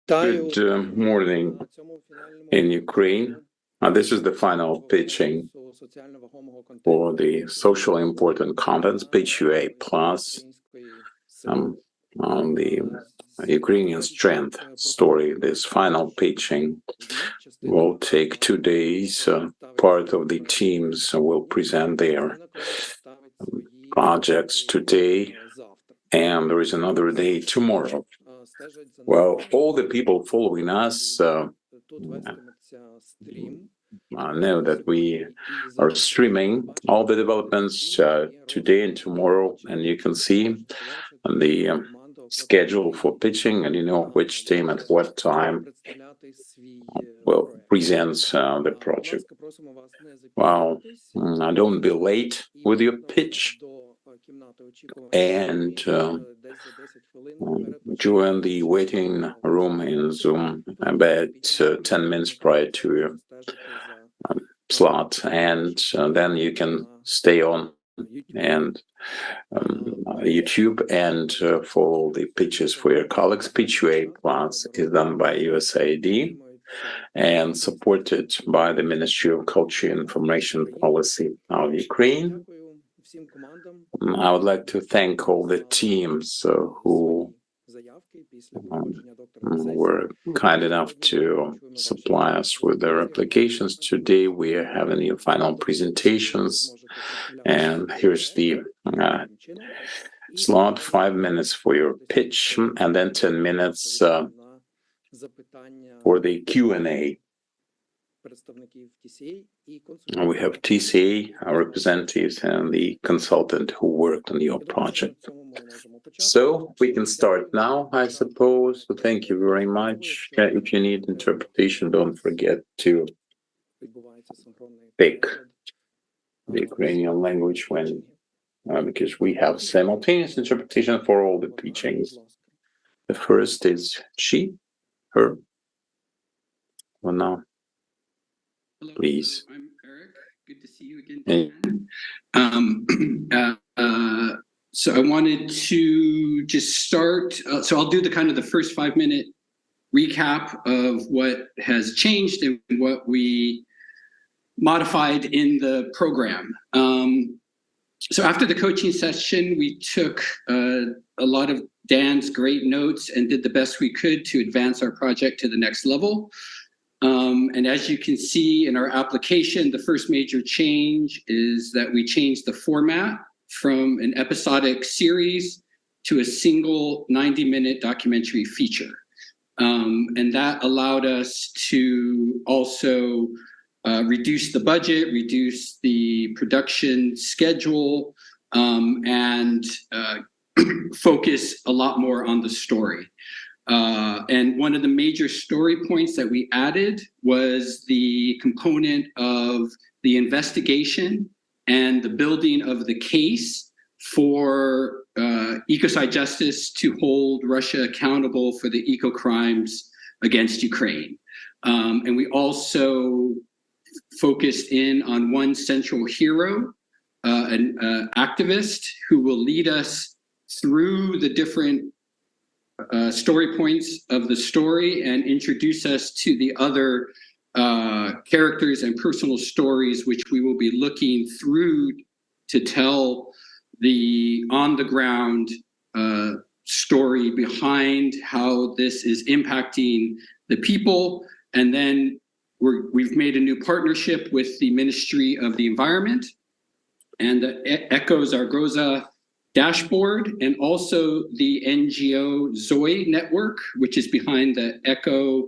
Good morning in Ukraine. This is the final pitching for the socially important contents, PTSS Plus, on the Ukrainian strength story. This final pitching will take 2 days. Part of the teams will present their projects today, and there is another day tomorrow. Well, all the people following us know that we are streaming all the developments today and tomorrow, and you can see the schedule for pitching, and you know which team at what time will present the project. Well, don't be late with your pitch, and join the waiting room in Zoom about 10 minutes prior to your slot, and then you can stay on and YouTube and follow the pitches for your colleagues. PITCHUA Plus is done by USAID and supported by the Ministry of Culture and Information Policy of Ukraine. I would like to thank all the teams who were kind enough to supply us with their applications. Today we are having your final presentations, and here's the slot: 5 minutes for your pitch, and then 10 minutes for the Q&A. We have TCA, our representatives, and the consultant who worked on your project. So we can start now, I suppose. So thank you very much. If you need interpretation, don't forget to pick the Ukrainian language when, because we have simultaneous interpretation for all the pitchings. The first is she, her. Well, now. Please. I'm Eric. Good to see you again, Dan. So I wanted to just start. So I'll do the first 5-minute recap of what has changed and what we modified in the program. So after the coaching session, we took a lot of Dan's great notes and did the best we could to advance our project to the next level. And as you can see in our application, the first major change is that we changed the format from an episodic series to a single 90-minute documentary feature. And that allowed us to also reduce the budget, reduce the production schedule, and focus a lot more on the story. And one of the major story points that we added was the component of the investigation and the building of the case for ecocide justice to hold Russia accountable for the eco-crimes against Ukraine. And we also focused in on one central hero, an activist who will lead us through the different story points of the story and introduce us to the other characters and personal stories, which we will be looking through to tell the on-the-ground story behind how this is impacting the people. And then we've made a new partnership with the Ministry of the Environment and the Echo Zaragoza dashboard, and also the NGO Zoe network, which is behind the Echo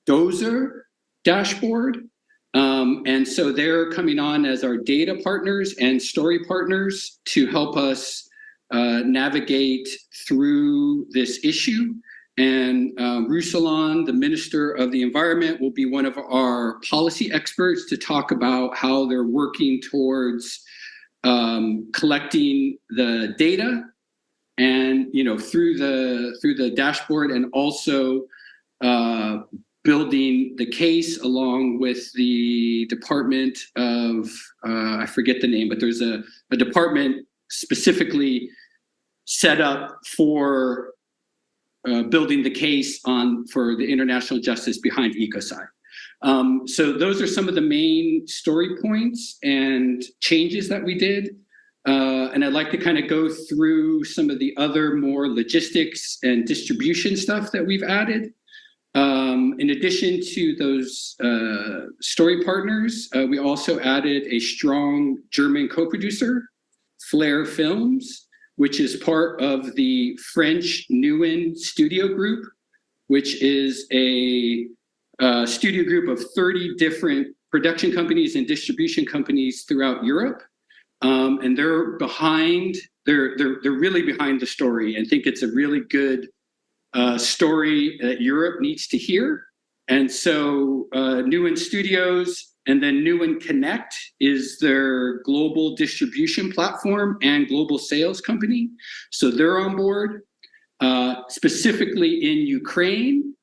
Dozer dashboard. And so they're coming on as our data partners and story partners to help us navigate through this issue. And Ruslan, the Minister of the Environment, will be one of our policy experts to talk about how they're working towards collecting the data and through the dashboard, and also building the case along with the Department of I forget the name, but there's a department specifically set up for building the case for the international justice behind ecocide. So those are some of the main story points and changes that we did. And I'd like to kind of go through some of the other more logistics and distribution stuff that we've added. In addition to those story partners, we also added a strong German co-producer, Flair Films, which is part of the French Newen studio group, which is a studio group of 30 different production companies and distribution companies throughout Europe. And they're really behind the story and think it's a really good story that Europe needs to hear. And so Newen Studios and then Newen Connect is their global distribution platform and global sales company. So they're on board. Specifically in Ukraine,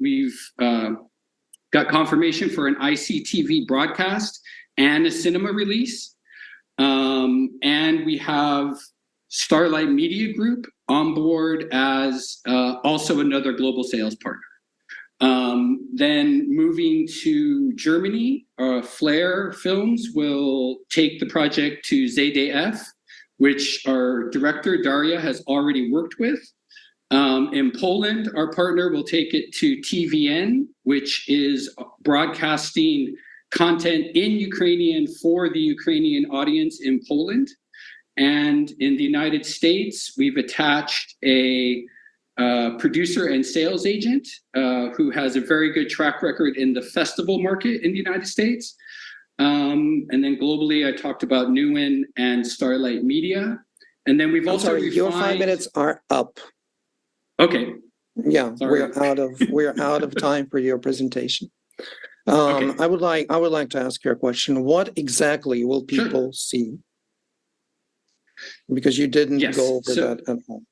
we've got confirmation for an ICTV broadcast and a cinema release. And we have Starlight Media Group on board as also another global sales partner. Then moving to Germany, Flair Films will take the project to ZDF, which our director, Daria, has already worked with. In Poland, our partner will take it to TVN, which is broadcasting content in Ukrainian for the Ukrainian audience in Poland. And in the United States, we've attached a producer and sales agent who has a very good track record in the festival market in the United States. And then globally, I talked about Newen and Starlight Media. And then we've also refined... Your 5 minutes are up. Okay. Yeah, we're out of time for your presentation. Okay. I would like to ask you a question. What exactly will people see? Because you didn't go over that at all.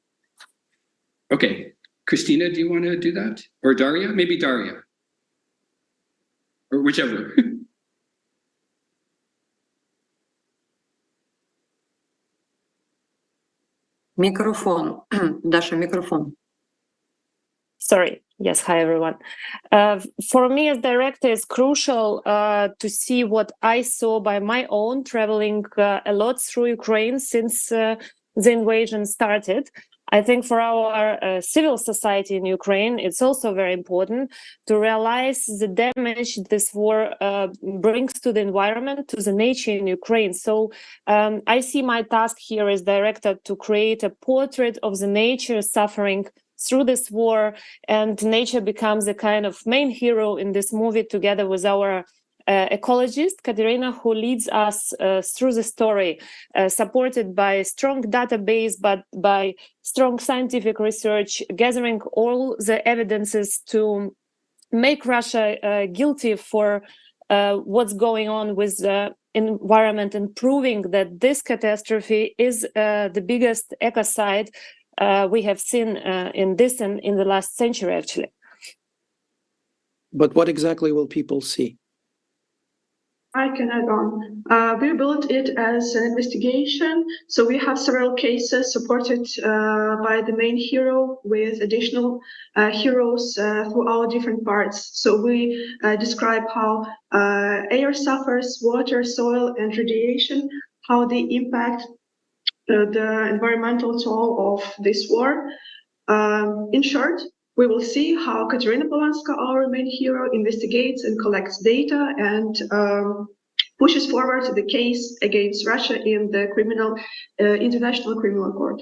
Okay. Christina, do you want to do that? Or Daria? Maybe Daria. Or whichever. Microphone. Dasha, microphone. Sorry. Yes. Hi, everyone. For me as director, it's crucial to see what I saw by my own traveling a lot through Ukraine since the invasion started. I think for our civil society in Ukraine, it's also very important to realize the damage this war brings to the environment, to the nature in Ukraine. So I see my task here as director to create a portrait of the nature suffering through this war, and nature becomes a kind of main hero in this movie together with our ecologist, Katerina, who leads us through the story, supported by a strong database, but by strong scientific research, gathering all the evidences to make Russia guilty for what's going on with the environment and proving that this catastrophe is the biggest ecocide we have seen in this and in the last century, actually. But what exactly will people see? I can add on. We built it as an investigation, so we have several cases supported by the main hero with additional heroes through our different parts. So we describe how air suffers, water, soil, and radiation, how they impact the environmental toll of this war. In short, we will see how Katerina Polanska, our main hero, investigates and collects data and pushes forward the case against Russia in the International Criminal Court.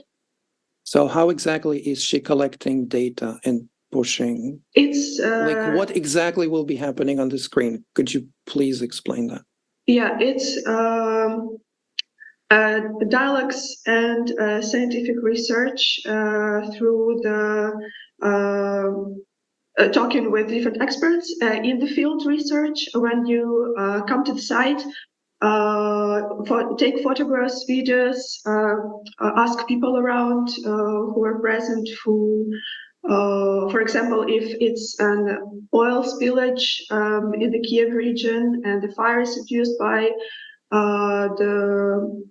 So how exactly is she collecting data and pushing? It's like what exactly will be happening on the screen? Could you please explain that? Yeah, it's dialogues and scientific research through the talking with different experts in the field research. When you come to the site, take photographs, videos, ask people around who are present, who, for example, if it's an oil spillage in the Kiev region and the fire is induced by the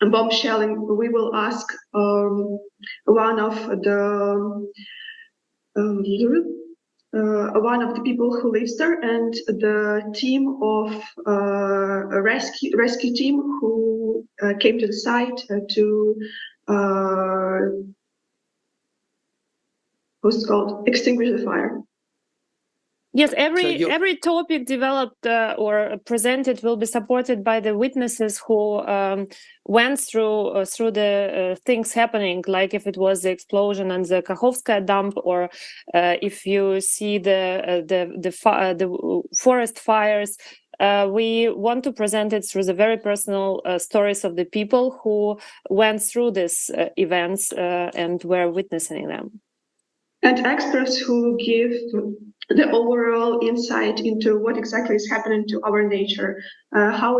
bomb shelling, we will ask one of the leader, one of the people who lives there, and the team of a rescue team who came to the site to what's it called, extinguish the fire. Yes, every topic developed or presented will be supported by the witnesses who went through the things happening, like if it was the explosion on the Kakhovskaya dump, or if you see the forest fires. We want to present it through the very personal stories of the people who went through these events and were witnessing them. And experts who give the overall insight into what exactly is happening to our nature, how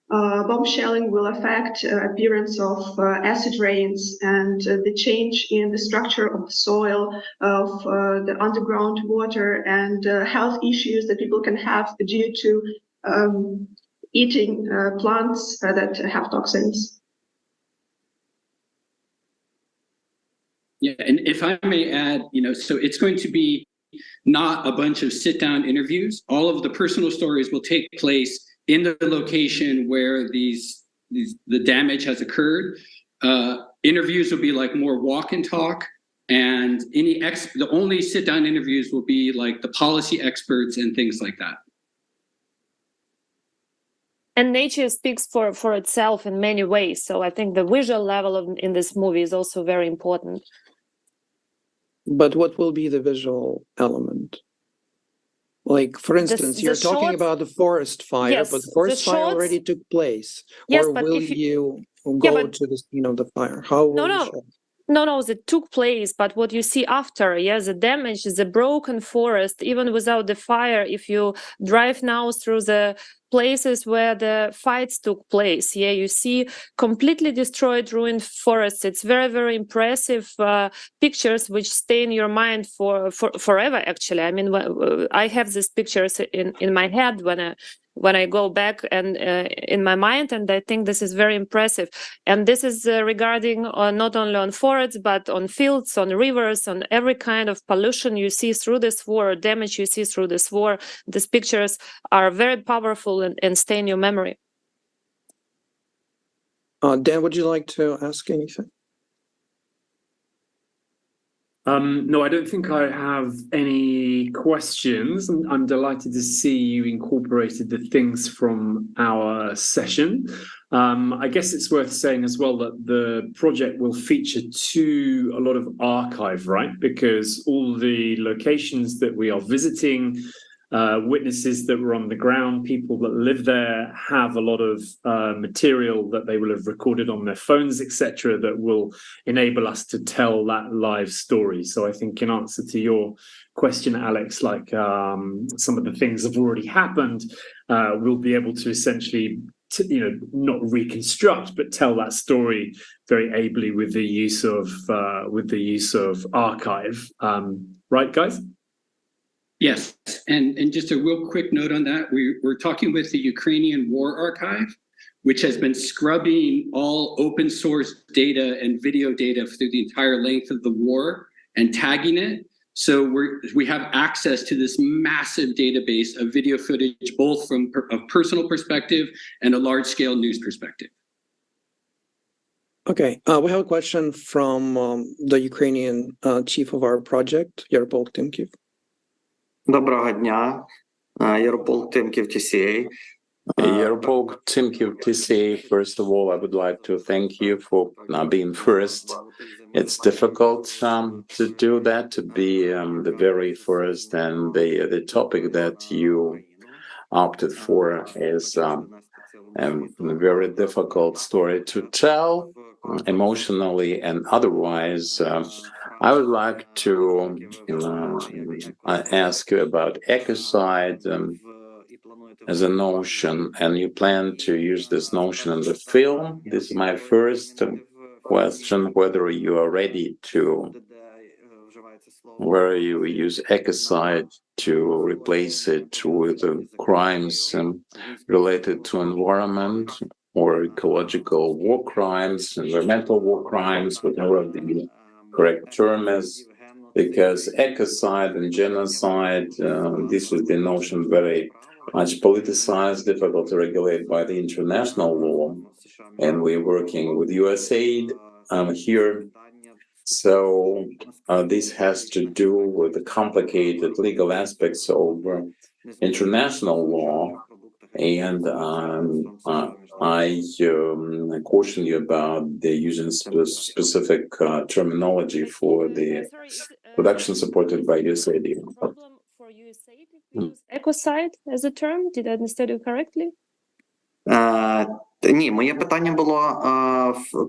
bomb shelling will affect appearance of acid rains and the change in the structure of the soil, of the underground water, and health issues that people can have due to eating plants that have toxins. Yeah, and if I may add, so it's going to be not a bunch of sit-down interviews. All of the personal stories will take place in the location where the damage has occurred. Interviews will be like more walk and talk, and the only sit-down interviews will be like the policy experts and things like that. And nature speaks for itself in many ways. So I think the visual level in this movie is also very important. But what will be the visual element? Like, for instance, you're talking about the forest fire, yes, but the forest fire already took place. Yes, or but will you go to the scene of the fire? How will you show? No, that took place, but what you see after, the damage, the broken forest, even without the fire, if you drive now through the places where the fights took place, you see completely destroyed, ruined forests. It's very, very impressive pictures which stay in your mind forever, actually. I mean, I have these pictures in my head when I go back and in my mind, and I think this is very impressive. And this is regarding not only on forests, but on fields, on rivers, on every kind of pollution you see through this war, damage you see through this war. These pictures are very powerful and stay in your memory. Dan, would you like to ask anything? No, I don't think I have any questions. I'm delighted to see you incorporated the things from our session. I guess it's worth saying as well that the project will feature a lot of archive, right? Because all the locations that we are visiting, witnesses that were on the ground, people that live there, have a lot of material that they will have recorded on their phones, etc., that will enable us to tell that live story. So I think in answer to your question, Alex, like some of the things have already happened, we'll be able to essentially not reconstruct, but tell that story very ably with the use of archive. Right, guys? Yes, and just a real quick note on that, we're talking with the Ukrainian War Archive, which has been scrubbing all open source data and video data through the entire length of the war and tagging it. So we have access to this massive database of video footage, both from a personal perspective and a large-scale news perspective. Okay, we have a question from the Ukrainian chief of our project, Yaropolk Timkiv. Доброго дня, Yaropolk Timkiv TCA. Yaropolk Timkiv TCA, first of all, I would like to thank you for being first. It's difficult to do that, to be the very first, and the topic that you opted for is a very difficult story to tell, emotionally and otherwise. I would like to ask you about ecocide as a notion, and you plan to use this notion in the film. This is my first question, whether you are ready to, where you use ecocide to replace it with crimes related to environment, or ecological war crimes, environmental war crimes, whatever the correct term is. because ecocide and genocide, this is the notion very much politicized, difficult to regulate by the international law, and we're working with USAID here. So this has to do with the complicated legal aspects of international law, and I caution you about the using specific terminology for the production supported by USAID. Problem for USAID if we use ecocide as a term? Did I understand you correctly? Ні, моє питання було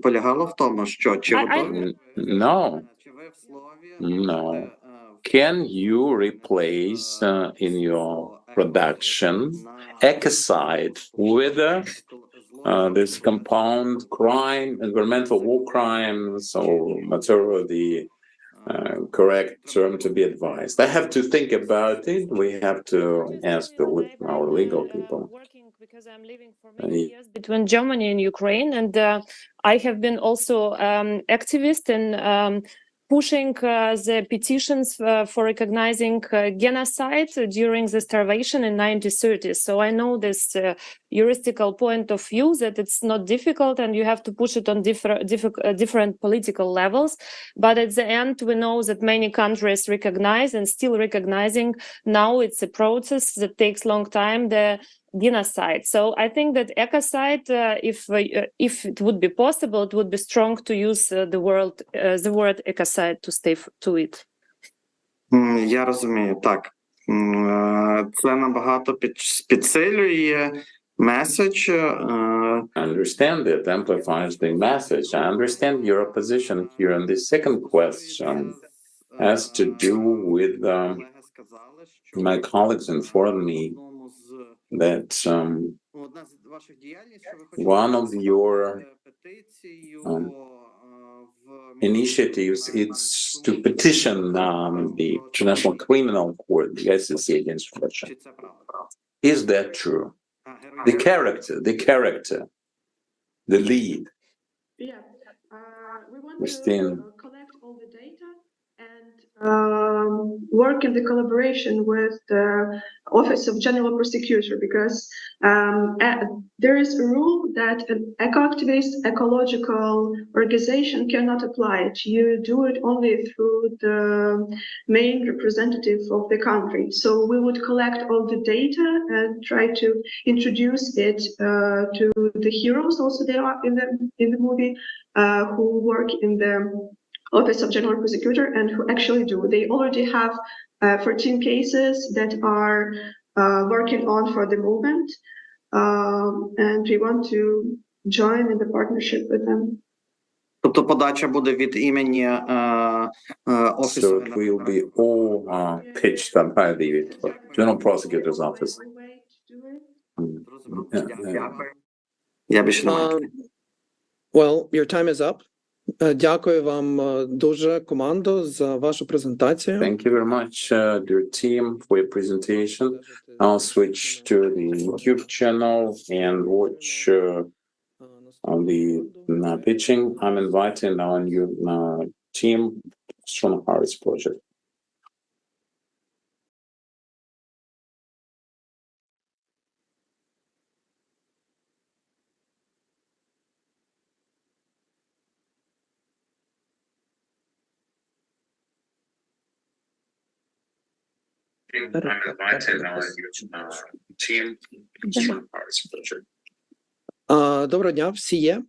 полягало в тому, що чи готові No. чи ви в слові No. Can you replace in your production ecocide with this compound crime, environmental war crimes, or whatever the correct term to be advised? I have to think about it. We have to ask our legal people. Working because I'm living for many years between Germany and Ukraine, and I have been also activist in pushing the petitions for recognizing genocide during the starvation in 1930s. So I know this juristical point of view that it's not difficult and you have to push it on different political levels. But at the end, we know that many countries recognize and still recognizing. Now it's a process that takes long time, the genocide. So I think that ecocide, if it would be possible, it would be strong to use the word ecocide to stay to it. Я розумію, так. Це набагато підсилює меседж. Understand it, amplifies the message. I understand your position here. And the second question has to do with my colleagues informed me that one of your initiatives is to petition the International Criminal Court, the ICC, against Russia. Is that true? The character, the lead. Yeah, we want Christine. to collect all the data and work in the collaboration with the Office of General Prosecutor, because there is a rule that an eco-activist, ecological organization cannot apply it. You do it only through the main representative of the country. So we would collect all the data and try to introduce it to the heroes. Also, they are in the movie who work in the Office of General Prosecutor and who actually do. They already have 14 cases that are working on for the moment, and we want to join in the partnership with them. Тобто подача буде від імені Офісу. So it will be all pitched by the General Prosecutor's Office. Я більше не маю. Well, your time is up. Дякую вам дуже, командо, за вашу презентацію. Thank you very much, dear team, for your presentation. I'll switch to the YouTube channel and watch on the pitching. I'm inviting our new team, Strong Hearts Project. I'm inviting our new team, Strong Hearts Project. Доброго дня, всі є?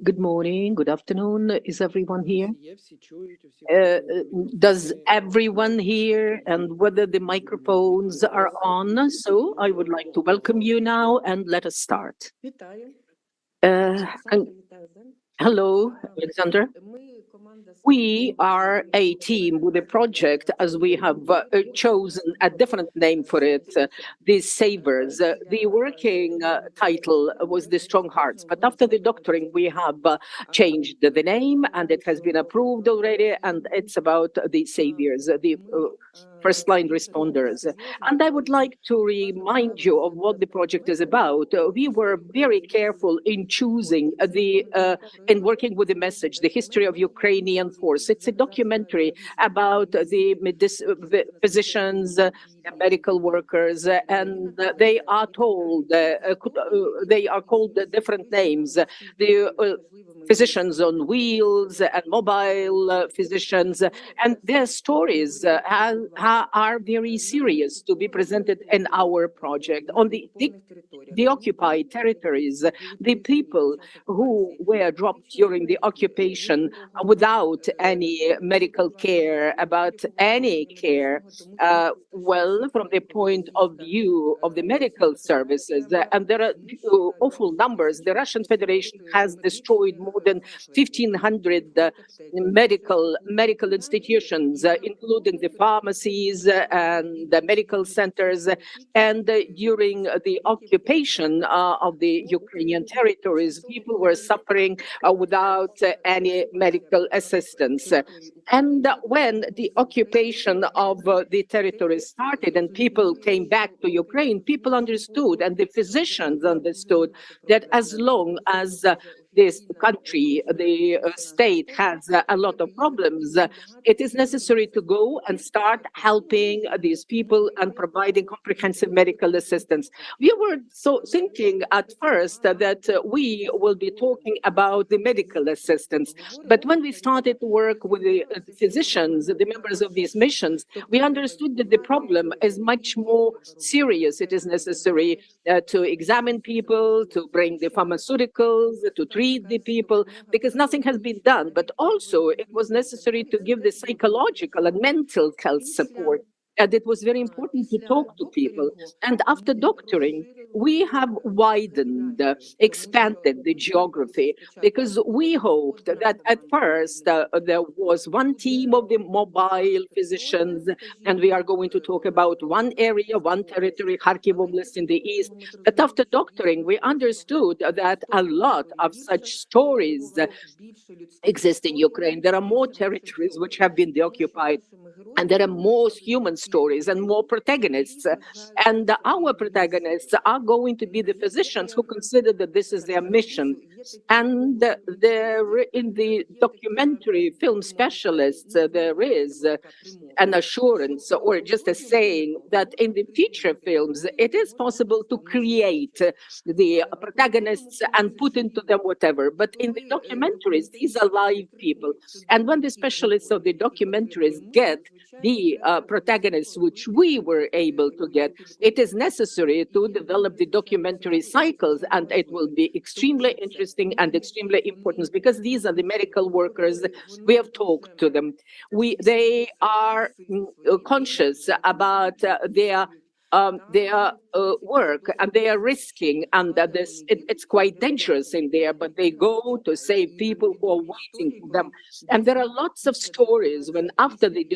Good morning, good afternoon. Is everyone here? Всі є, всі чують, всі Does everyone hear and whether the microphones are on? So I would like to welcome you now and let us start. Вітаю. And hello, Alexander. We are a team with a project, as we have chosen a different name for it, the Savers. The working title was the Strong Hearts, but after the doctoring, we have changed the name and it has been approved already, and it's about the Saviors, the first-line responders. And I would like to remind you of what the project is about. We were very careful in choosing in working with the message, the history of Ukrainian Ground Force. It's a documentary about the physicians, medical workers, and they are told, they are called different names. The physicians on wheels and mobile physicians, and their stories are very serious to be presented in our project. On the occupied territories, the people who were dropped during the occupation without any medical care, about any care, well, from the point of view of the medical services, and there are awful numbers. The Russian Federation has destroyed more than 1,500 medical institutions, including the pharmacies and the medical centers. And during the occupation of the Ukrainian territories, people were suffering without any medical assistance. And when the occupation of the territories started and people came back to Ukraine, people understood, and the physicians understood, that as long as this country, the state has a lot of problems, it is necessary to go and start helping these people and providing comprehensive medical assistance. We were so thinking at first that we will be talking about the medical assistance. But when we started to work with the physicians, the members of these missions, we understood that the problem is much more serious. It is necessary to examine people, to bring the pharmaceuticals, to treat the people, because nothing has been done. But also it was necessary to give the psychological and mental health support. And it was very important to talk to people. And after doctoring, we have widened, expanded the geography, because we hoped that at first there was one team of the mobile physicians, and we are going to talk about one area, one territory, Kharkiv Oblast in the east. But after doctoring, we understood that a lot of such stories exist in Ukraine. There are more territories which have been deoccupied, and there are more human stories and more protagonists. And our protagonists are going to be the physicians who consider that this is their mission. And there, in the documentary film specialists, there is an assurance or just a saying that in the feature films, it is possible to create the protagonists and put into them whatever. But in the documentaries, these are live people. And when the specialists of the documentaries get the protagonists which we were able to get, it is necessary to develop the documentary cycles, and it will be extremely interesting and extremely important, because these are the medical workers. We have talked to them. They are conscious about their work, and they are risking, and that it's quite dangerous in there, but they go to save people who are waiting for them. And there are lots of stories when after the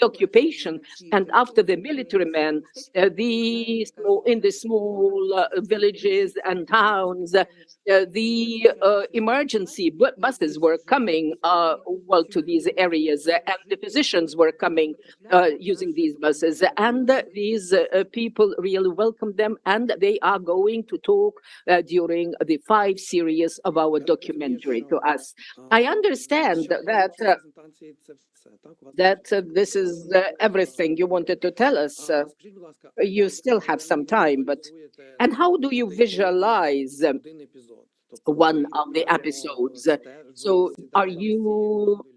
occupation and after the military men, in the small villages and towns, the emergency buses were coming well to these areas, and the physicians were coming using these buses, and these people really welcome them, and they are going to talk during the 5 series of our documentary to us. I understand that this is everything you wanted to tell us. You still have some time, and how do you visualize one of the episodes? So are you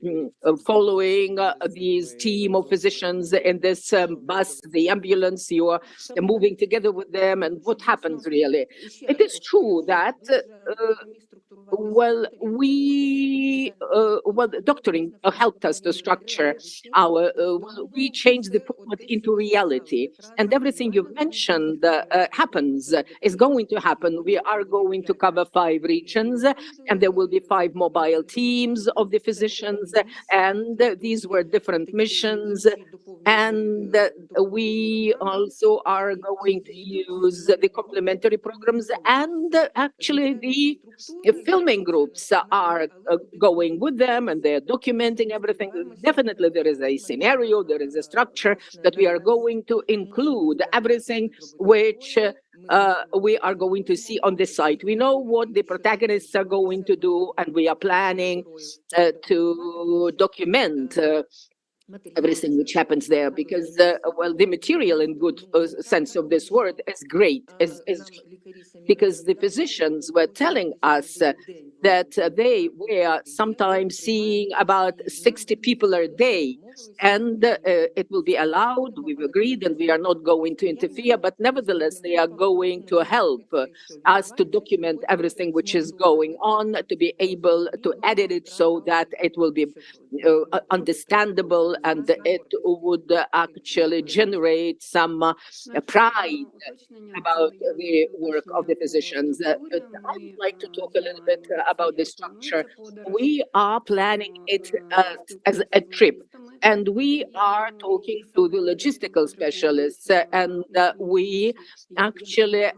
following these team of physicians in this bus, the ambulance? You are moving together with them, and what happens really? It is true that doctoring helped us to structure our, we changed the plot into reality, and everything you've mentioned is going to happen. We are going to cover 5 regions, and there will be 5 mobile teams of the physicians, and these were different missions. And we also are going to use the complementary programs, and actually the filming groups are going with them, and they're documenting everything. Definitely there is a scenario, there is a structure that we are going to include everything which we are going to see on the site. We know what the protagonists are going to do, and we are planning to document everything which happens there, because well, the material in good sense of this word is great, is because the physicians were telling us that they were sometimes seeing about 60 people a day, and it will be allowed, we've agreed, and we are not going to interfere, but nevertheless they are going to help us to document everything which is going on, to be able to edit it so that it will be understandable, and it would actually generate some pride about the work of the physicians. I would like to talk a little bit about the structure. We are planning it as a trip, and we are talking to the logistical specialists, and we actually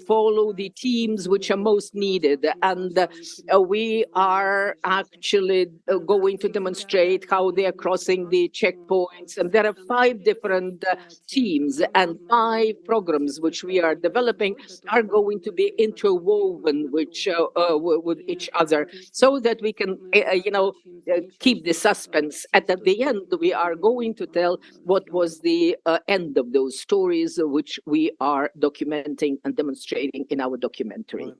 follow the teams which are most needed, and we are actually going to demonstrate how they are crossing the checkpoints. And there are 5 different teams, and 5 programs which we are developing are going to be interwoven with each other, so that we can keep the suspense. At the end, we are going to tell what was the end of those stories which we are documenting and demonstrating in our documentary.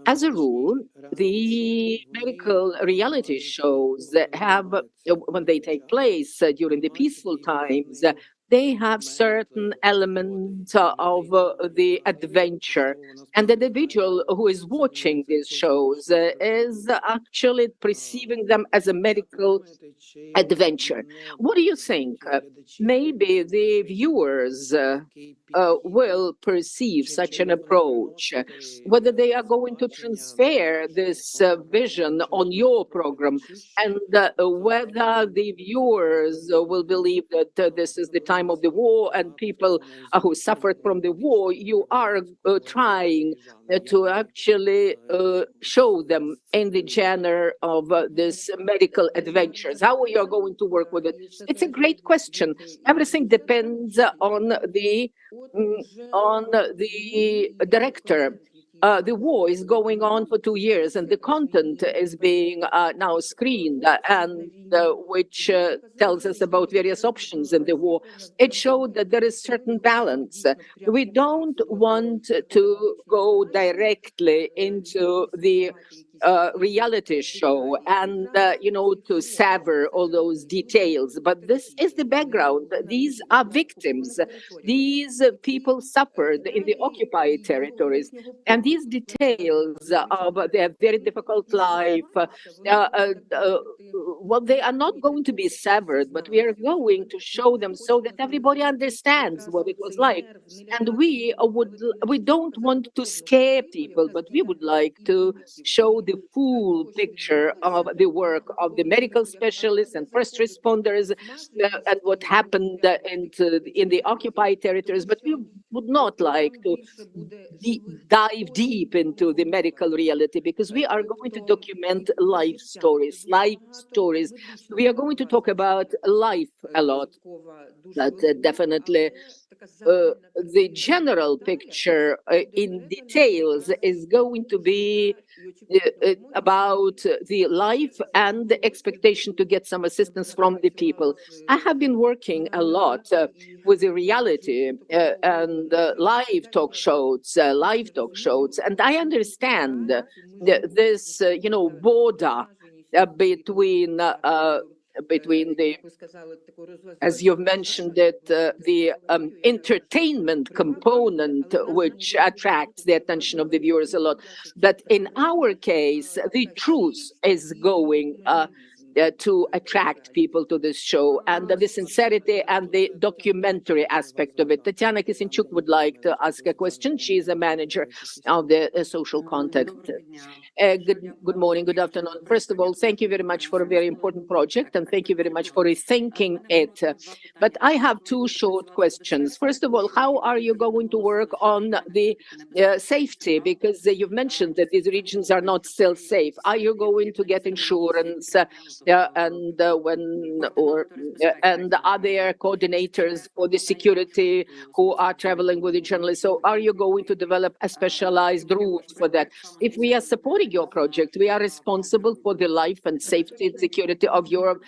As a rule, the medical reality shows have, when they take place during the peaceful times, they have certain elements of the adventure. And the individual who is watching these shows is actually perceiving them as a medical adventure. What do you think? Maybe the viewers will perceive such an approach, whether they are going to transfer this vision on your program, and whether the viewers will believe that this is the time of the war, and people who suffered from the war, you are trying to actually show them in the genre of this medical adventures. How are you going to work with it? It's a great question. Everything depends on the director. The war is going on for 2 years, and the content is being now screened, and which tells us about various options in the war. It showed that there is certain balance. We don't want to go directly into the reality show and to sever all those details, but this is the background. These are victims. These people suffered in the occupied territories, and these details of their very difficult life, well, they are not going to be severed, but we are going to show them so that everybody understands what it was like. And we don't want to scare people, but we would like to show the full picture of the work of the medical specialists and first responders, and what happened in the occupied territories. But we would not like to dive deep into the medical reality, because we are going to document life stories. We are going to talk about life a lot, but definitely the general picture in details is going to be about the life and the expectation to get some assistance from the people. I have been working a lot with the reality and live talk shows, and I understand this, border between the, as you've mentioned it, the entertainment component, which attracts the attention of the viewers a lot. But in our case, the truth is going to attract people to this show, and the sincerity and the documentary aspect of it. Tatiana Kisinchuk would like to ask a question. She is a manager of the social contact. Good morning, good afternoon. First of all, thank you very much for a very important project, and thank you very much for rethinking it. But I have 2 short questions. First of all, how are you going to work on the safety? Because you've mentioned that these regions are not still safe. Are you going to get insurance and are there coordinators for the security who are traveling with the journalists? So are you going to develop a specialized route for that? If we are supporting your project, we are responsible for the life and safety and security of your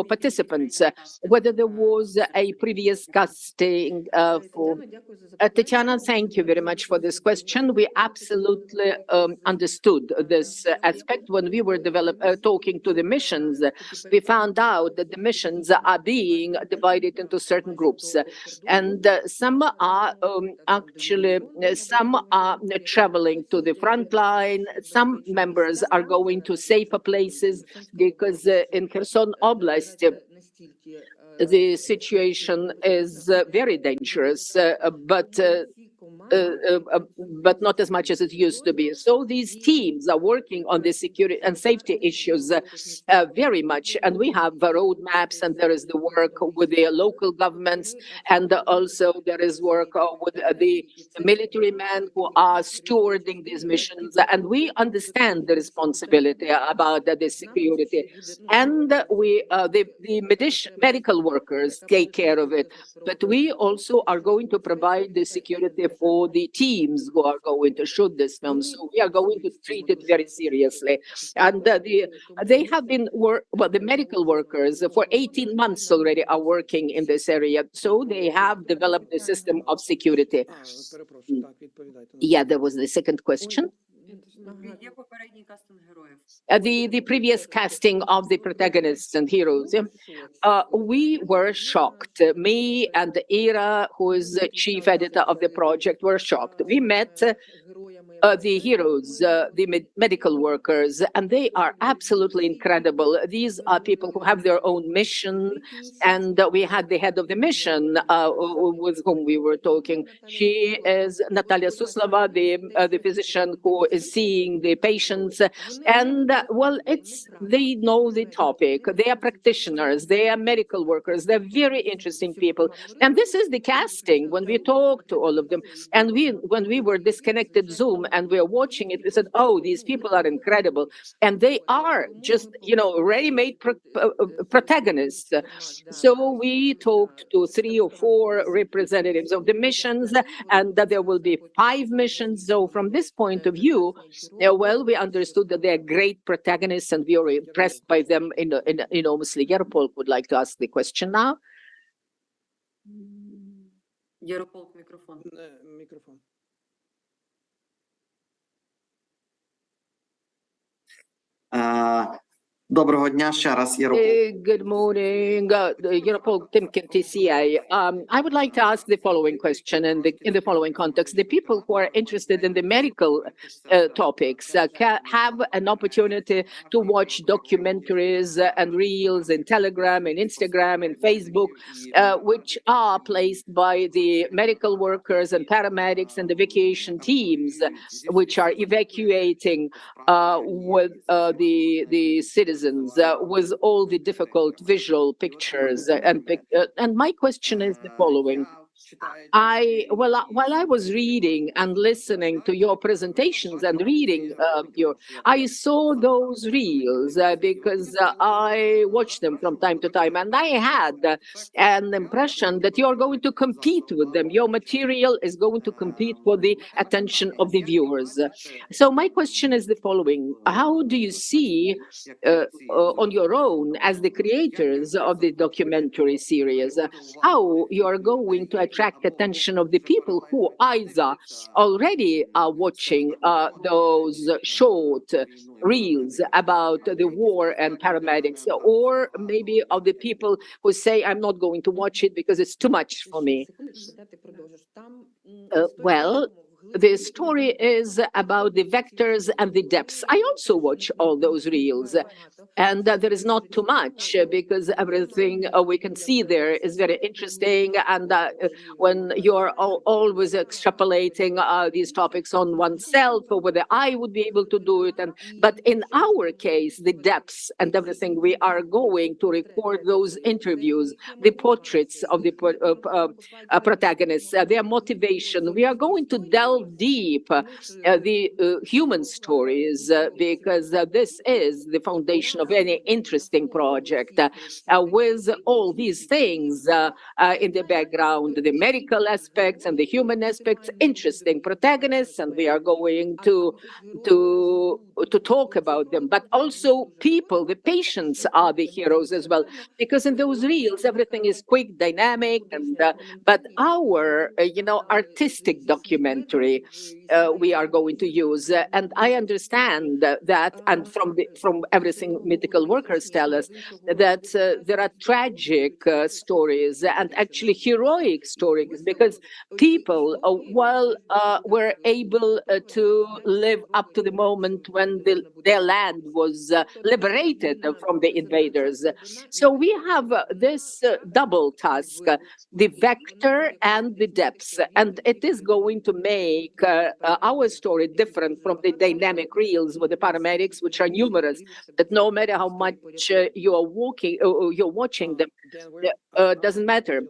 participants. Whether there was a previous casting for Tatiana, thank you very much for this question. We absolutely understood this aspect when we were talking to the missions. We found out that the missions are being divided into certain groups, and some are traveling to the front line. Some members are going to safer places because in Kherson Oblast, the situation is very dangerous, but not as much as it used to be. So these teams are working on the security and safety issues very much. And we have roadmaps, and there is the work with the local governments, and also there is work with the military men who are stewarding these missions. And we understand the responsibility about the security. And the medical workers take care of it. But we also are going to provide the security for the teams who are going to shoot this film. So we are going to treat it very seriously. And they have been, the medical workers for 18 months already are working in this area. So they have developed the system of security. Yeah, that was the second question. The previous casting of the protagonists and heroes, we were shocked. Me and Ira, who is the chief editor of the project, were shocked. We met the heroes, the medical workers, and they are absolutely incredible. These are people who have their own mission, and we had the head of the mission with whom we were talking. She is Natalia Suslova, the physician who is seeing the patients, and they know the topic. They are practitioners, they are medical workers, they're very interesting people. And this is the casting when we talk to all of them. And when we were disconnected Zoom and we are watching it, we said, oh, these people are incredible. And they are just, ready-made protagonists. So we talked to 3 or 4 representatives of the missions, and that there will be 5 missions. So from this point of view, we understood that they are great protagonists, and we are impressed by them enormously. Yaropolk would like to ask the question now. Yaropolk, microphone. Доброго дня ще раз, Яропол. Good morning, Yaropolk Timkin, TCA. I would like to ask the following question in the following context. The people who are interested in the medical topics have an opportunity to watch documentaries and reels in Telegram, and Instagram, and Facebook, which are placed by the medical workers and paramedics and evacuation teams, which are evacuating with the citizens. With all the difficult visual pictures, and my question is the following. While I was reading and listening to your presentations and reading I saw those reels because I watched them from time to time, and I had an impression that you're going to compete with them. Your material is going to compete for the attention of the viewers. So my question is the following. How do you see on your own, as the creators of the documentary series, how you are going to attract attention of the people who either already are watching those short reels about the war and paramedics, or maybe of the people who say, I'm not going to watch it because it's too much for me? The story is about the vectors and the depths. I also watch all those reels, and there is not too much because everything we can see there is very interesting. And when you're always extrapolating these topics on oneself, or whether I would be able to do it, but in our case, the depths and everything, we are going to record those interviews, the portraits of the protagonists, their motivation. We are going to delve delve deep the human stories because this is the foundation of any interesting project with all these things in the background, the medical aspects and the human aspects, interesting protagonists, and we are going to talk about them. But also people, the patients are the heroes as well, because in those reels everything is quick, dynamic, and but our artistic documentary we are going to use, and I understand that, and from everything medical workers tell us that there are tragic stories and actually heroic stories, because people were able to live up to the moment when their land was liberated from the invaders. So we have this double task, the vector and the depths, and it is going to make our story different from the dynamic reels with the paramedics, which are numerous, that no matter how much you're watching them, doesn't matter.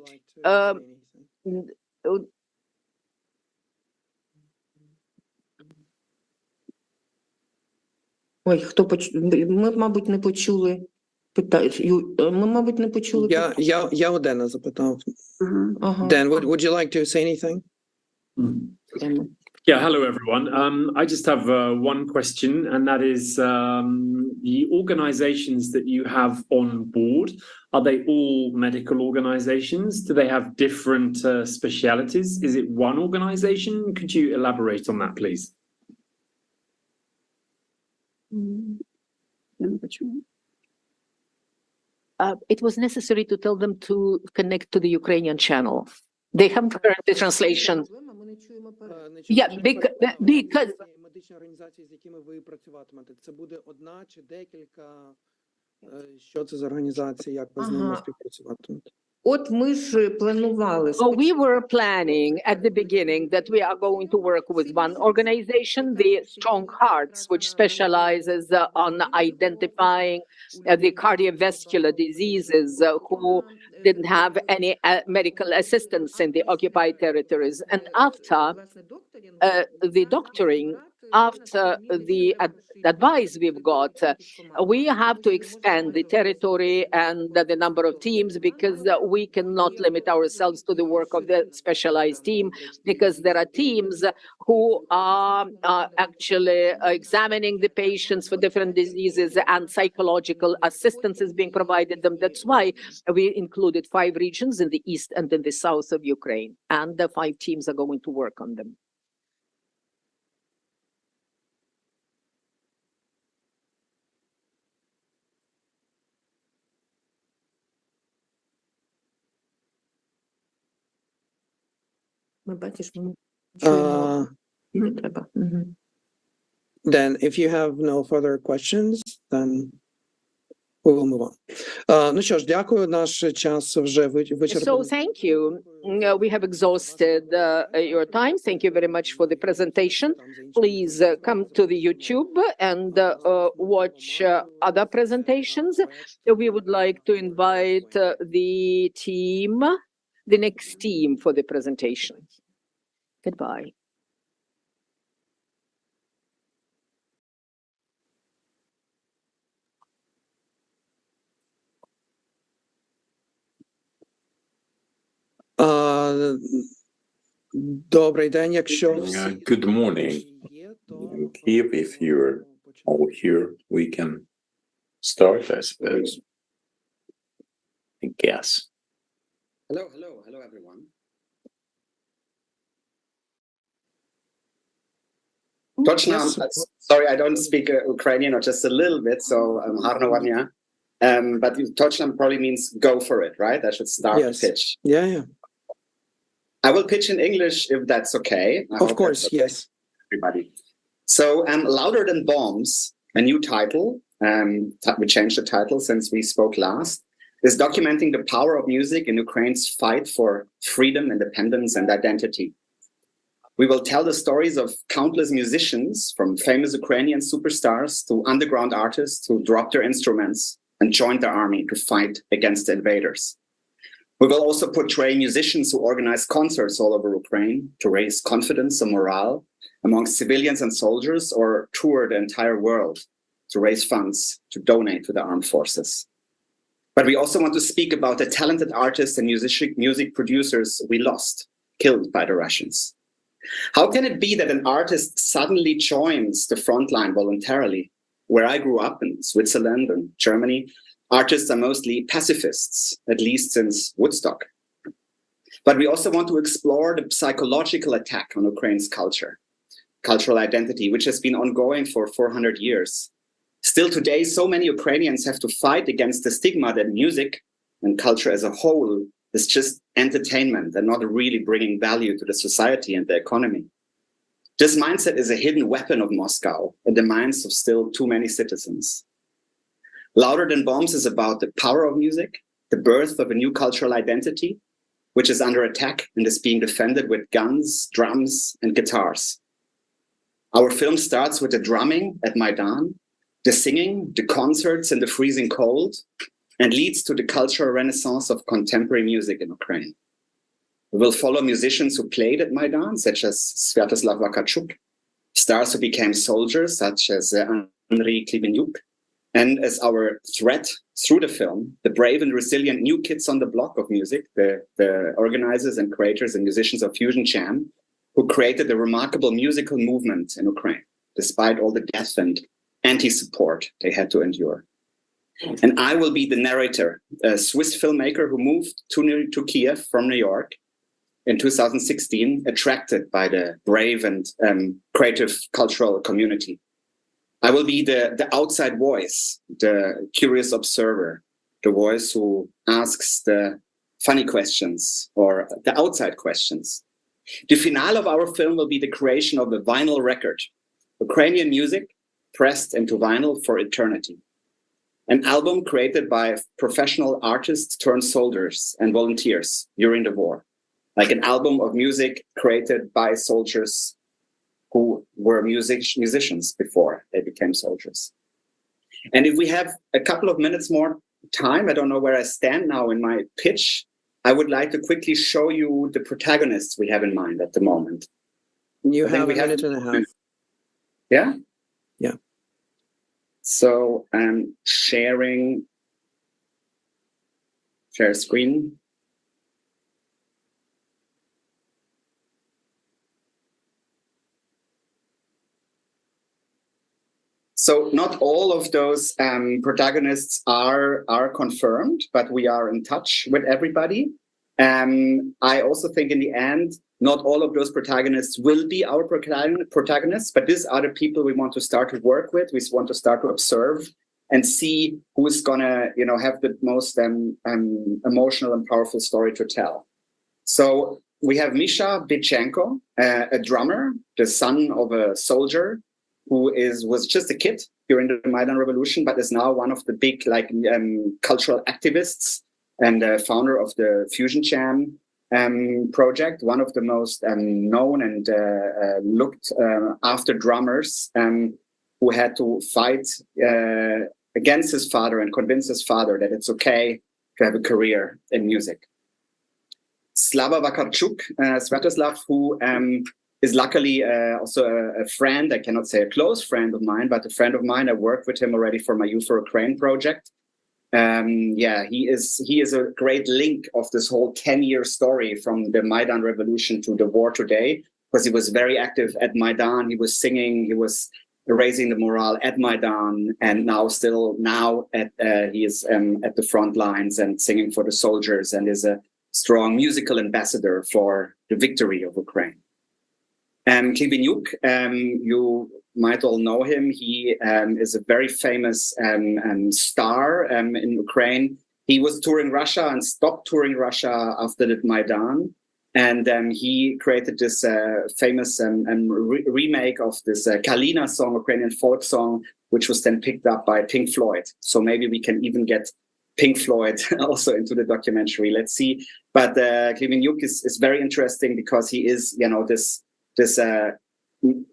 Ой, ми, мабуть, не почули. Ми, мабуть, не почули. Я у Дена запитав. Ага. Dan, would you like to say anything? Yeah, hello everyone. I just have one question, and that is the organizations that you have on board, are they all medical organizations? Do they have different specialities? Is it one organization? Could you elaborate on that, please? It was necessary to tell them to connect to the Ukrainian channel. They haven't heard the translation. Yeah, because медичні організації, з якими ви працюватимете, це буде одна чи декілька? Що це за організації, як ви з ними співпрацюватимете? От ми ж планували. we were planning at the beginning that we are going to work with one organization, the Strong Hearts, which specializes on identifying the cardiovascular diseases who didn't have any medical assistance in the occupied territories. And after the doctoring, after the advice we've got, we have to expand the territory and the number of teams, because we cannot limit ourselves to the work of the specialized team, because there are teams who are actually examining the patients for different diseases, and psychological assistance is being provided them. That's why we included 5 regions in the east and in the south of Ukraine, and the 5 teams are going to work on them. Then, if you have no further questions, then we will move on. Ну що ж, дякую. Наш час вже вичерпаний. So thank you. We have exhausted your time. Thank you very much for the presentation. Please come to the YouTube and watch other presentations. We would like to invite the team, the next team for the presentation. Goodbye. Добрий день, якщо Good morning. Kiev, if you're all here, we can start, I suppose. I guess. Hello, everyone. Sorry, I don't speak Ukrainian, or just a little bit, so harnowania. But Точно probably means go for it, right? I should start the pitch. Yeah. I will pitch in English if that's okay. Of course, okay. Yes. Everybody. So, Louder Than Bombs, a new title. We changed the title since we spoke last. Is documenting the power of music in Ukraine's fight for freedom, independence, and identity. We will tell the stories of countless musicians, from famous Ukrainian superstars to underground artists who dropped their instruments and joined the army to fight against the invaders. We will also portray musicians who organize concerts all over Ukraine to raise confidence and morale among civilians and soldiers, or tour the entire world to raise funds to donate to the armed forces. But we also want to speak about the talented artists and music producers we lost, killed by the Russians. How can it be that an artist suddenly joins the front line voluntarily? Where I grew up in Switzerland and Germany, artists are mostly pacifists, at least since Woodstock. But we also want to explore the psychological attack on Ukraine's cultural identity, which has been ongoing for 400 years. Still today, so many Ukrainians have to fight against the stigma that music and culture as a whole is just entertainment and not really bringing value to the society and the economy. This mindset is a hidden weapon of Moscow in the minds of still too many citizens. Louder Than Bombs is about the power of music, the birth of a new cultural identity, which is under attack and is being defended with guns, drums, and guitars. Our film starts with the drumming at Maidan, the singing, the concerts in the freezing cold, and leads to the cultural renaissance of contemporary music in Ukraine. We will follow musicians who played at Maidan, such as Sviatoslav Vakarchuk, stars who became soldiers, such as Andriy Klivenyuk, and as our thread through the film, the brave and resilient new kids on the block of music, the organizers and creators and musicians of Fusion Jam, who created a remarkable musical movement in Ukraine, despite all the death and anti-support they had to endure. And I will be the narrator, a Swiss filmmaker who moved to Kiev from New York in 2016, attracted by the brave and creative cultural community. I will be the outside voice, the curious observer, the voice who asks the funny questions or the outside questions. The finale of our film will be the creation of a vinyl record, Ukrainian music pressed into vinyl for eternity. An album created by professional artists turned soldiers and volunteers during the war, like an album of music created by soldiers who were musicians before they became soldiers. And if we have a couple of minutes more time, I don't know where I stand now in my pitch, I would like to quickly show you the protagonists we have in mind at the moment. You have a minute and a half. Yeah? Yeah. So I'm share screen. So not all of those protagonists are confirmed, but we are in touch with everybody. I also think in the end, not all of those protagonists will be our protagonists, but these are the people we want to start to work with. We want to start to observe and see who's gonna, have the most emotional and powerful story to tell. So we have Misha Bitchenko, a drummer, the son of a soldier, who was just a kid during the Maidan Revolution, but is now one of the big cultural activists and founder of the Fusion Jam project, one of the most known and looked after drummers who had to fight against his father and convince his father that it's okay to have a career in music. Slava Vakarchuk, Sviatoslav, who is luckily also a friend, I cannot say a close friend of mine, but a friend of mine. I worked with him already for my Youth for Ukraine project. He is a great link of this whole 10-year story from the Maidan Revolution to the war today, because he was very active at Maidan. He was singing, he was raising the morale at Maidan, and he is at the front lines and singing for the soldiers, and is a strong musical ambassador for the victory of Ukraine. Klivenyuk, you might all know him. He is a very famous star in Ukraine. He was touring Russia and stopped touring Russia after the Maidan. And he created this famous remake of this Kalina song, Ukrainian folk song, which was then picked up by Pink Floyd. So maybe we can even get Pink Floyd also into the documentary. Let's see. But Klivenyuk is very interesting because he is, this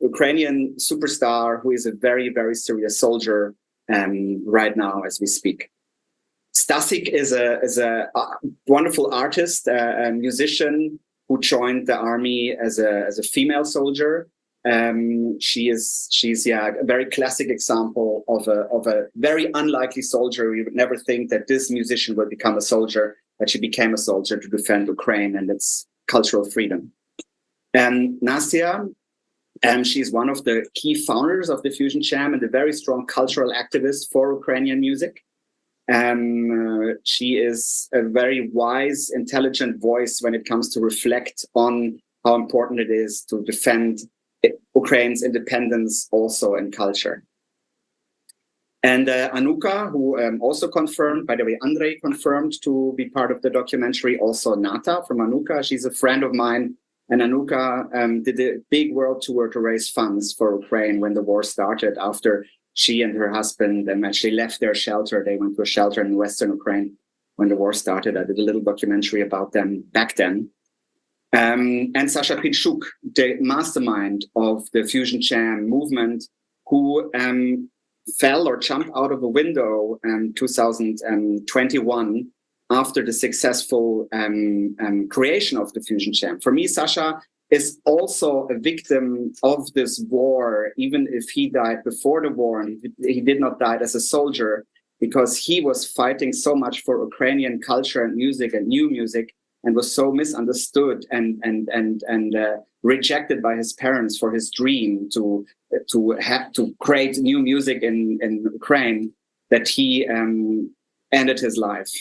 Ukrainian superstar who is a very, very serious soldier right now as we speak. Stasik is a wonderful artist, a musician who joined the army as a female soldier. She's a very classic example of a very unlikely soldier. You would never think that this musician would become a soldier, but she became a soldier to defend Ukraine and its cultural freedom. And Nastia, she's one of the key founders of the Fusion Jam and a very strong cultural activist for Ukrainian music. She is a very wise, intelligent voice when it comes to reflect on how important it is to defend Ukraine's independence also in culture. And Anuka, who also confirmed, by the way, Andrei confirmed to be part of the documentary, also Nata from Anuka. She's a friend of mine. And Anuka did a big world tour to raise funds for Ukraine when the war started. After she and her husband actually left their shelter, they went to a shelter in Western Ukraine when the war started. I did a little documentary about them back then. And Sasha Pitchuk, the mastermind of the Fusion Jam movement, who fell or jumped out of a window in 2021 after the successful creation of the Fusion Jam. For me, Sasha is also a victim of this war, even if he died before the war, and he did not die as a soldier, because he was fighting so much for Ukrainian culture and music and new music, and was so misunderstood and rejected by his parents for his dream to create new music in Ukraine, that he ended his life.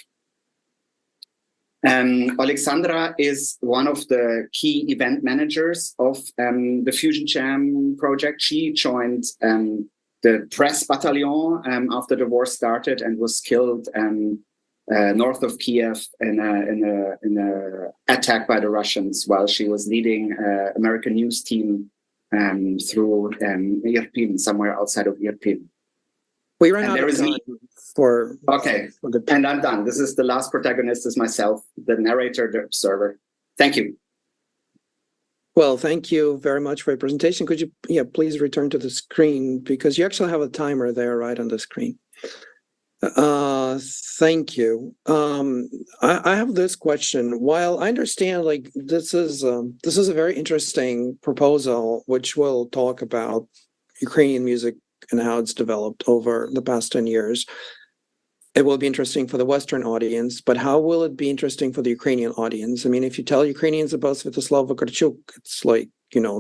Alexandra is one of the key event managers of the Fusion Jam project. She joined the press battalion after the war started and was killed north of Kiev in a attack by the Russians while she was leading American news team through Irpin, somewhere outside of Irpin. We ran out of time for... Okay, and I'm done. This is the last protagonist, is myself, the narrator, the observer. Thank you. Well, thank you very much for your presentation. Could you, please return to the screen, because you actually have a timer there right on the screen. Thank you. I have this question. While I understand, like, this is a very interesting proposal, which will talk about Ukrainian music and how it's developed over the past 10 years. It will be interesting for the Western audience, but how will it be interesting for the Ukrainian audience? I mean, if you tell Ukrainians about Sviatoslav Vakarchuk, it's like,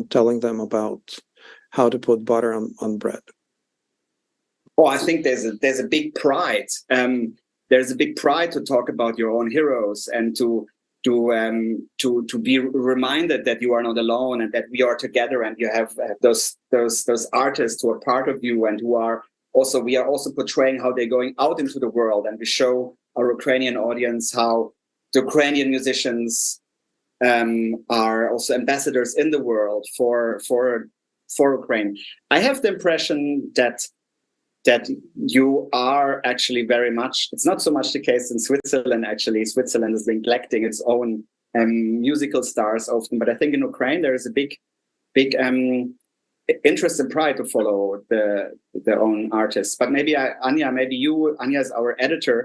telling them about how to put butter on bread. Oh, I think there's a big pride. There's a big pride to talk about your own heroes and to be reminded that you are not alone and that we are together, and you have those artists who are part of you and we are also portraying how they're going out into the world, and we show our Ukrainian audience how the Ukrainian musicians are also ambassadors in the world for Ukraine. I have the impression that you are actually very much, it's not so much the case in Switzerland, actually. Switzerland is neglecting its own musical stars often, but I think in Ukraine there is a big interest and pride to follow their own artists. But maybe Anya is our editor,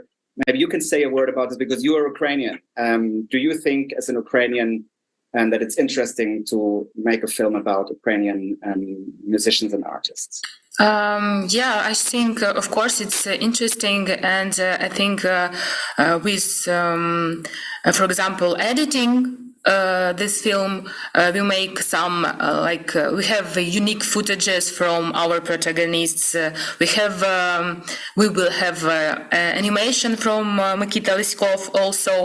maybe you can say a word about this, because you are Ukrainian. Do you think as an Ukrainian that it's interesting to make a film about Ukrainian musicians and artists? Yeah, I think, of course, it's interesting. And I think with, for example, editing this film, we make some, we have unique footages from our protagonists. We will have animation from Mikita Liskov also.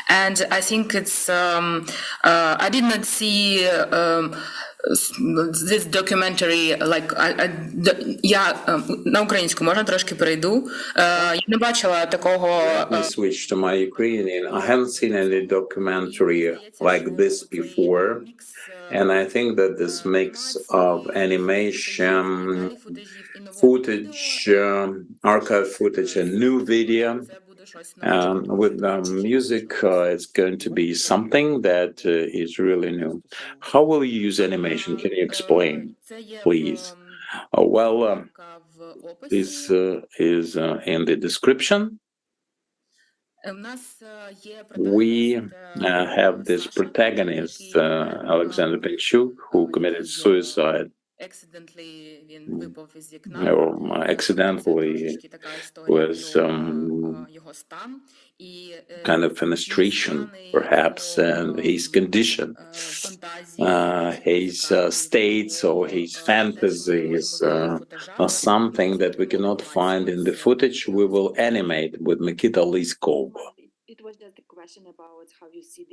And I think it's, I did not see this documentary, на українську можна трошки перейду. Я не бачила такого. Let me switch to my Ukrainian. I haven't seen any documentary like this before, and I think that this mix of animation, footage, archive footage, and new video with music, it's going to be something that is really new. How will you use animation? Can you explain, please? This is in the description. we have this protagonist, Alexander Pinchuk, who committed suicide or accidentally was kind of frustration, perhaps, and his condition, his states or his fantasies are something that we cannot find in the footage. We will animate with Nikita Lyskov. It was just a question about how you see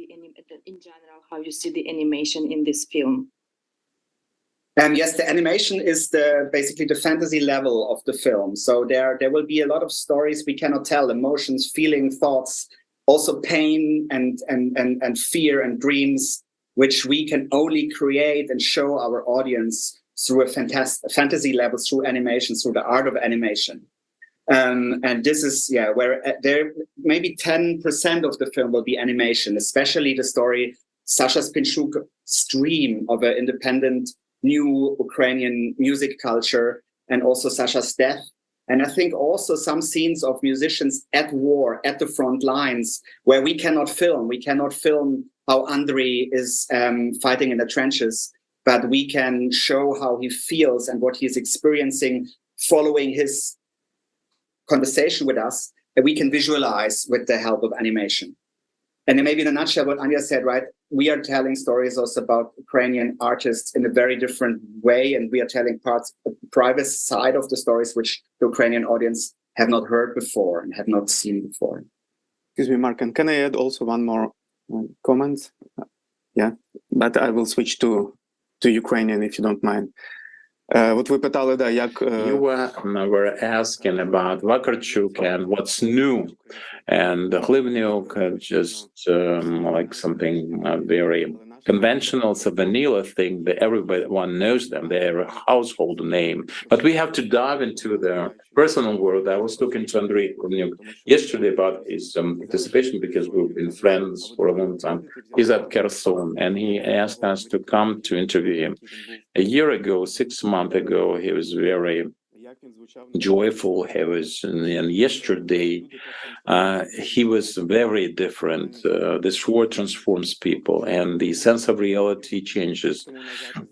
in general, how you see the animation in this film. Yes, the animation is basically the fantasy level of the film. So there will be a lot of stories we cannot tell, emotions, feeling, thoughts, also pain and fear and dreams, which we can only create and show our audience through a fantasy level, through animation, through the art of animation. And this is, where there maybe 10% of the film will be animation, especially the story, Sasha Pinchuk's dream of an independent new Ukrainian music culture, and also Sasha's death. And I think also some scenes of musicians at war, at the front lines, where we cannot film. We cannot film how Andriy is fighting in the trenches, but we can show how he feels and what he's experiencing following his conversation with us, that we can visualize with the help of animation. And then maybe in a nutshell, what Anya said, right? We are telling stories also about Ukrainian artists in a very different way, and we are telling parts, the private side of the stories, which the Ukrainian audience have not heard before and have not seen before. Excuse me, Mark, and can I add also one more comment? Yeah, but I will switch to Ukrainian if you don't mind. От ви питали, да, як... You were asking about Vakarchuk and what's new, and Khlivnyuk just like something very conventional, it's a vanilla thing that everyone knows them, they're a household name. But we have to dive into their personal world. I was talking to Andriy Khlivnyuk yesterday about his participation, because we've been friends for a long time. He's at Kherson, and he asked us to come to interview him. A year ago, 6 months ago, he was very joyful. He was, and yesterday, he was very different. This war transforms people, and the sense of reality changes.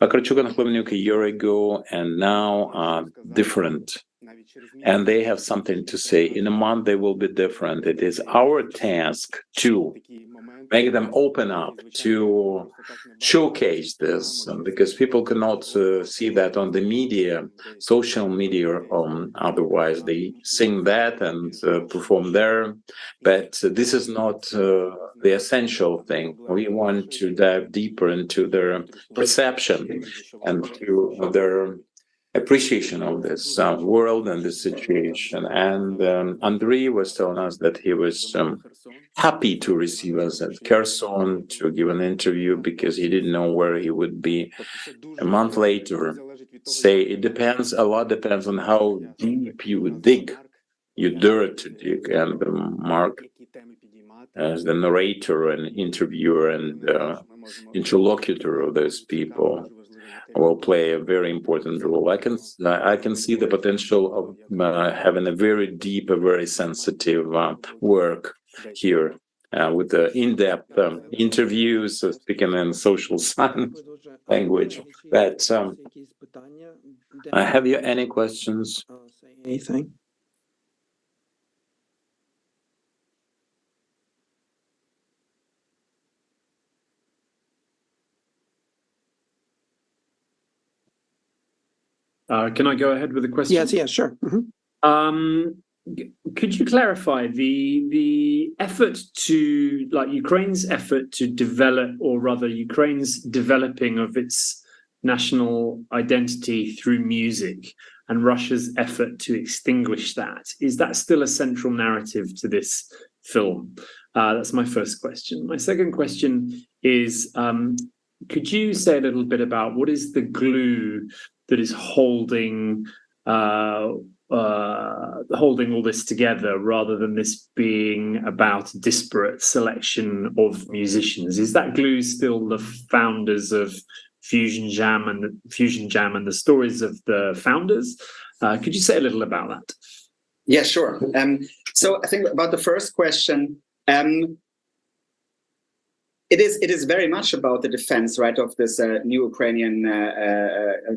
Vakarchuk and Khlivnyuk a year ago and now are different, and they have something to say. In a month, they will be different. It is our task to make them open up, to showcase this, because people cannot see that on the media, social media, otherwise they sing that and perform there, but this is not the essential thing. We want to dive deeper into their perception and to their appreciation of this world and this situation. And Andriy was telling us that he was happy to receive us at Kherson to give an interview, because he didn't know where he would be a month later. Say it depends, a lot depends on how deep you dig, you dare to dig. And Mark, as the narrator and interviewer and interlocutor of those people, will play a very important role. I can see the potential of having a very deep, a very sensitive work here with the in-depth interviews, speaking in social science language. But have you any questions? Anything? Can I go ahead with the question? Yes, sure. Mm-hmm. Could you clarify the effort to, like, Ukraine's effort to develop, or rather Ukraine's developing of its national identity through music, and Russia's effort to extinguish that? Is that still a central narrative to this film? That's my first question. My second question is, could you say a little bit about what is the glue that is holding all this together, rather than this being about disparate selection of musicians? Is that glue still the founders of Fusion Jam and the stories of the founders? Could you say a little about that? Yeah, sure. So I think about the first question, it is very much about the defense, right, of this new Ukrainian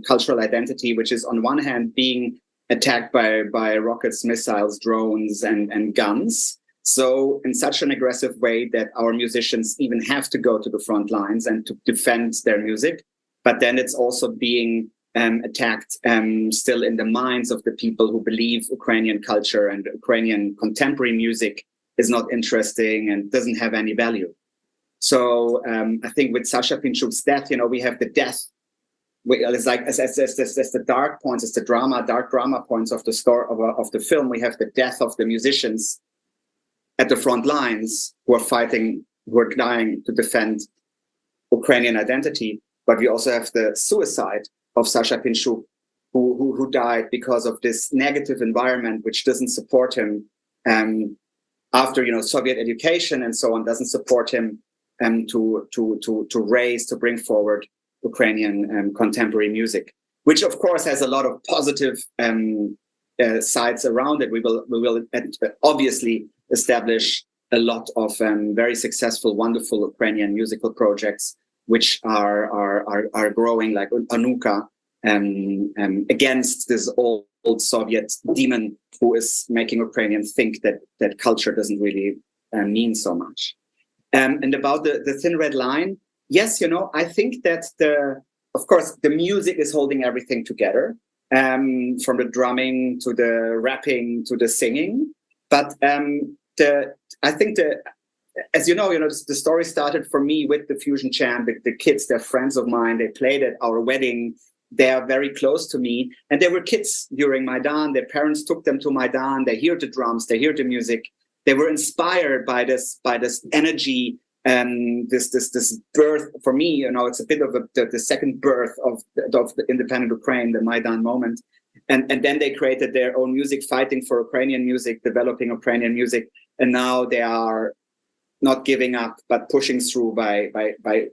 cultural identity, which is on one hand being attacked by rockets, missiles, drones, and guns. So in such an aggressive way that our musicians even have to go to the front lines and to defend their music. But then it's also being attacked still in the minds of the people who believe Ukrainian culture and Ukrainian contemporary music is not interesting and doesn't have any value. So I think with Sasha Pinchuk's death, we have the death. It's like as the dark points, it's the dark drama points of the story of the film. We have the death of the musicians at the front lines who are fighting, who are dying to defend Ukrainian identity. But we also have the suicide of Sasha Pinchuk, who died because of this negative environment which doesn't support him after Soviet education and so on, doesn't support him to bring forward Ukrainian contemporary music, which of course has a lot of positive sides around it. We will obviously establish a lot of very successful, wonderful Ukrainian musical projects, which are growing, like Anuka, against this old Soviet demon who is making Ukrainians think that culture doesn't really mean so much. And about the thin red line, yes, I think that of course, the music is holding everything together, from the drumming to the rapping to the singing. But I think as you know, the story started for me with the fusion chant. The kids, they're friends of mine. They played at our wedding. They are very close to me. And they were kids during Maidan. Their parents took them to Maidan. They hear the drums. They hear the music. They were inspired by this energy and this birth. For me, it's a bit of the second birth of the independent Ukraine, the Maidan moment. And then they created their own music, fighting for Ukrainian music, developing Ukrainian music. And now they are not giving up, but pushing through by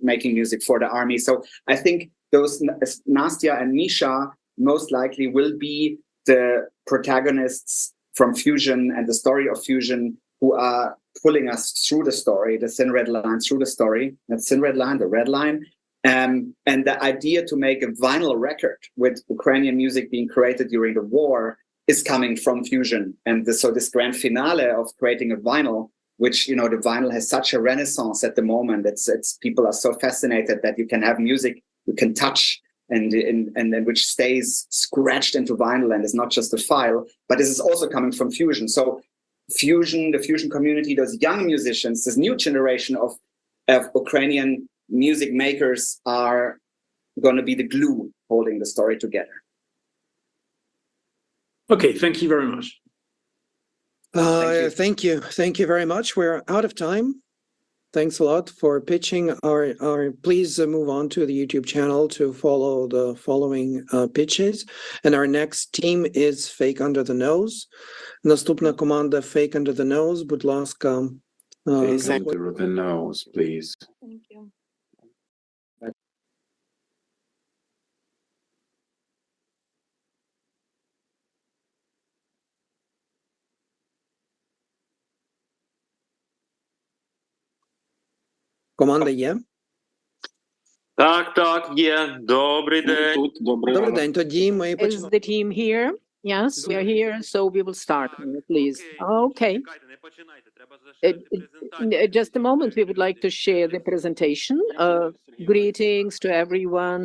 making music for the army. So I think those Nastya and Misha most likely will be the protagonists from Fusion and the story of Fusion, who are pulling us through the story, the thin red line through the story, the thin red line, the red line. And the idea to make a vinyl record with Ukrainian music being created during the war is coming from Fusion. And so this grand finale of creating a vinyl, which, the vinyl has such a renaissance at the moment. It's people are so fascinated that you can have music you can touch and which stays scratched into vinyl and is not just a file, but this is also coming from Fusion. So Fusion, the Fusion community, those young musicians, this new generation of Ukrainian music makers are going to be the glue holding the story together. Okay, thank you very much. Thank you. Thank you very much. We're out of time. Thanks a lot for pitching our please move on to the YouTube channel to follow the following pitches. And our next team is Fake Under the Nose. Наступна команда Fake Under the Nose. Будь ласка. Fake Under the Nose, please. Thank you. Команда є? Так, є. Добрий день. Добрий день. Тоді ми Is the team here? Yes, we are here, so we will start, please. Okay. Just a moment, we would like to share the presentation. Greetings to everyone.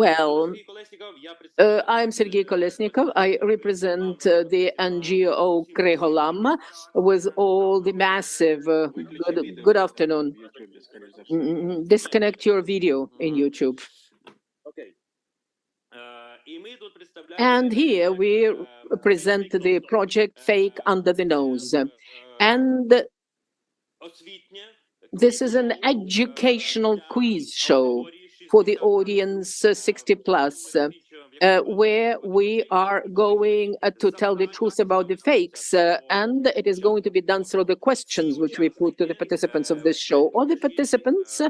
Well, I'm Sergei Kolesnikov. I represent the NGO Kriholam with all the massive, good afternoon. Disconnect your video in YouTube. And here we present the project Fake Under the Nose. And this is an educational quiz show for the audience 60 plus. where we are going to tell the truth about the fakes, and it is going to be done through the questions which we put to the participants of this show. All the participants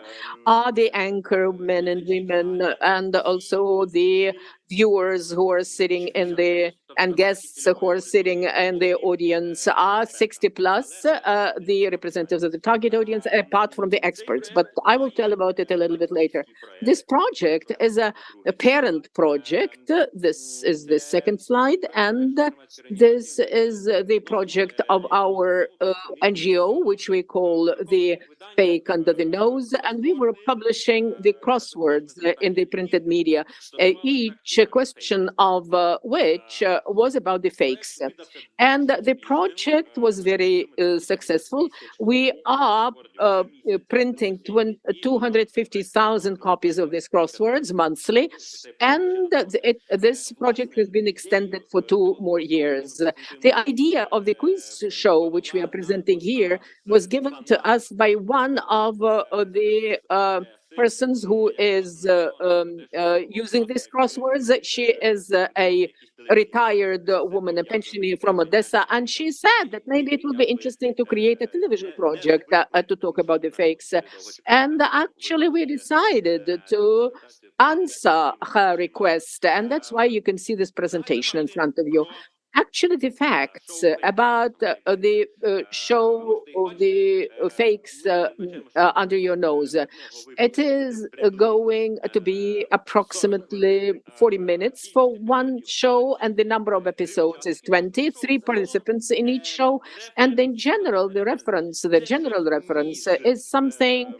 are the anchor men and women, and also the viewers who are sitting in the and guests who are sitting in the audience are 60 plus, the representatives of the target audience, apart from the experts. But I will tell about it a little bit later. This project is a parent project. This is the second slide, and this is the project of our NGO, which we call the Fake Under the Nose, and we were publishing the crosswords in the printed media, each question of which was about the fakes. And the project was very successful. We are printing 250,000 copies of these crosswords monthly, and this project has been extended for 2 more years. The idea of the quiz show, which we are presenting here, was given to us by one of the persons who is using these crosswords. She is a retired woman, a pensioner from Odessa, and she said that maybe it would be interesting to create a television project to talk about the fakes. And actually, we decided to answer her request, and that's why you can see this presentation in front of you. Actually, the facts about the show of the fakes under your nose. It is going to be approximately 40 minutes for one show, and the number of episodes is 23 participants in each show. And in general, the general reference is something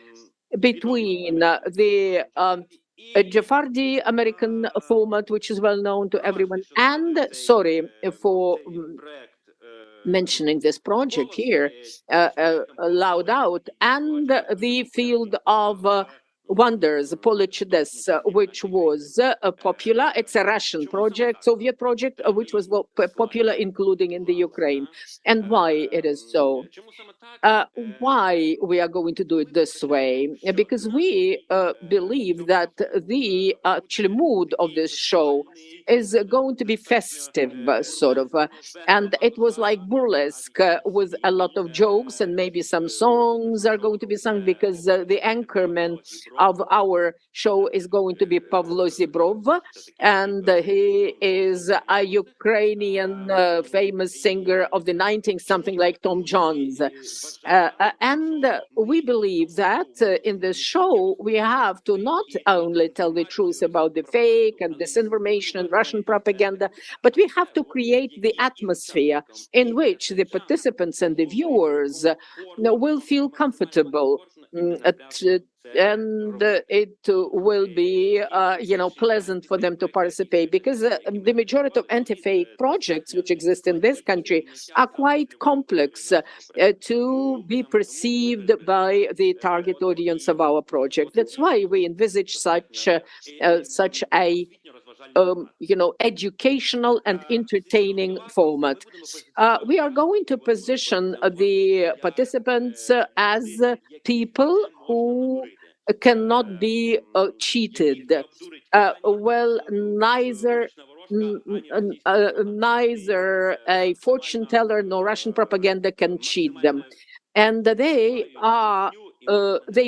between the Jaffardi American format, which is well known to everyone, and sorry for mentioning this project here loud out, and the field of wonders, PTSS, which was popular. It's a Russian project, Soviet project, which was popular, including in the Ukraine. And why it is so? Why we are going to do it this way? Because we believe that the actual mood of this show is going to be festive, sort of, and it was like burlesque with a lot of jokes, and maybe some songs are going to be sung, because the anchorman of our show is going to be Pavlo Zibrov, and he is a Ukrainian famous singer of the 19th, something like Tom Jones. And we believe that in this show, we have to not only tell the truth about the fake and disinformation and Russian propaganda, but we have to create the atmosphere in which the participants and the viewers will feel comfortable. And it will be, pleasant for them to participate, because the majority of anti-fake projects which exist in this country are quite complex to be perceived by the target audience of our project. That's why we envisage such a educational and entertaining format. We are going to position the participants as people who cannot be cheated. Neither a fortune teller nor Russian propaganda can cheat them. And they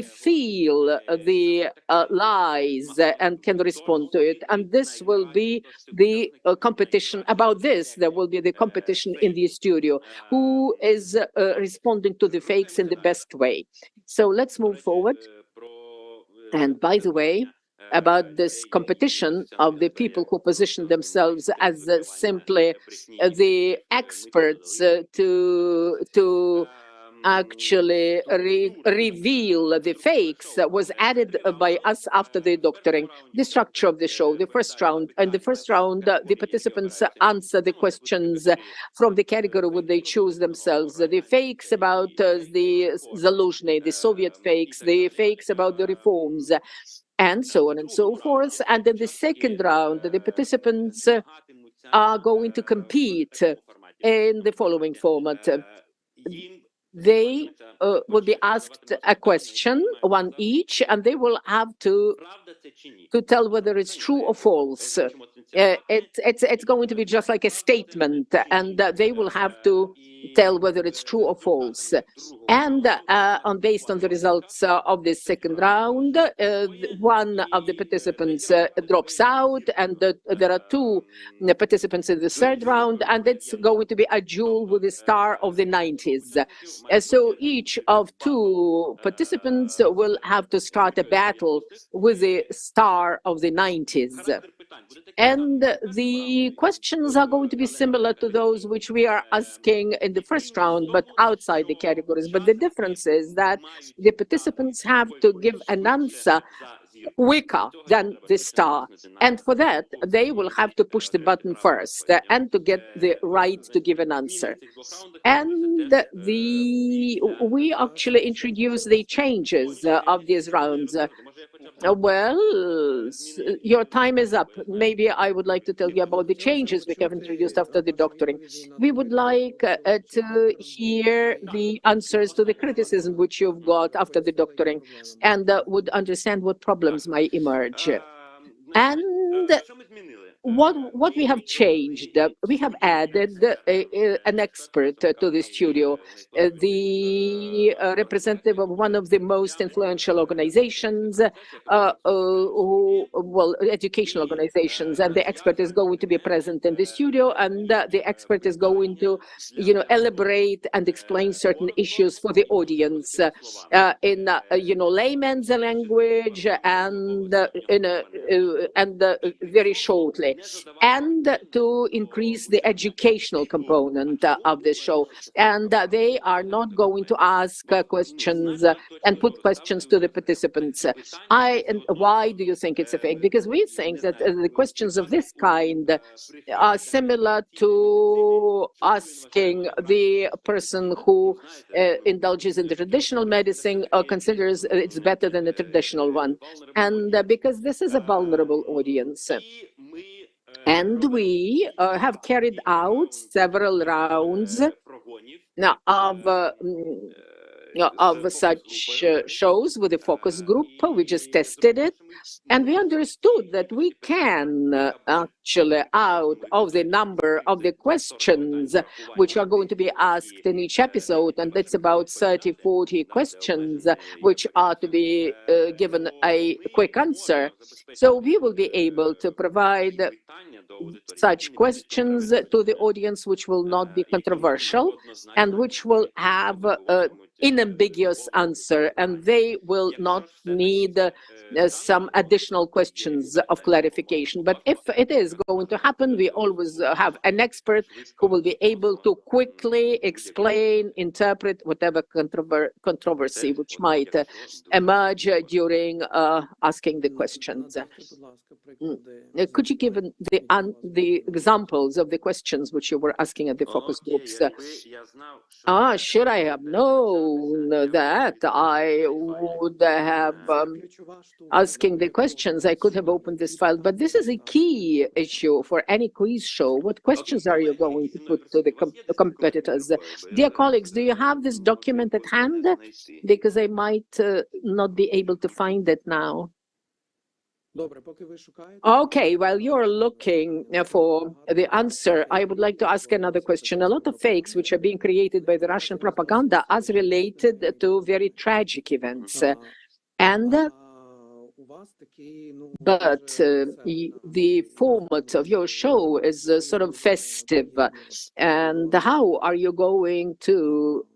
feel the lies and can respond to it. And this will be the competition. About this, there will be the competition in the studio, who is responding to the fakes in the best way. So let's move forward. And by the way, about this competition of the people who position themselves as simply the experts to actually reveal the fakes was added by us after the doctoring. The structure of the show, the first round, the participants answer the questions from the category where they choose themselves. The fakes about the Zaluzhny, the Soviet fakes, the fakes about the reforms, and so on and so forth. And in the second round, the participants are going to compete in the following format. they will be asked a question, one each, and they will have to tell whether it's true or false. It's going to be just like a statement, and they will have to tell whether it's true or false. And based on the results of this second round, one of the participants drops out, and there are two participants in the third round, and it's going to be a duel with the star of the 90s. So each of two participants will have to start a battle with the star of the 90s. And the questions are going to be similar to those which we are asking in the first round, but outside the categories. But the difference is that the participants have to give an answer quicker than the star. And for that, they will have to push the button first and to get the right to give an answer. And we actually introduce the changes of these rounds. Well, your time is up. Maybe I would like to tell you about the changes we have introduced after the doctoring. We would like to hear the answers to the criticism which you've got after the doctoring, and would understand what problems might emerge. And what we have changed, we have added an expert to the studio, the representative of one of the most influential organizations, educational organizations, and the expert is going to be present in the studio, and the expert is going to, elaborate and explain certain issues for the audience in, layman's language and very shortly, and to increase the educational component of this show. And they are not going to ask questions and put questions to the participants. And why do you think it's a fake? Because we think that the questions of this kind are similar to asking the person who indulges in the traditional medicine or considers it's better than the traditional one. And because this is a vulnerable audience. And we have carried out several rounds of such shows with a focus group. We just tested it, and we understood that we can actually, out of the number of the questions which are going to be asked in each episode, and that's about 30-40 questions which are to be given a quick answer. So we will be able to provide such questions to the audience which will not be controversial and which will have unambiguous answer, and they will not need some additional questions of clarification. But if it is going to happen, we always have an expert who will be able to quickly explain, interpret whatever controversy which might emerge during asking the questions. Could you give the examples of the questions which you were asking at the focus groups? Should I have known that I would have asking the questions, I could have opened this file. But this is a key issue for any quiz show. What questions are you going to put to the competitors? Dear colleagues, do you have this document at hand? Because I might not be able to find it now. Okay, while you're looking for the answer, I would like to ask another question. A lot of fakes which are being created by the Russian propaganda are related to very tragic events. But the format of your show is sort of festive. And how are you going to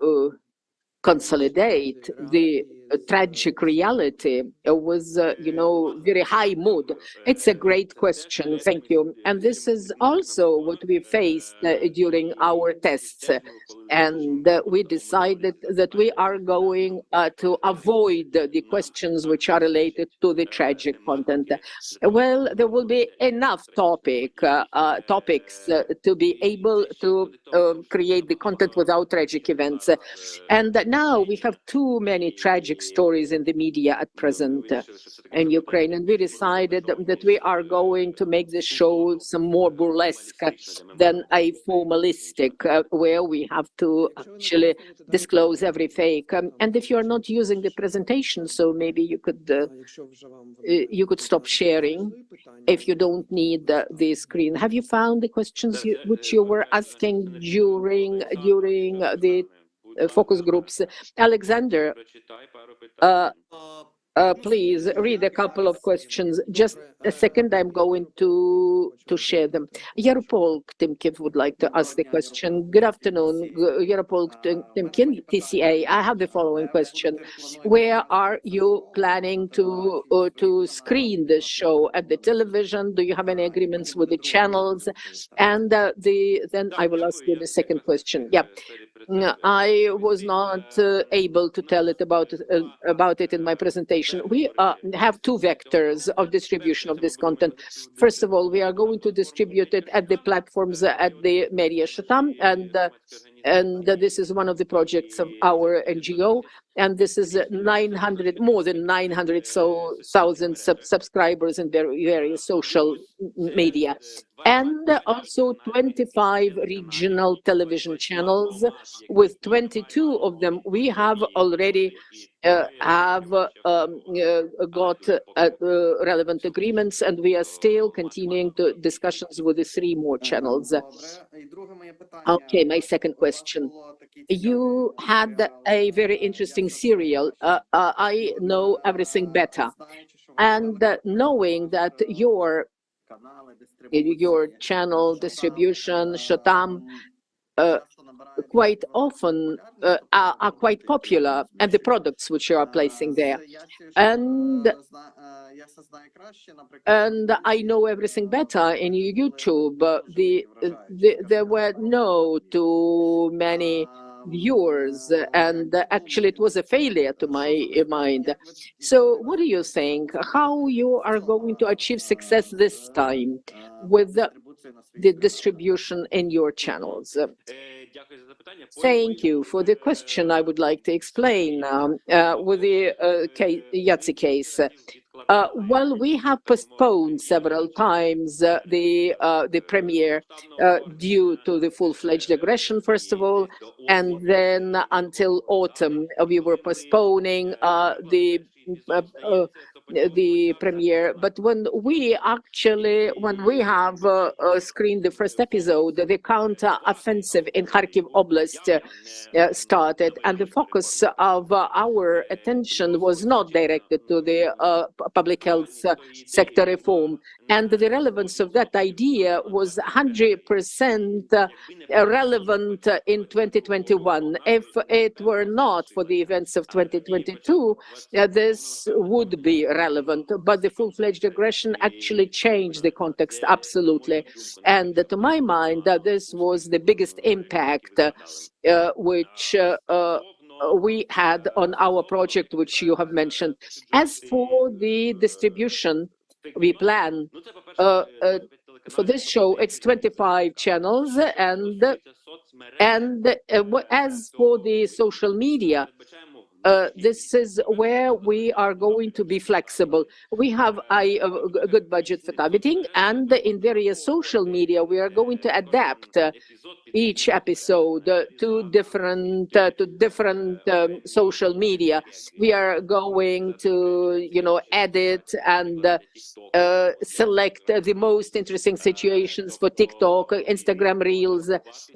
consolidate the tragic reality with, very high mood? It's a great question. Thank you. And this is also what we faced during our tests. And we decided that we are going to avoid the questions which are related to the tragic content. Well, there will be enough topics to be able to create the content without tragic events. And now we have too many tragic tragic stories in the media at present in Ukraine. And we decided that we are going to make this show some more burlesque than a formalistic, where we have to actually disclose every fake. And if you're not using the presentation, so maybe you could stop sharing if you don't need the screen. Have you found the questions which you were asking during the focus groups? Alexander, please read a couple of questions. Just a second, I'm going to share them. Yaropol Timkin would like to ask the question. Good afternoon, Yaropol Timkin, TCA. I have the following question. Where are you planning to screen this show? At the television? Do you have any agreements with the channels? And then I will ask you the second question. Yeah. I was not able to tell it about it in my presentation. We have two vectors of distribution of this content. First of all, we are going to distribute it at the platforms at the Media Shatam, and this is one of the projects of our NGO, and this is more than 900,000 subscribers in various social media, and also 25 regional television channels. With 22 of them, we have already got relevant agreements, and we are still continuing discussions with the 3 more channels. Okay, my second question. You had a very interesting serial, I Know Everything Better, and knowing that your channel distribution, Shatam, quite often are quite popular, and the products which you are placing there. And I Know Everything Better in YouTube. There were no too many viewers, and actually it was a failure to my mind. So what do you think? How you are going to achieve success this time with the distribution in your channels? Thank you for the question. I would like to explain with the Yahtzee case. Well, we have postponed several times the premiere due to the full-fledged aggression, first of all, and then until autumn we were postponing the premiere. But when we have screened the first episode, the counter-offensive in Kharkiv Oblast started, and the focus of our attention was not directed to the public health sector reform. And the relevance of that idea was 100% relevant in 2021. If it were not for the events of 2022, this would be relevant. But the full-fledged aggression actually changed the context, absolutely. And to my mind, this was the biggest impact which we had on our project, which you have mentioned. As for the distribution, we plan for this show, it's 25 channels, and as for the social media, this is where we are going to be flexible. We have a good budget for targeting, and in various social media, we are going to adapt each episode to different social media. We are going to, edit and select the most interesting situations for TikTok, Instagram Reels.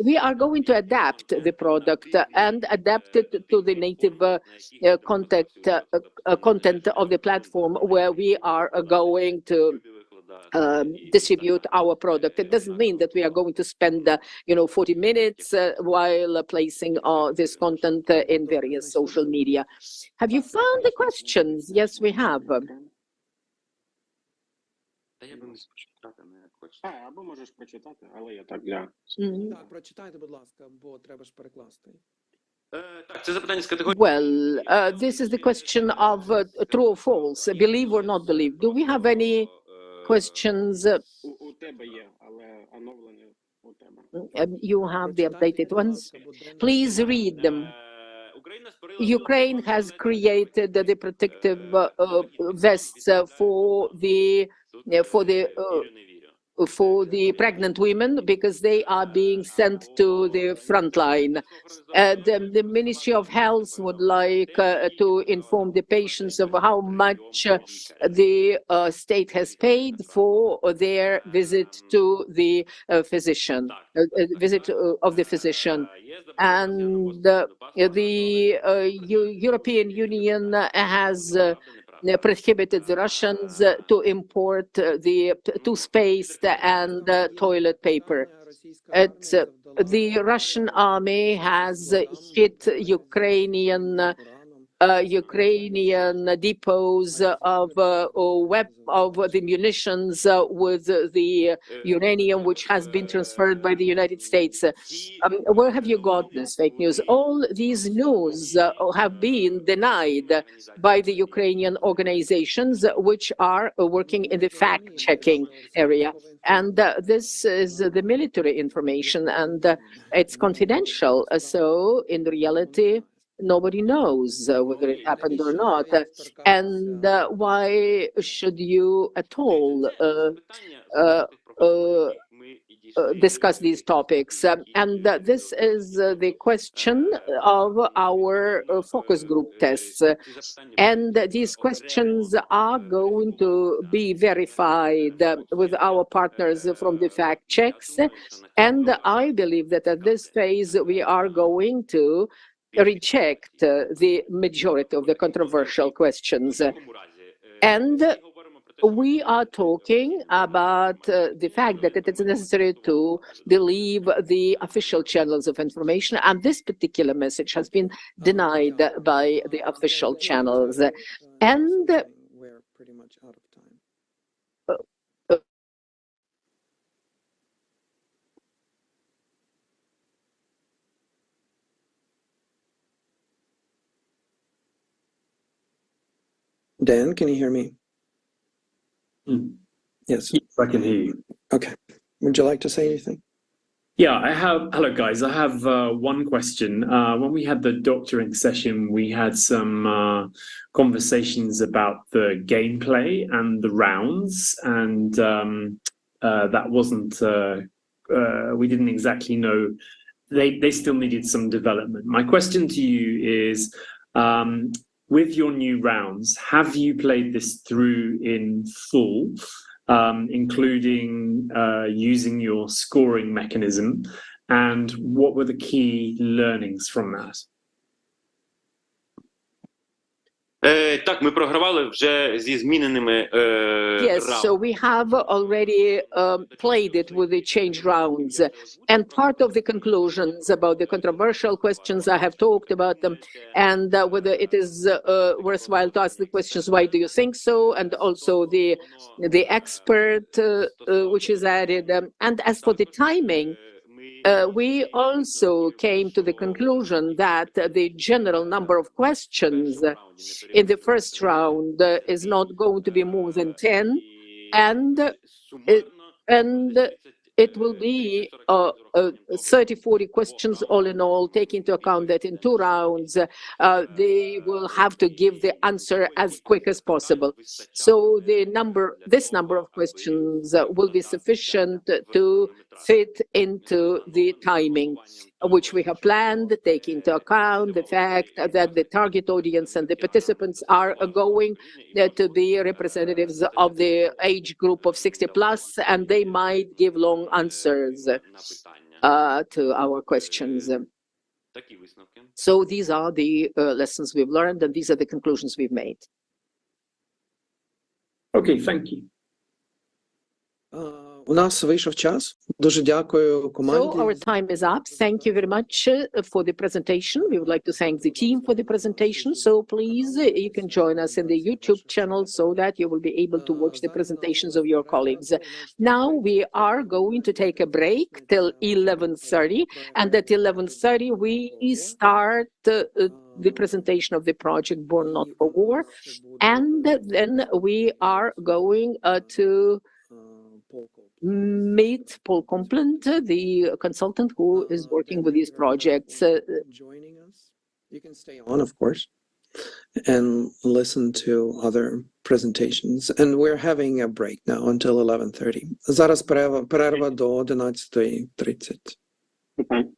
We are going to adapt the product and adapt it to the native content of the platform where we are going to distribute our product. It doesn't mean that we are going to spend 40 minutes while placing this content in various social media. Have you found the questions? Yes, we have. Або можеш прочитати, але я так для... Так, прочитайте, будь ласка, бо треба ж перекласти. Well, this is the question of true or false, believe or not believe. Do we have any questions? У тебе є, але оновлені у тебе. You have the updated ones. Please read them. Ukraine has created the protective vests for the pregnant women because they are being sent to the front line. The Ministry of Health would like to inform the patients of how much the state has paid for their visit to the physician, visit of the physician. And the European Union has prohibited the Russians to import the toothpaste and toilet paper. The Russian army has hit Ukrainian depots of the munitions with the uranium, which has been transferred by the United States. Where have you got this fake news? All these news have been denied by the Ukrainian organizations which are working in the fact-checking area. And this is the military information, and it's confidential. So in reality, nobody knows whether it happened or not. And why should you at all discuss these topics? And this is the question of our focus group tests. And these questions are going to be verified with our partners from the fact checks. And I believe that at this phase, we are going to reject the majority of the controversial questions. And we are talking about the fact that it is necessary to believe the official channels of information, and this particular message has been denied by the official channels. And we're pretty much out of time. Dan, can you hear me? Yes. I can hear you. Okay. Would you like to say anything? Yeah, hello guys. I have one question. When we had the doctoring session, we had some conversations about the gameplay and the rounds, and that wasn't, we didn't exactly know, they still needed some development. My question to you is, with your new rounds, have you played this through in full, including using your scoring mechanism, and what were the key learnings from that? Так, ми програвали вже зі зміненими Yes, so we have already played it with the change rounds. And part of the conclusions about the controversial questions, I have talked about them, and whether it is worthwhile to ask the questions, why do you think so? And also the expert, which is added. And as for the timing, we also came to the conclusion that the general number of questions in the first round is not going to be more than 10, and it will be 30-40 questions all in all, taking into account that in 2 rounds, they will have to give the answer as quick as possible. So this number of questions will be sufficient to fit into the timing, which we have planned, taking into account the fact that the target audience and the participants are going to be representatives of the age group of 60+, and they might give long answers to our questions. So these are the lessons we've learned, and these are the conclusions we've made. Okay, thank you. У нас вийшов час. Дуже дякую команді. So our time is up. Thank you very much for the presentation. We would like to thank the team for the presentation. So please, you can join us in the YouTube channel so that you will be able to watch the presentations of your colleagues. Now we are going to take a break till 11:30, and at 11:30 we start the presentation of the project Born Not for War, and then we are going to meet Paul Complant, the consultant who is working with these projects. Joining us. You can stay on, of course, and listen to other presentations. And we're having a break now until 11:30. Зараз перерва до 11:30. Okay.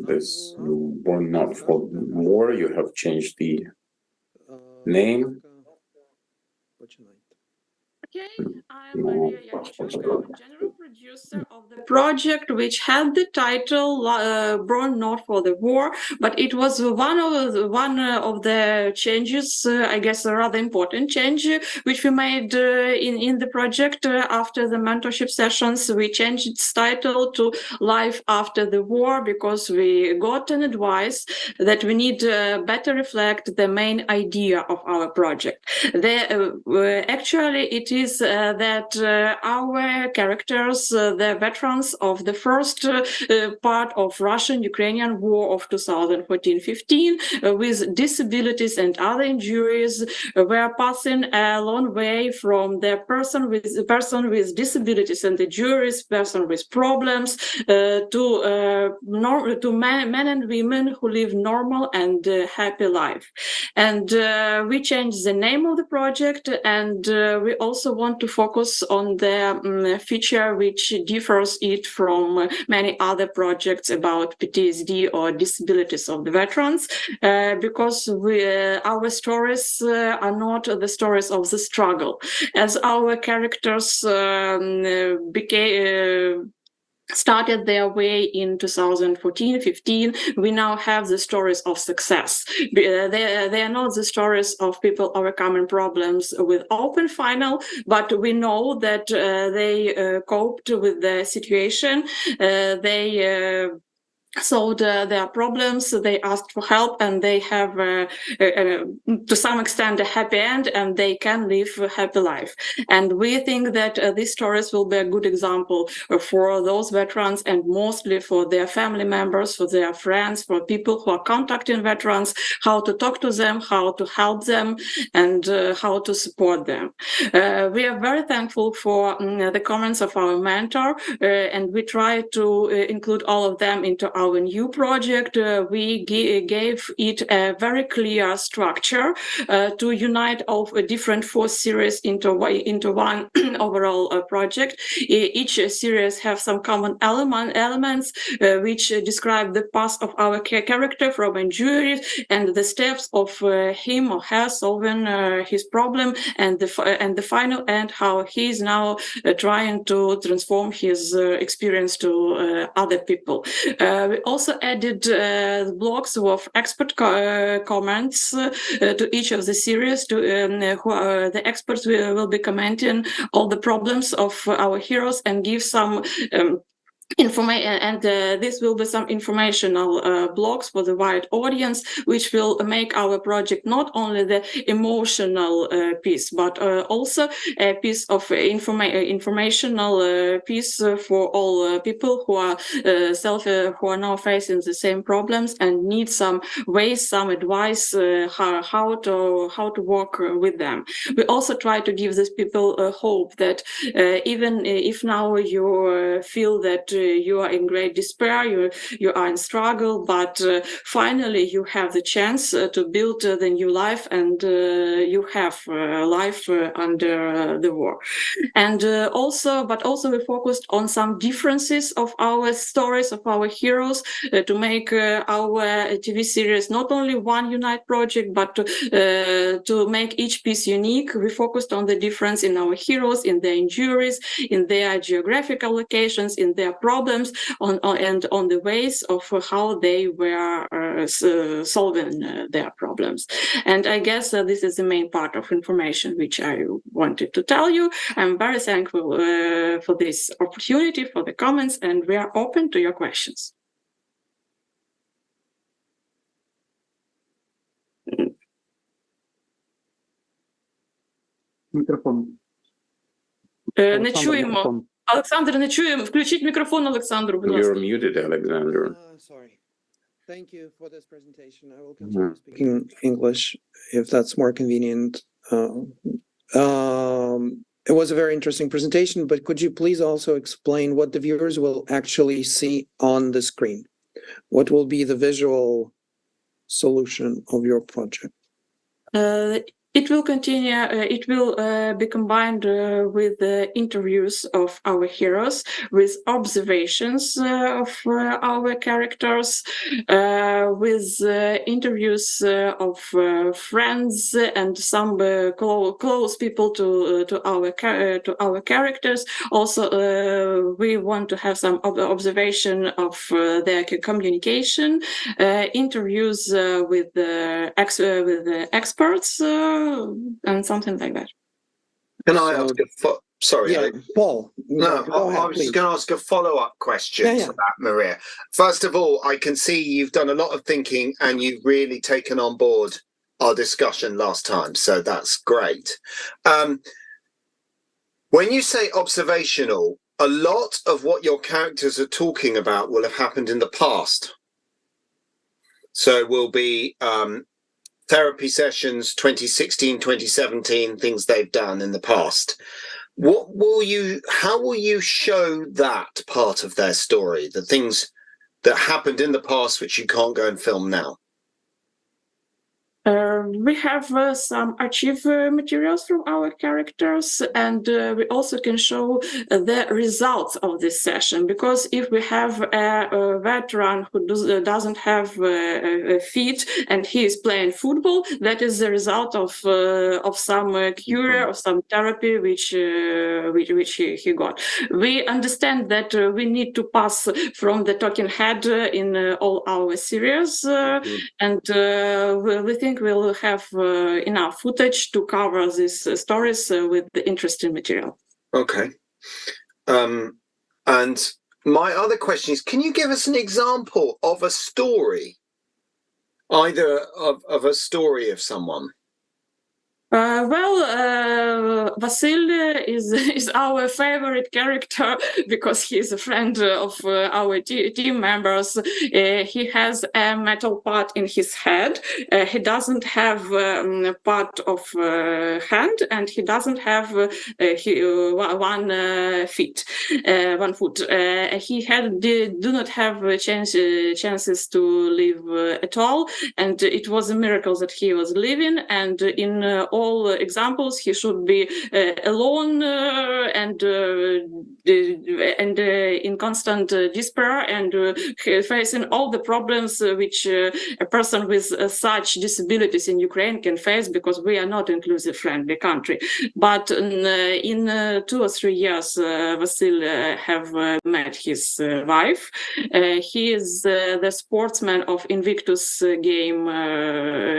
this Born Not for War. You have changed the name. Okay, I'm Maria Yanchuk. I'm a general producer of the project, which had the title "Born Not for the War," but it was one of the changes, I guess, a rather important change, which we made in the project after the mentorship sessions. We changed its title to "Life After the War" because we got an advice that we need to better reflect the main idea of our project. Actually, it is that our characters, the veterans of the first part of Russian-Ukrainian War of 2014-15, with disabilities and other injuries, were passing a long way from the person with disabilities and injuries, person with problems, to men and women who live normal and happy life. And we changed the name of the project, and we also want to focus on the feature which differs it from many other projects about PTSD or disabilities of the veterans, because our stories are not the stories of the struggle. As our characters started their way in 2014-15, we now have the stories of success. They are not the stories of people overcoming problems with open final, but we know that they coped with the situation. They solved their problems, they asked for help, and they have to some extent a happy end, and they can live a happy life. And we think that these stories will be a good example for those veterans, and mostly for their family members, for their friends, for people who are contacting veterans, how to talk to them, how to help them, and how to support them. We are very thankful for the comments of our mentor, and we try to include all of them into our new project. We gave it a very clear structure to unite all different 4 series into one overall project. Each series have some common elements which describe the path of our character from injuries and the steps of him or her solving his problem, and the final end, how he is now trying to transform his experience to other people. We also added blocks of expert comments to each of the series. The experts will be commenting all the problems of our heroes and give some information, and this will be some informational blogs for the wide audience, which will make our project not only the emotional piece, but also a piece of informational piece for all people who are who are now facing the same problems and need some ways, some advice how to work with them. We also try to give these people hope that even if now you feel that you are in great despair, you are in struggle, but finally you have the chance to build the new life, and you have life under the war. And also we focused on some differences of our stories, of our heroes, to make our TV series not only one unite project, but to make each piece unique. We focused on the difference in our heroes, in their injuries, in their geographical locations, in their problems, and on the ways of how they were solving their problems. And I guess this is the main part of information which I wanted to tell you. I'm very thankful for this opportunity, for the comments, and we are open to your questions. Мікрофон. Не чуємо. Олександр, не чуємо. Включіть мікрофон, Олександру, будь ласка. You're muted, Alexander. Sorry. Thank you for this presentation. I will continue speaking English if that's more convenient. It was a very interesting presentation, but could you please also explain what the viewers will actually see on the screen? What will be the visual solution of your project? It will continue. It will be combined with the interviews of our heroes, with observations of our characters, with interviews of friends and some close people to our characters. Also, we want to have some observation of their communication, interviews with experts. And something like that. Can I ask sorry, yeah, Paul. No, I was just going to ask a follow-up question to that, Maria. First of all, I can see you've done a lot of thinking and you've really taken on board our discussion last time, so that's great. When you say observational, a lot of what your characters are talking about will have happened in the past. So it will be therapy sessions, 2016, 2017, things they've done in the past. How will you show that part of their story, the things that happened in the past which you can't go and film now? We have some archive materials from our characters, and we also can show the results of this session, because if we have a veteran who doesn't have feet and he is playing football, that is the result of some cure or some therapy which he got. We understand that we need to pass from the talking head in all our series, and we think we'll have enough footage to cover these stories with the interesting material. Okay. And my other question is, can you give us an example of a story, either of a story of someone? Vasil is our favorite character because he is a friend of our team members. He has a metal part in his head. He doesn't have part of hand, and he doesn't have one foot. He do not have chances to live at all, and it was a miracle that he was living. And in all examples, he should be alone and in constant despair and facing all the problems which a person with such disabilities in Ukraine can face, because we are not inclusive friendly country. But in 2 or 3 years, Vasil have met his wife. He is the sportsman of Invictus game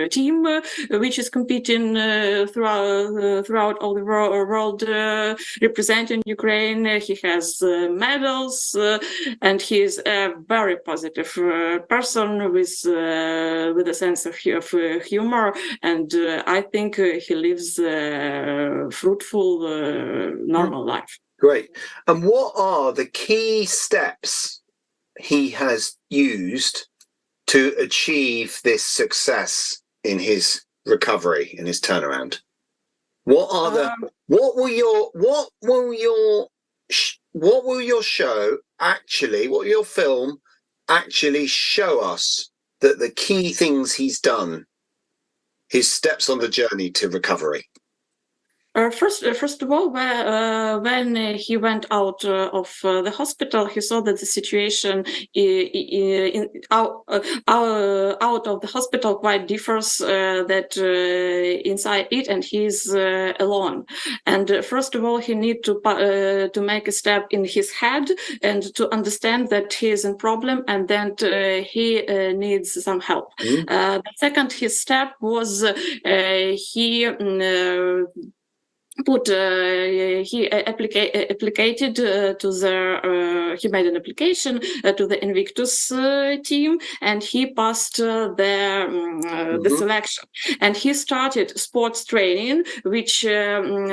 team, which is competing throughout all the world, representing Ukraine. He has medals, and he is a very positive person with a sense of humor, and I think he lives a fruitful, normal life. Great. And what are the key steps he has used to achieve this success in his recovery, in his turnaround? What will your film actually show us that the key things he's done, his steps on the journey to recovery? First of all, when he went out of the hospital, he saw that the situation out of the hospital quite differs that inside it, and he's alone. And first of all, he need to make a step in his head and to understand that he is in problem, and then he needs some help. The second his step was he made an application to the Invictus team, and he passed the selection. And he started sports training, which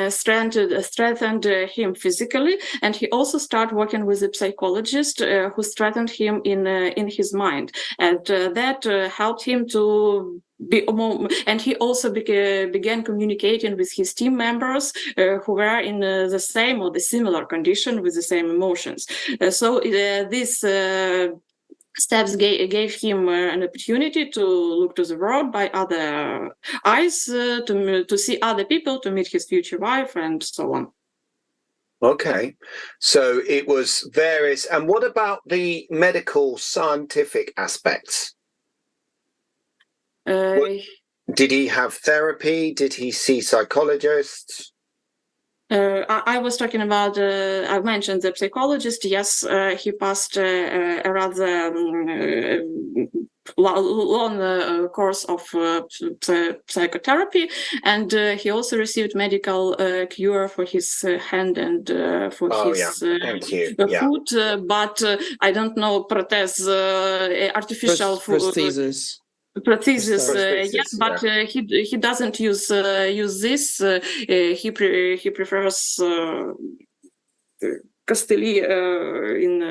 strengthened him physically, and he also started working with a psychologist who strengthened him in his mind, and that helped him to and he also began communicating with his team members who were in the same or the similar condition with the same emotions. So this steps gave him an opportunity to look to the world by other eyes, to see other people, to meet his future wife, and so on. Okay, so it was various. And what about the medical scientific aspects? Did he have therapy? Did he see psychologists? I was talking about, I mentioned the psychologist. Yes, he passed a rather long course of psychotherapy, and he also received medical cure for his hand and for his foot, but I don't know, artificial prosthesis. Yes, but he doesn't use this. He prefers Castelli in.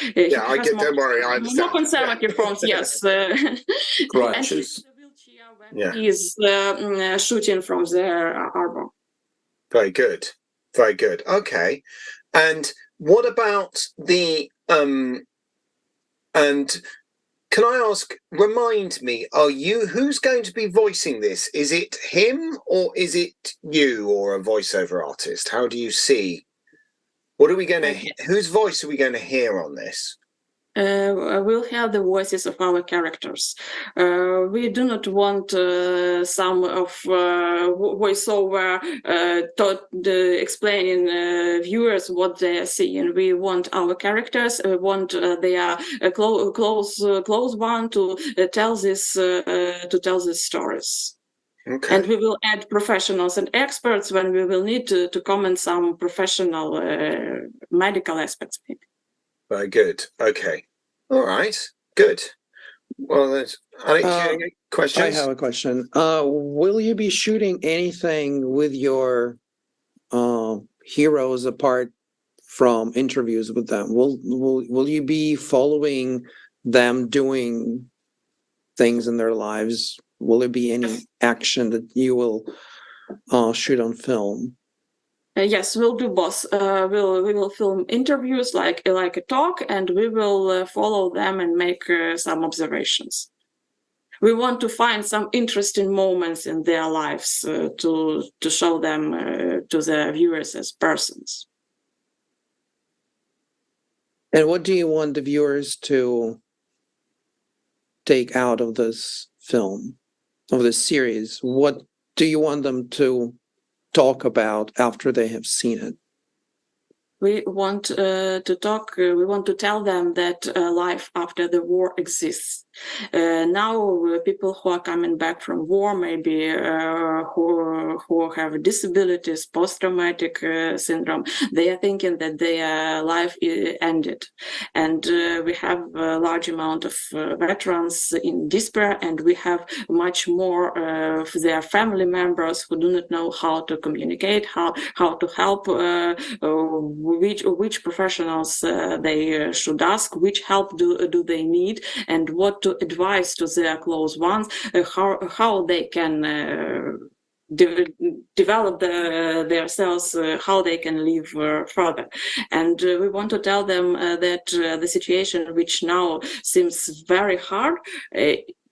I get. Don't worry, I understand. More conservative forms, yes. Crutches. He is shooting from the arbor. Very good, very good. Okay, and what about the and? Can I ask, remind me, who's going to be voicing this? Is it him or is it you or a voiceover artist? How do you see? What are we going to, whose voice are we going to hear on this? We'll have the voices of our characters. We do not want some of voiceover explaining viewers what they are seeing. We want our characters. We want their close one to tell these stories. Okay. And we will add professionals and experts when we will need to comment some professional medical aspects. Very good. Okay. All right. Good. Well, Alex, do you have any questions? I have a question. Will you be shooting anything with your heroes apart from interviews with them? Will you be following them doing things in their lives? Will there be any action that you will shoot on film? Yes, we'll do both. We will film interviews like a talk, and we will follow them and make some observations. We want to find some interesting moments in their lives to show them to the viewers as persons. And what do you want the viewers to take out of this film, of this series? What do you want them to talk about after they have seen it? We want to talk. We want to tell them that life after the war exists. Now, people who are coming back from war, maybe who have disabilities, post-traumatic syndrome, they are thinking that their life ended. And we have a large amount of veterans in despair, and we have much more of their family members who do not know how to communicate, how to help, which professionals they should ask, which help do they need, and what to advise to their close ones, how they can develop themselves, how they can live further. And we want to tell them that the situation, which now seems very hard,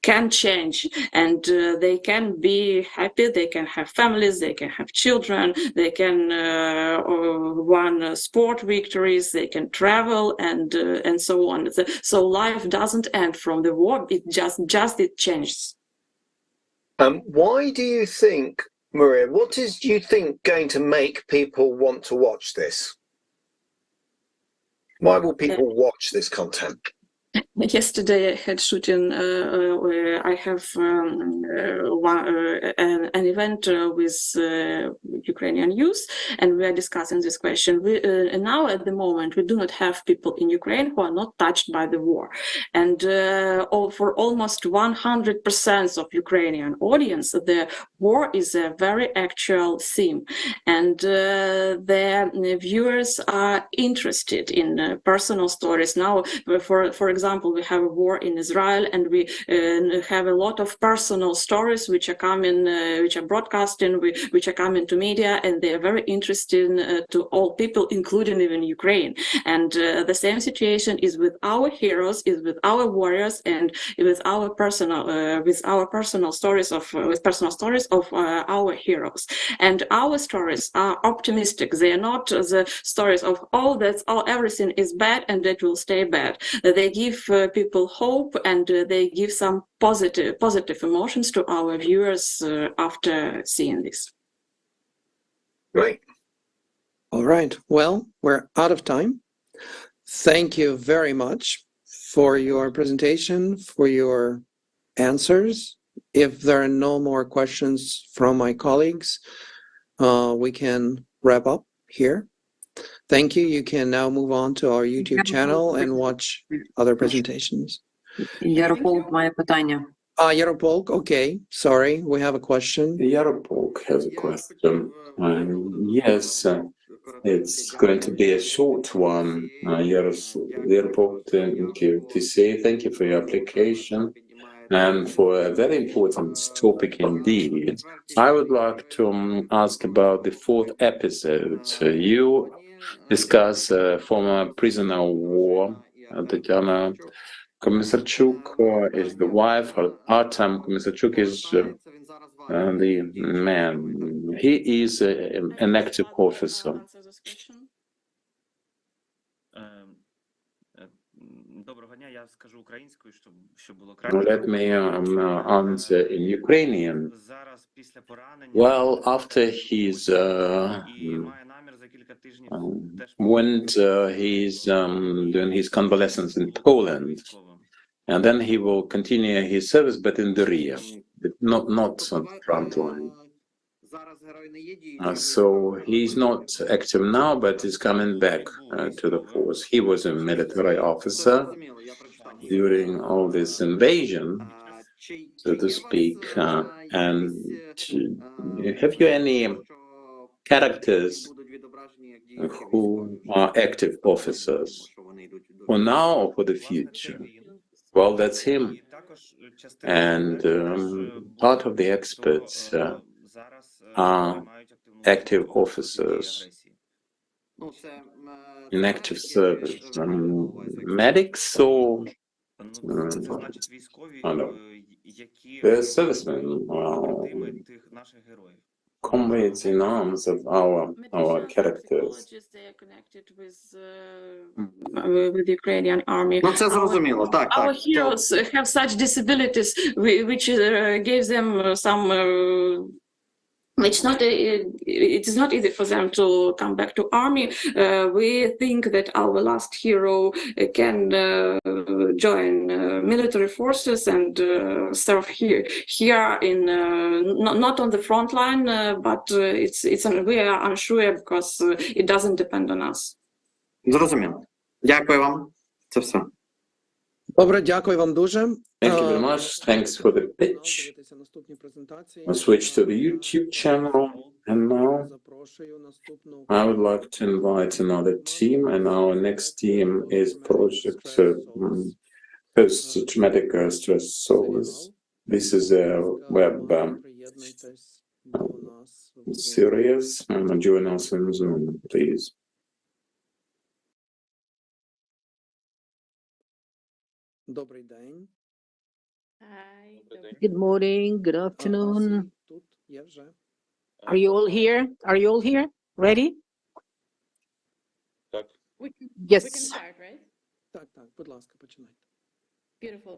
can change, and they can be happy, they can have families, they can have children, they can win sport victories, they can travel, and so on. So life doesn't end from the war, it just it changes. Why do you think, Maria, do you think going to make people want to watch this? Why will people watch this content? Yesterday I had shooting, I have an event with Ukrainian youth, and we are discussing this question. And now at the moment we do not have people in Ukraine who are not touched by the war. And for almost 100% of Ukrainian audience, the war is a very actual theme. And the viewers are interested in personal stories. Now, for example, example, we have a war in Israel, and we have a lot of personal stories which are coming, which are broadcasting, which are coming to media, and they are very interesting to all people, including even Ukraine. And the same situation is with our heroes, is with our warriors, and with our personal stories of our heroes. And our stories are optimistic. They are not the stories of everything is bad and it will stay bad. They give people hope, and they give some positive emotions to our viewers after seeing this. Great. All right. Well, we're out of time. Thank you very much for your presentation, for your answers. If there are no more questions from my colleagues, we can wrap up here. Thank you. You can now move on to our YouTube channel and watch other presentations. Ярополк має питання. Yaropolk, okay. Sorry, we have a question. Yaropolk has a question. Yes, it's going to be a short one. Yaropolk, thank you to say thank you for your application and for a very important topic indeed. I would like to ask about the fourth episode. You discuss former prisoner of war, Tatiana Komisarchuk is the wife, Artem Komisarchuk is the man. He is an active officer. Let me answer in Ukrainian. Well, after he's he's doing his convalescence in Poland, and then he will continue his service, but in the rear, not on front line. So he's not active now, but he's coming back to the force. He was a military officer during all this invasion, so to speak. And have you any characters who are active officers for now or for the future? Well, that's him. And part of the experts are active officers in active service. Medics or they're servicemen, comrades in arms of our characters. They are connected with Ukrainian army. Ну, це зрозуміло. Так, Our так. heroes have such disabilities which gives them some it is not easy for them to come back to army. We think that our last hero can join military forces and serve here in not on the front line, but we are unsure because it doesn't depend on us. Зрозуміло. Дякую вам. Це все. Добре, дякую вам дуже. Thank you very much. Thanks for the pitch. I'll switch to the YouTube channel. And now I would like to invite another team. And our next team is Project Post-Traumatic Stress Solace. This is a web series. Join us on Zoom, please. Добрий день. Good morning, good afternoon. Тут є вже. Are you all here? Are you all here? Ready? We can Yes. start, right? Так, будь ласка, починайте. Beautiful.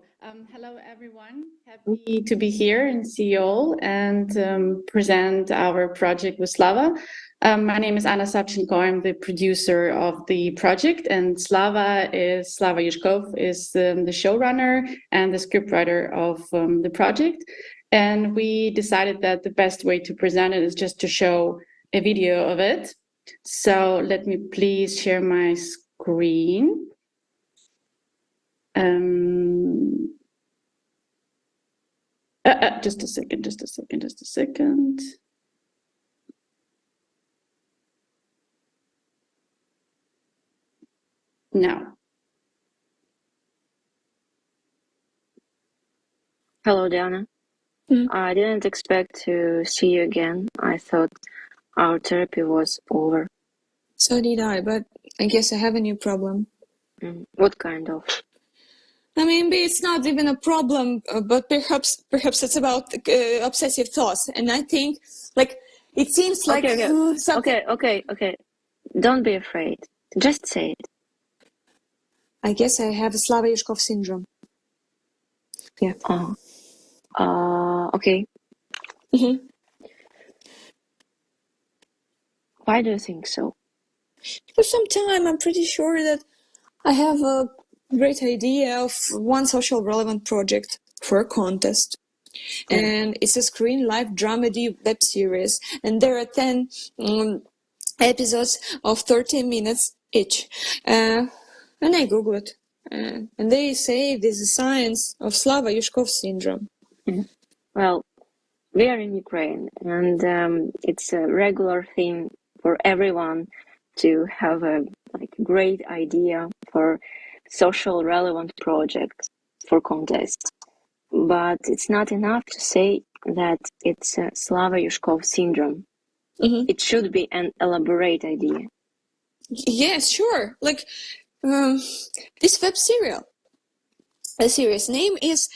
Hello, everyone. Happy to be here in Seoul and present our project with Slava. My name is Anna Savchenko. I'm the producer of the project, and Slava Yushkov is the showrunner and the scriptwriter of the project. And we decided that the best way to present it is just to show a video of it. So let me please share my screen. Just a second. Now. Hello, Diana. I didn't expect to see you again. I thought our therapy was over. So did I, but I guess I have a new problem. What kind of? I mean, maybe it's not even a problem, but perhaps it's about obsessive thoughts. And I think, like, it seems like something. Okay. Don't be afraid. Just say it. I guess I have Slava Yushkov syndrome. Yeah. Okay. Why do you think so? For some time, I'm pretty sure that I have a great idea of one social relevant project for a contest. And it's a screen live dramedy web series. And there are 10 episodes of 30 minutes each. And I Google it. And they say there's a science of Slava Yushkov syndrome. Well, we are in Ukraine, and it's a regular thing for everyone to have a great idea for social relevant projects for contests. But it's not enough to say that it's a Slava Yushkov syndrome. It should be an elaborate idea. Yes, sure. Like this web serial. The series name is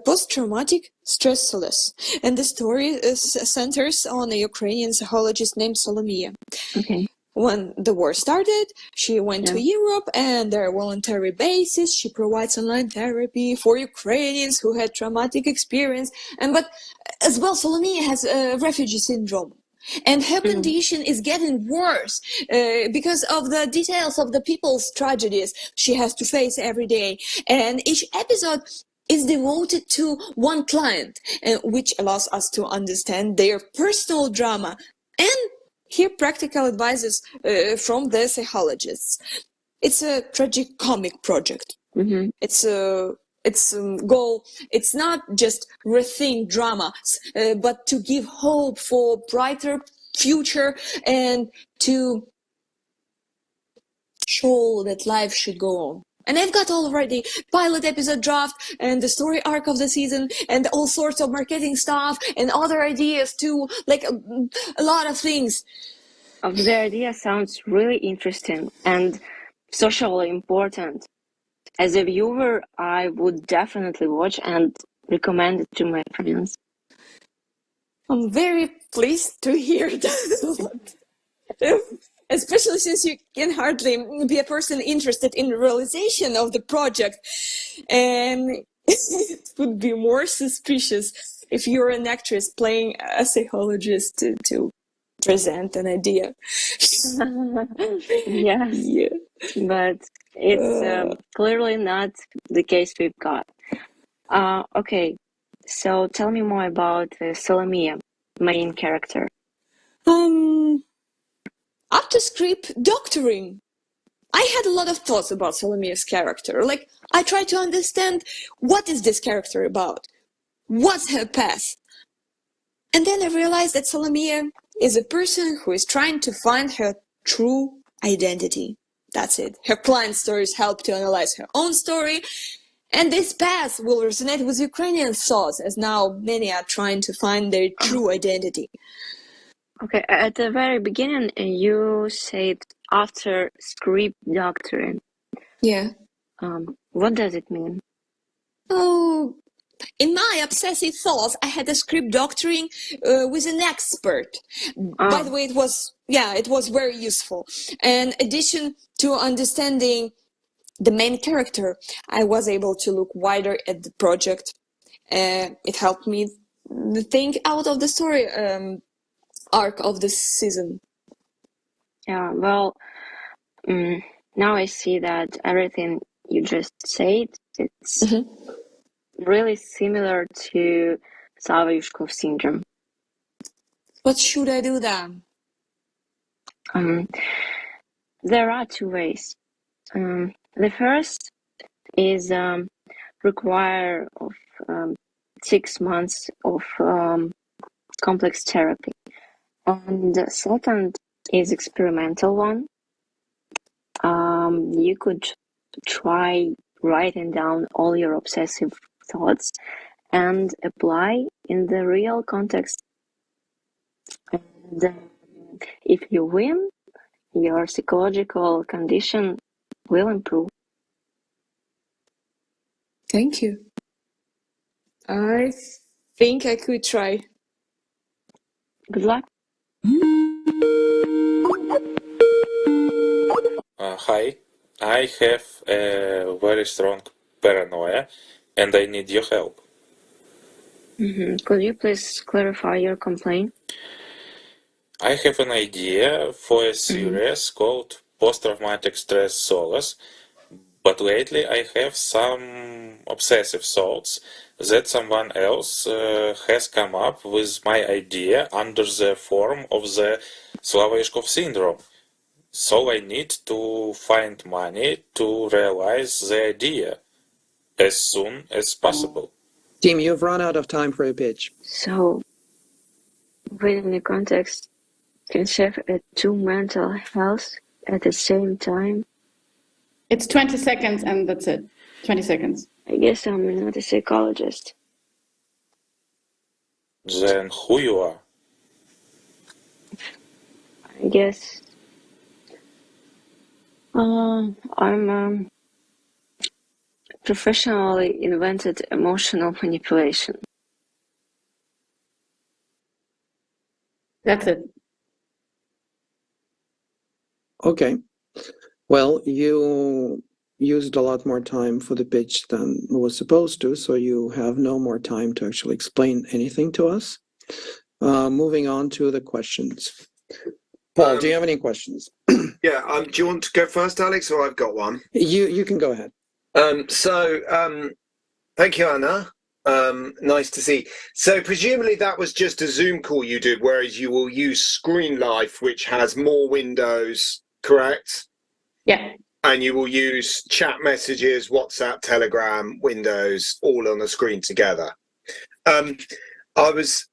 Post-Traumatic Stress Solace, and the story centers on a Ukrainian psychologist named Solomia. Okay. When the war started, she went to Europe, and on a voluntary basis, she provides online therapy for Ukrainians who had traumatic experience. But as well, Solomia has refugee syndrome. And her condition is getting worse because of the details of the people's tragedies she has to face every day. And each episode is devoted to one client, which allows us to understand their personal drama and hear practical advices from the psychologists. It's a tragicomic project. Its goal, it's not just rethink drama, but to give hope for brighter future and to show that life should go on. And I've got already pilot episode draft and the story arc of the season and all sorts of marketing stuff and other ideas too, like a lot of things. The idea sounds really interesting and socially important. As a viewer, I would definitely watch and recommend it to my friends. I'm very pleased to hear that. Especially since you can hardly be a person interested in the realization of the project. And it would be more suspicious if you're an actress playing a psychologist to present an idea. Yes. Yeah. But it's clearly not the case we've got. Okay, so tell me more about Solomia, main character. After script doctoring, I had a lot of thoughts about Solomia's character. Like, I tried to understand what is this character about? What's her past? And then I realized that Solomia is a person who is trying to find her true identity. That's it. Her client stories help to analyze her own story, and this path will resonate with Ukrainian thoughts, as now many are trying to find their true identity. Okay, at the very beginning, you said after script doctoring. Yeah. What does it mean? Oh, in my obsessive thoughts, I had a script doctoring with an expert. By the way, it was very useful. And in addition to understanding the main character, I was able to look wider at the project. It helped me think out of the story arc of the season. Yeah, well, now I see that everything you just said, it's really similar to Slava Yushkov syndrome. What should I do then? There are two ways. The first is require of 6 months of complex therapy, and the second is experimental one. You could try writing down all your obsessive thoughts and apply in the real context. And if you win, your psychological condition will improve. Thank you. I think I could try. Good luck. Hi, I have a very strong paranoia and I need your help. Could you please clarify your complaint? I have an idea for a series called Post-Traumatic Stress Solace, but lately I have some obsessive thoughts that someone else has come up with my idea under the form of the Slava-Yashkov syndrome. So I need to find money to realize the idea as soon as possible. Team, you've run out of time for a pitch. So, within the context, can have two mental health at the same time? It's 20 seconds and that's it. 20 seconds. I guess I'm not a psychologist. Then who you are? I guess I'm professionally invented emotional manipulation. That's it. Okay. Well, you used a lot more time for the pitch than was supposed to, so you have no more time to actually explain anything to us. Moving on to the questions. Paul, do you have any questions? Yeah. Do you want to go first, Alex, or I've got one? You can go ahead. Thank you, Anna. Nice to see. So presumably that was just a Zoom call you did, whereas you will use Screen Life, which has more windows, correct? Yeah. And you will use chat messages, WhatsApp, Telegram, Windows, all on the screen together. I was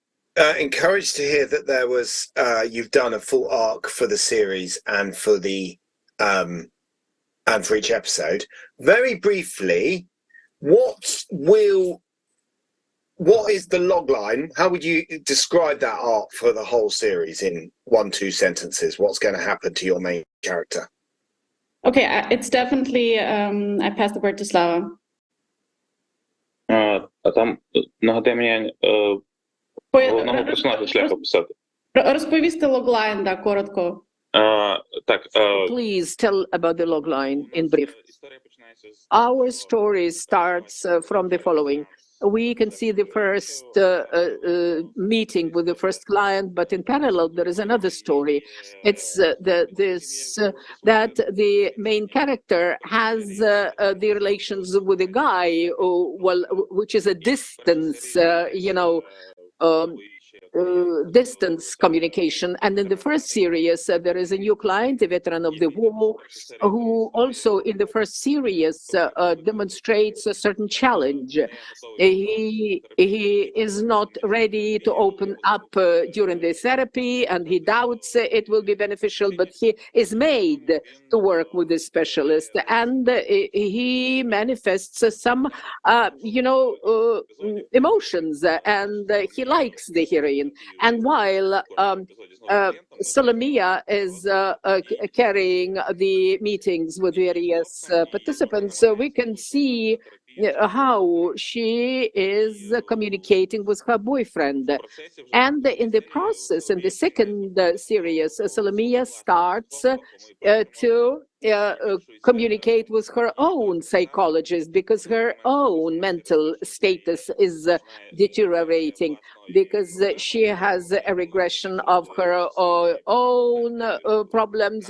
encouraged to hear that there was you've done a full arc for the series and for the and for each episode. Very briefly, what is the log line? How would you describe that arc for the whole series in 1-2 sentences? What's going to happen to your main character? Okay, it's definitely, I pass the word to Slava. Там нагадай мені головного персонажа шляху писати. Розповісти логлайн, да, коротко. Так. Please tell about the logline in brief. Our story starts from the following. We can see the first meeting with the first client, but in parallel there is another story. It's that the main character has the relations with a guy, which is a distance, distance communication. And in the first series, there is a new client, a veteran of the war, who also in the first series demonstrates a certain challenge. He is not ready to open up during the therapy, and he doubts it will be beneficial, but he is made to work with the specialist, and he manifests some, emotions, and he likes the heroine. And while Solomia is carrying the meetings with various participants, we can see how she is communicating with her boyfriend. And in the process, in the second series, Solomia starts to communicate with her own psychologist, because her own mental status is deteriorating, because she has a regression of her own problems.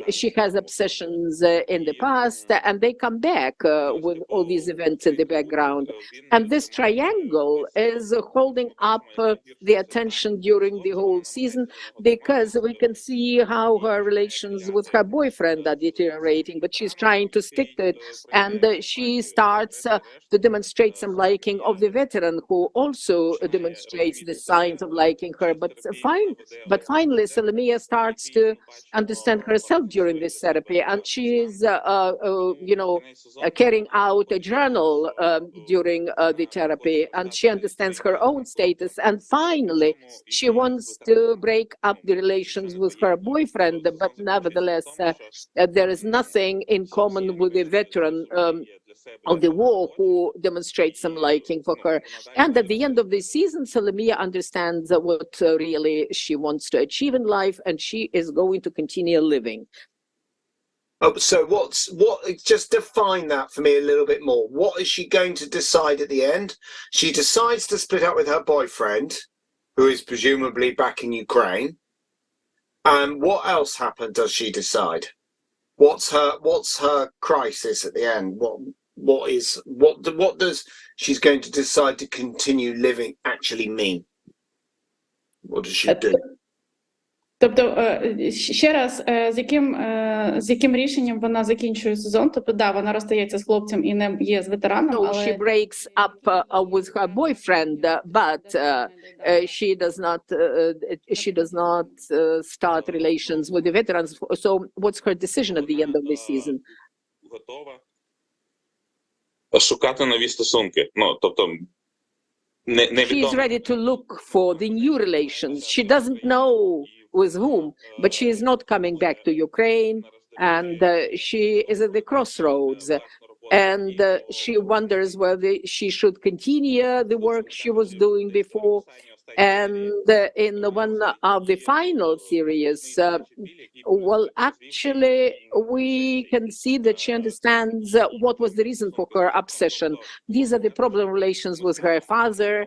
She has obsessions in the past, and they come back with all these events in the background. And this triangle is holding up the attention during the whole season, because we can see how her relations with her boyfriend are deteriorating, but she's trying to stick to it. And she starts to demonstrate some liking of the veteran, who also demonstrates the signs of liking her. But finally, Solomia starts to understand herself herself during this therapy, and she is, carrying out a journal during the therapy, and she understands her own status. And finally, she wants to break up the relations with her boyfriend, but nevertheless, there is nothing in common with the veteran of the war who demonstrates some liking for her. And at the end of the season, Salomia understands what really she wants to achieve in life, and she is going to continue living. Oh, so just define that for me a little bit more. What is she going to decide at the end? She decides to split up with her boyfriend, who is presumably back in Ukraine. And what else happened, does she decide? What's her crisis at the end? What does she's going to decide to continue living actually mean? What does she do? Тобто, ще раз, з яким рішенням вона закінчує сезон? Тобто, да, вона розстається з хлопцем і не є з ветераном, So але... she breaks up with her boyfriend, but she does not start relations with the veterans. So what's her decision at the end of the season? Шукати нові стосунки. Ну, тобто, She is ready to look for the new relations. She doesn't know with whom, but she is not coming back to Ukraine, and she is at the crossroads, and she wonders whether she should continue the work she was doing before. And in one of the final series, well, actually, we can see that she understands what was the reason for her obsession. These are the problem relations with her father,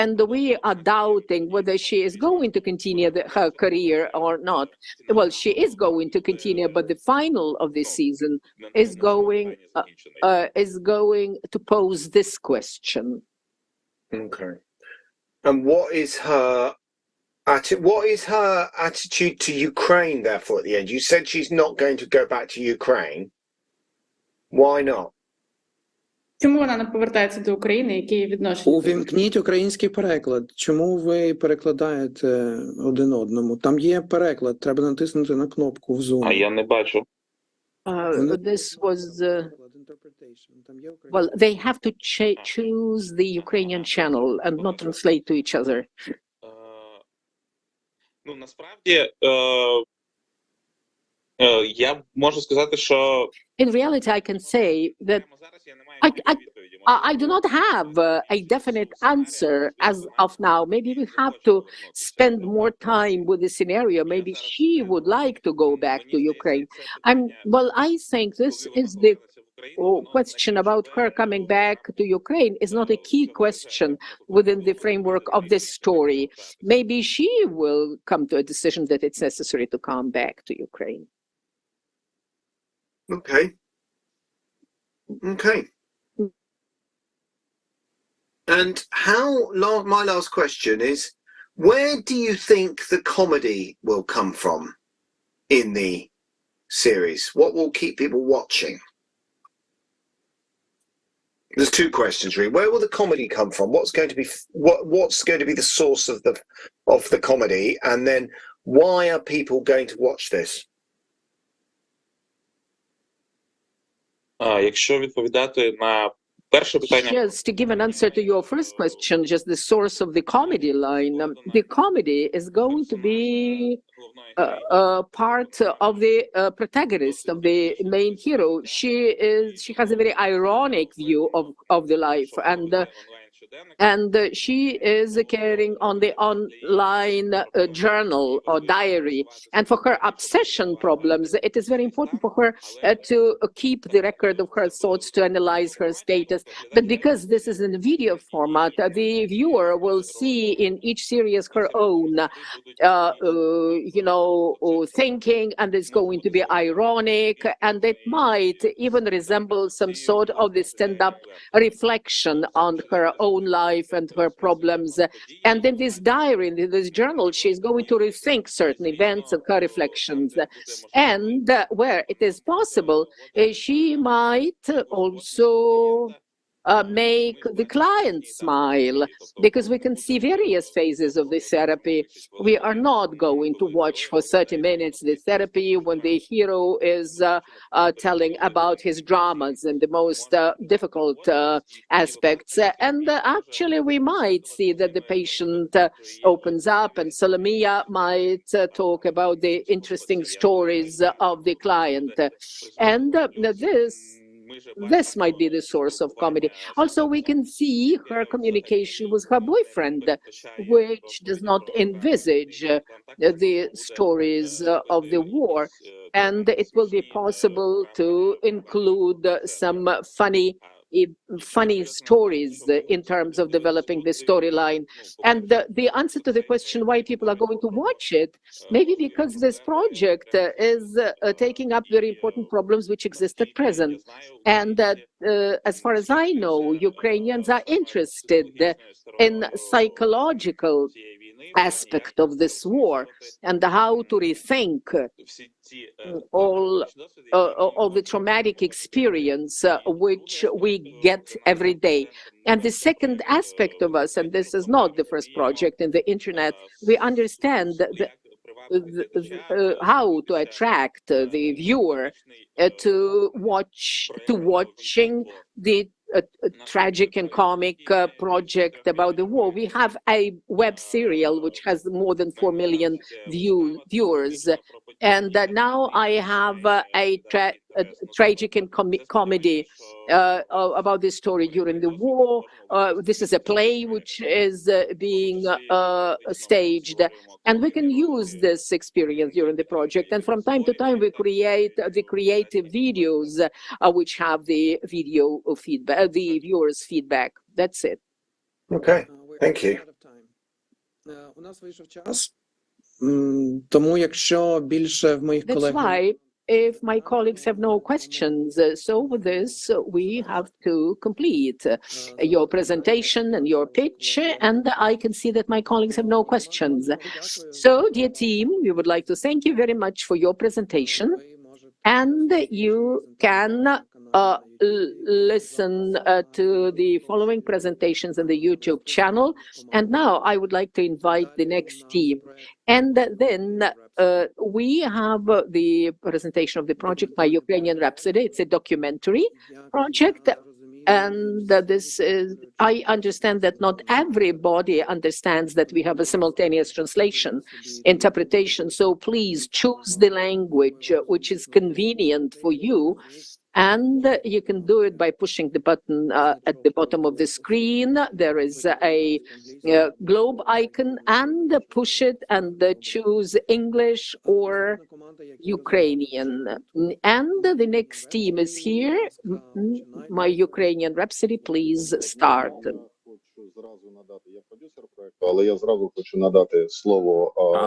and we are doubting whether she is going to continue her career or not. Well, she is going to continue, but the final of this season is going to pose this question. Okay. And what is her attitude to Ukraine, therefore, at the end? You said she's not going to go back to Ukraine. Why not? Чому вона не повертається до України? Які є відношення? Увімкніть український переклад. Чому ви перекладаєте один одному? Там є переклад, треба натиснути на кнопку в Zoom. А я не бачу. This was well, they have to choose the Ukrainian channel and not translate to each other. Ну, насправді, я можу сказати, що... In reality, I can say that I do not have a definite answer as of now. Maybe we have to spend more time with the scenario. Maybe she would like to go back to Ukraine. Well, I think this is the question about her coming back to Ukraine is not a key question within the framework of this story. Maybe she will come to a decision that it's necessary to come back to Ukraine. Okay. And my last question is, where do you think the comedy will come from in the series? What will keep people watching? There's two questions really. Where will the comedy come from? What's going to be the source of the comedy? And then why are people going to watch this? Якщо відповідати на перше питання... Yes, to give an answer to your first question, just the source of the comedy line. The comedy is going to be part of the protagonist, of the main hero. She has a very ironic view of the life, and she is carrying on the online journal or diary. And for her obsession problems, it is very important for her to keep the record of her thoughts, to analyze her status. But because this is in video format, the viewer will see in each series her own, thinking, and it's going to be ironic, and it might even resemble some sort of the stand-up reflection on her own life and her problems. And in this diary, in this journal, she's going to rethink certain events and her reflections. And where it is possible, she might also make the client smile, because we can see various phases of the therapy. We are not going to watch for 30 minutes the therapy when the hero is telling about his dramas and the most difficult aspects. And actually, we might see that the patient opens up, and Solomia might talk about the interesting stories of the client. And this might be the source of comedy. Also, we can see her communication with her boyfriend, which does not envisage the stories of the war. And it will be possible to include some funny stories in terms of developing the storyline. And the answer to the question why people are going to watch it, maybe because this project is taking up very important problems which exist at present. And as far as I know, Ukrainians are interested in psychological aspect of this war and how to rethink all the traumatic experience which we get every day. And the second aspect of us, and this is not the first project in the internet, we understand how to attract the viewer to watching the tragic and comic project about the war. We have a web serial which has more than 4 million viewers, and now I have a tragic and comedy about this story during the war. This is a play which is being staged, and we can use this experience during the project. And from time to time, we create the creative videos which have the video feedback, the viewers' feedback. That's it. Okay, thank you. У нас вийшов час, тому якщо більше в моїх That's колег... why, if my colleagues have no questions, so with this, we have to complete your presentation and your pitch, and I can see that my colleagues have no questions. So, dear team, we would like to thank you very much for your presentation, and you can listen to the following presentations in the YouTube channel. And now I would like to invite the next team. And then we have the presentation of the project by Ukrainian Rhapsody. It's a documentary project. And this is, I understand that not everybody understands that we have a simultaneous translation, interpretation. So please choose the language which is convenient for you. And you can do it by pushing the button at the bottom of the screen. There is a globe icon, and push it and choose English or Ukrainian. And the next team is here. My Ukrainian Rhapsody, please start.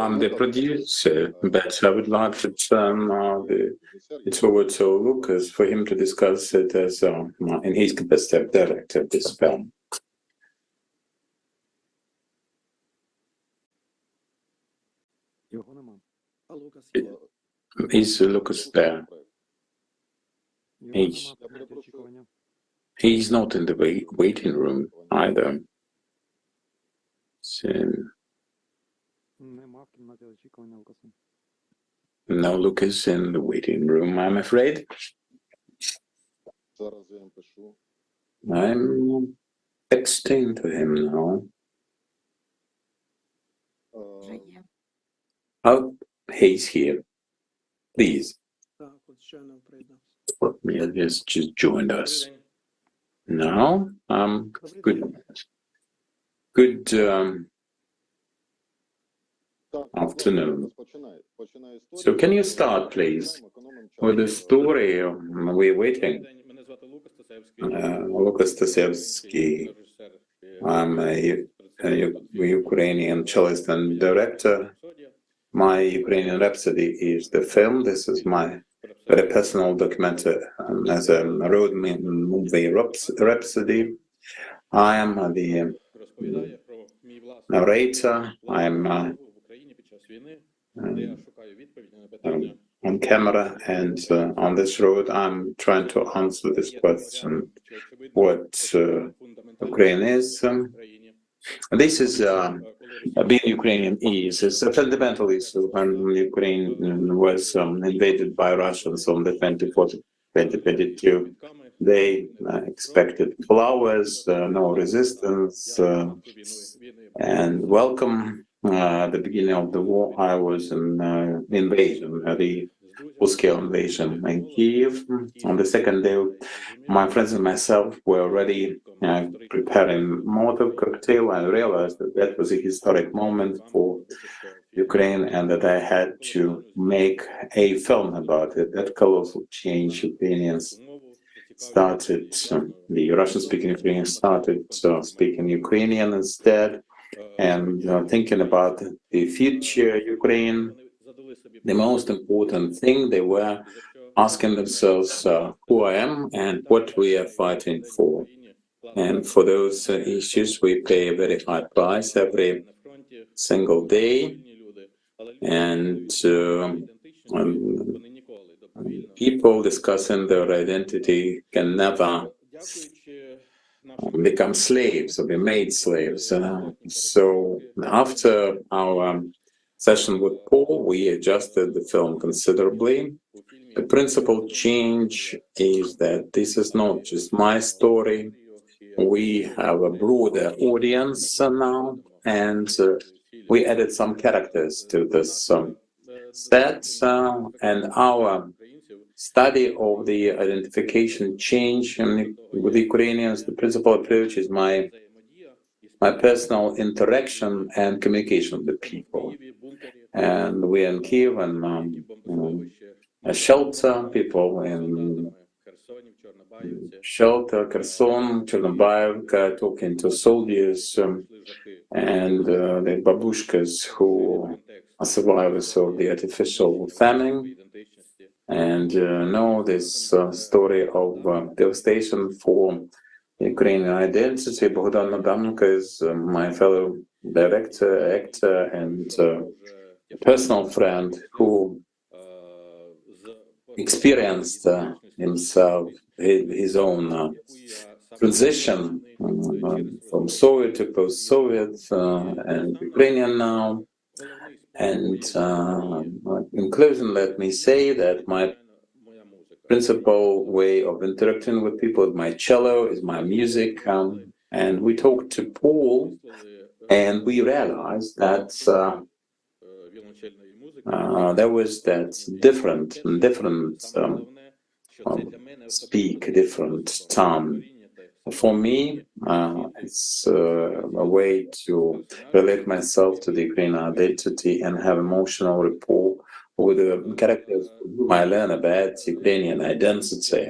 I'm the producer, but I would like to turn it over to Lucas for him to discuss it as in his capacity of director of this film. Is Lucas there? He's not in the waiting room either. So, no Lucas in the waiting room, I'm afraid. I'm texting to him now. Oh, he's here. Please. He has just joined us. Now, good afternoon. So can you start, please, with the story? We're waiting. Lucas Stasevsky. I'm a Ukrainian cellist and director. My Ukrainian Rhapsody is the film. This is my very personal documentary as a road movie Rhapsody. I am the narrator. I'm on camera and on this road. I'm trying to answer this question: what Ukraine is. This is being Ukrainian is a fundamental issue. When Ukraine was invaded by Russians on the 24th of 2022, they expected flowers, no resistance, and welcome. At the beginning of the war, I was in invasion, the full-scale invasion in Kiev. On the second day, my friends and myself were already preparing Molotov cocktail. I realized that that was a historic moment for Ukraine and that I had to make a film about it. That colossal change. Ukrainians started, the Russian-speaking Ukrainians started speaking Ukrainian instead, and thinking about the future Ukraine. The most important thing, they were asking themselves who I am and what we are fighting for. And for those issues, we pay a very high price every single day. And people discussing their identity can never become slaves or be made slaves. So after our session with Paul, we adjusted the film considerably. The principal change is that this is not just my story. We have a broader audience now, and we added some characters to this set, and our study of the identification change with Ukrainians. The principal approach is my personal interaction and communication with the people. And we in Kiev and a shelter, people in shelter, Kherson, Chernobylka, talking to soldiers and the babushkas who are survivors of the artificial famine. And know this story of devastation for Ukrainian identity. Bogdan Adamko is my fellow director, actor, and a personal friend who experienced himself, his own transition from Soviet to post-Soviet and Ukrainian now. And in closing, let me say that my principal way of interacting with people is my cello, is my music. And we talked to Paul, and we realized that there was that different speak, different tongue. For me, it's a way to relate myself to the Ukrainian identity and have emotional rapport with the characters whom I learn about Ukrainian identity.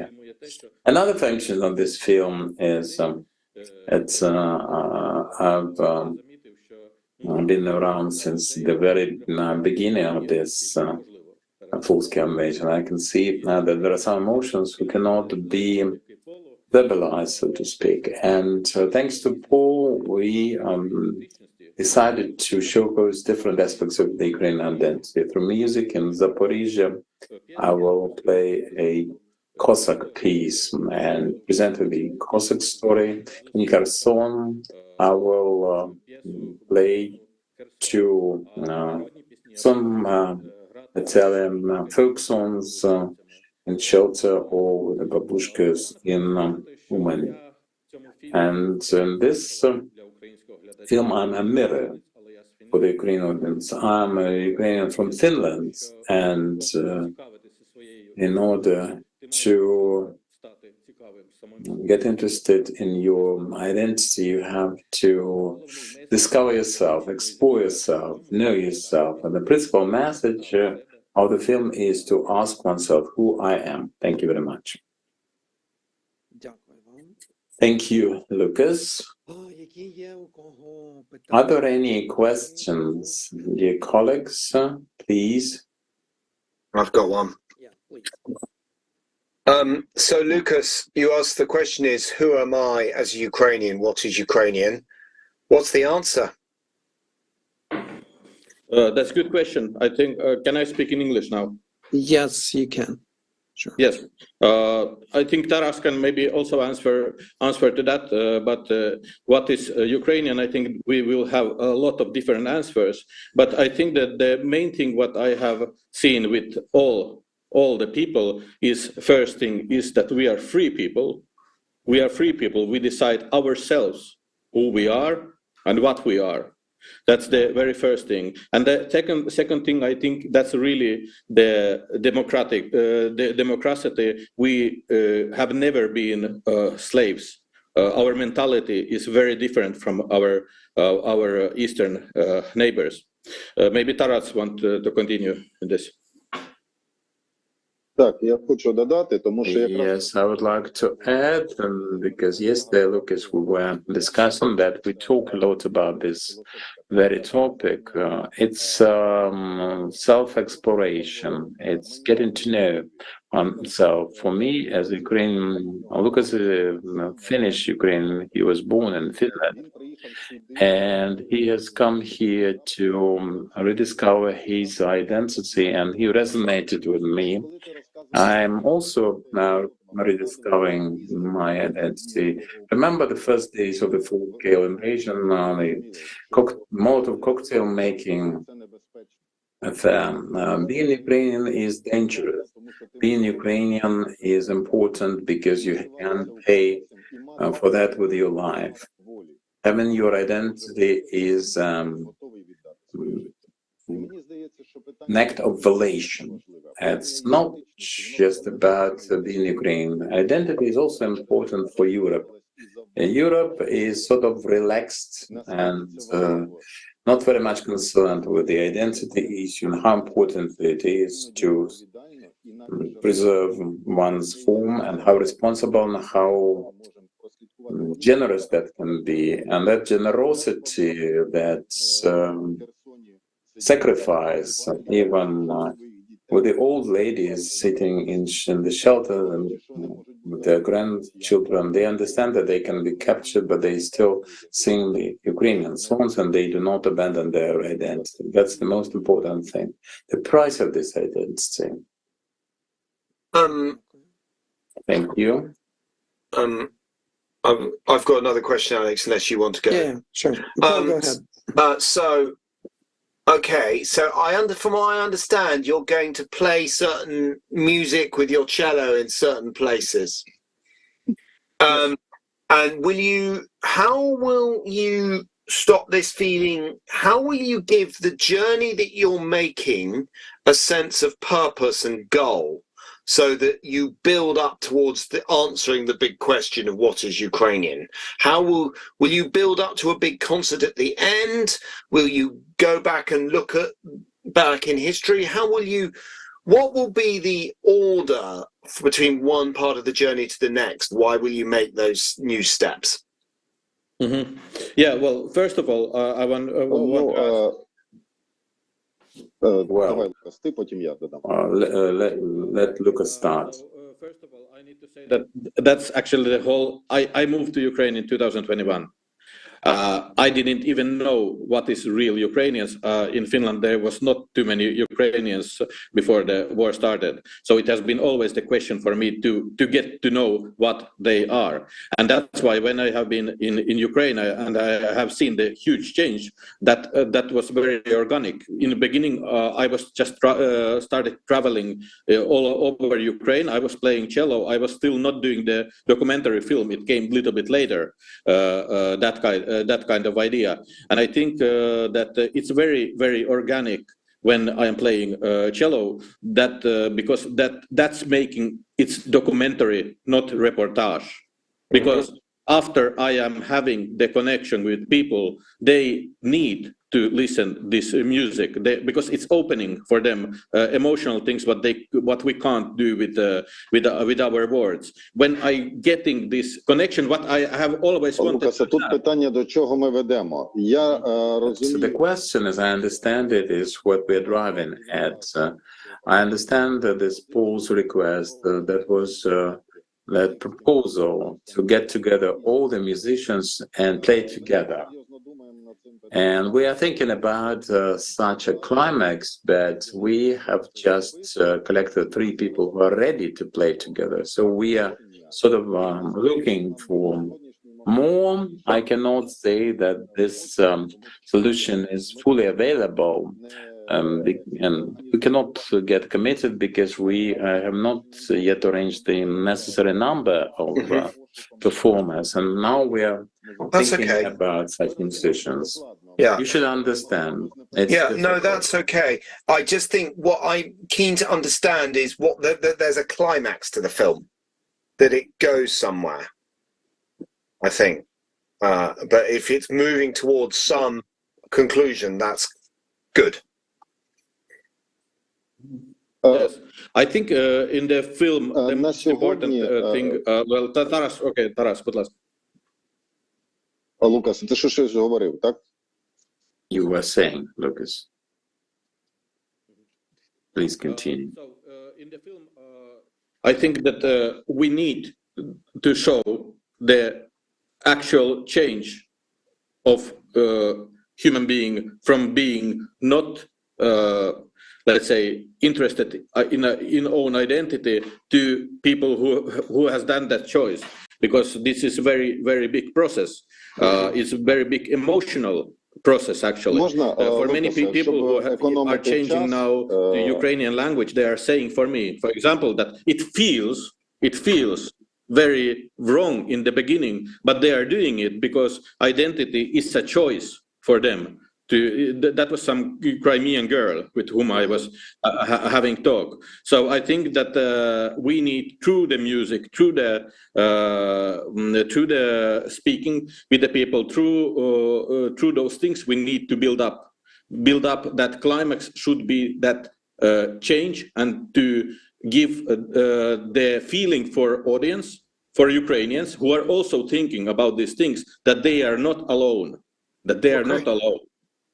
Another function of this film is I've been around since the very beginning of this full-scale invasion. I can see that there are some emotions who cannot be verbalized, so to speak. And thanks to Paul, we decided to showcase different aspects of the Ukrainian identity. Through music in Zaporizhia, I will play a Cossack piece and present the Cossack story. In Kherson, I will play some Italian folk songs in shelter or the babushkas in Umani. And in this film, I'm a mirror for the Ukrainian audience. I'm a Ukrainian from Finland, and in order to get interested in your identity, you have to discover yourself, explore yourself, know yourself. And the principal message of the film is to ask oneself who I am. Thank you very much. Thank you, Lucas. Are there any questions, dear colleagues? Please. I've got one. So, Lucas, you asked the question is, who am I as a Ukrainian? What is Ukrainian? What's the answer? That's a good question. I think, can I speak in English now? Yes, you can. Sure. Yes, I think Taras can maybe also answer to that. But what is Ukrainian? I think we will have a lot of different answers. But I think that the main thing what I have seen with all the people is, first thing is that we are free people. We are free people. We decide ourselves who we are and what we are. That's the very first thing. And the second thing, I think that's really the democracy. We have never been slaves. Our mentality is very different from our Eastern neighbors. Maybe Taras want to continue this. Yes, I would like to add, because yesterday, Lucas, we were discussing that we talk a lot about this very topic. It's self-exploration. It's getting to know oneself. For me, as a Ukrainian, Lucas is Finnish Ukrainian. He was born in Finland, and he has come here to rediscover his identity, and he resonated with me. I'm also now rediscovering my identity. Remember the first days of the full-scale invasion, the Molotov cocktail making affair. Being Ukrainian is dangerous. Being Ukrainian is important because you can pay for that with your life. Having your identity is an act of violation. It's not just about being Ukrainian. Identity is also important for Europe. Europe is sort of relaxed and not very much concerned with the identity issue and how important it is to preserve one's form and how responsible and how generous that can be. And that generosity, that sacrifice, even with the old ladies sitting in the shelter and with their grandchildren, they understand that they can be captured, but they still sing the Ukrainian songs and they do not abandon their identity. That's the most important thing. The price of this identity. Thank you. I've got another question, Alex, unless you want to go. Yeah, sure. Go ahead. Okay, so from what I understand, you're going to play certain music with your cello in certain places. And how will you stop this feeling? How will you give the journey that you're making a sense of purpose and goal, so that you build up towards answering the big question of what is Ukrainian? How will you build up to a big concert at the end? Will you go back and look back in history? What will be the order between one part of the journey to the next? Why will you make those new steps? Mm-hmm. Yeah, well, first of all, I want let Lucas start. First of all, I need to say that's actually the whole. I moved to Ukraine in 2021. I didn't even know what is real Ukrainians. In Finland, there was not too many Ukrainians before the war started. So it has been always the question for me to get to know what they are. And that's why when I have been in Ukraine and I have seen the huge change, that was very organic. In the beginning, I was just started traveling all over Ukraine. I was playing cello. I was still not doing the documentary film. It came a little bit later, that kind of idea. And I think that it's very, very organic when I am playing cello, because that's making it's documentary, not reportage. Because after I am having the connection with people, they need to listen this music because it's opening for them emotional things what we can't do with our words. When I getting this connection, what I have always wanted to So the question, as I understand it, is what we're driving at. I understand that this Paul's request, that was that proposal to get together all the musicians and play together. And we are thinking about such a climax, but we have just collected 3 people who are ready to play together. So we are sort of looking for more. I cannot say that this solution is fully available, and we cannot get committed because we have not yet arranged the necessary number of performers, and now we are thinking about such musicians. Yeah, you should understand. It's yeah, difficult. no, that's okay. I just think what I'm keen to understand is what there's a climax to the film, that it goes somewhere, I think. But if it's moving towards some conclusion, that's good. Yes, I think in the film the most important thing. Well, Taras, okay, Taras, будь ласка. Лукас, ти щось говорив, так? You were saying, Lucas. Please continue. In the film, I think that we need to show the actual change of human being from being not, let's say, interested in own identity to people who has done that choice, because this is a very big process. It's a very big emotional process, actually. For many people who are changing now the Ukrainian language, they are saying, for me, for example, that it feels very wrong in the beginning, but they are doing it because identity is a choice for them. That was some Crimean girl with whom I was having talk. So I think that we need, through the music, through the speaking with the people, through those things, we need to build up that climax should be that change, and to give the feeling for audience, for Ukrainians who are also thinking about these things, that they are not alone,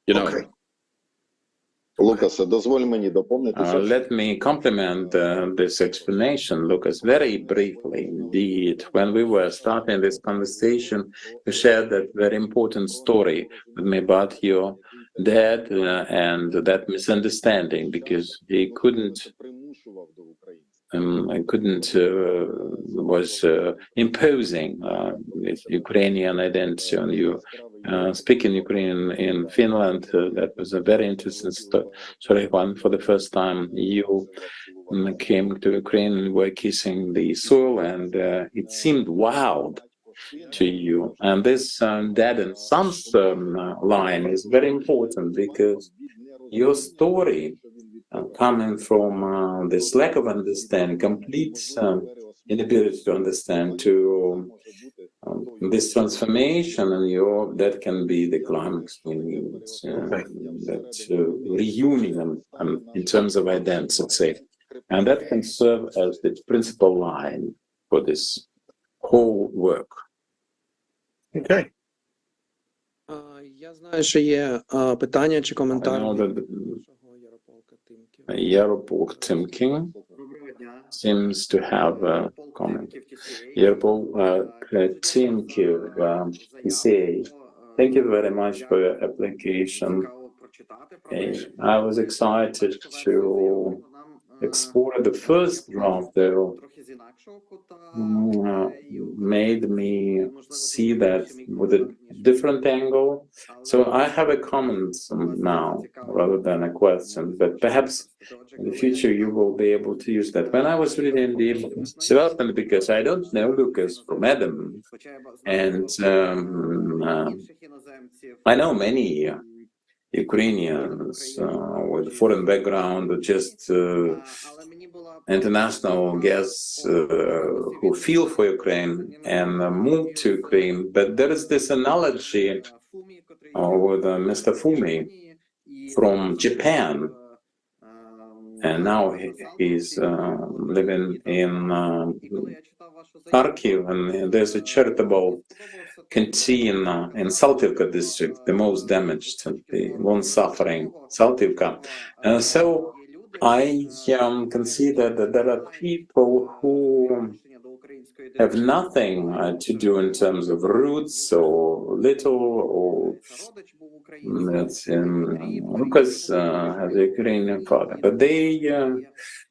you know. Lucas, дозволь мені доповнити. Let me complement this explanation, Lucas, very briefly. Indeed, when we were starting this conversation, you shared that very important story with me about your dad and that misunderstanding, because he was imposing this Ukrainian identity on you. Speaking Ukrainian in Finland, that was a very interesting story. One, for the first time, you came to Ukraine and were kissing the soil, and it seemed wild to you. And this dad and son's line is very important, because your story, coming from this lack of understanding, complete inability to understand, to this transformation, and that can be the climax we need, that reunion in terms of identity, and that can serve as the principal line for this whole work. Okay. Я знаю, що є питання чи коментарі. Yaropolk Timking seems to have a comment. Yaropolk Timking, he says, thank you very much for your application. I was excited to explore the first draft, though. Made me see that with a different angle. So I have a comment now rather than a question, but perhaps in the future you will be able to use that. When I was reading the development, because I don't know Lucas from Adam, and I know many Ukrainians with foreign background, just international guests who feel for Ukraine and move to Ukraine. But there is this analogy with Mr. Fumi from Japan, and now he's living in Kharkiv, and there's a charitable canteen in Saltivka district, the most damaged, the one suffering Saltivka. So I consider that there are people who have nothing to do in terms of roots or little or that's Lucas has a Ukrainian father, but they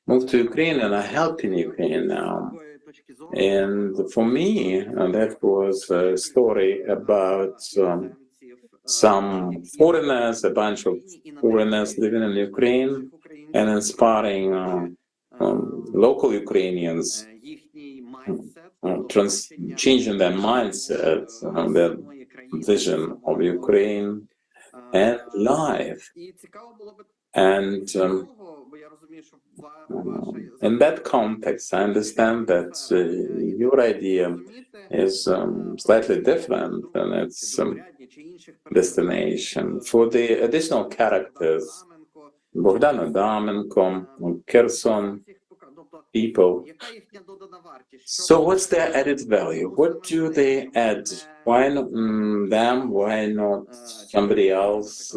moved to Ukraine and are helping Ukraine now. And for me, that was a story about some foreigners, a bunch of foreigners living in Ukraine, and inspiring local Ukrainians, changing their mindset, their vision of Ukraine and life. And in that context, I understand that your idea is slightly different than its destination. For the additional characters, Bogdan Adamenko, Kherson people, so what's their added value? What do they add? Why not them? Why not somebody else?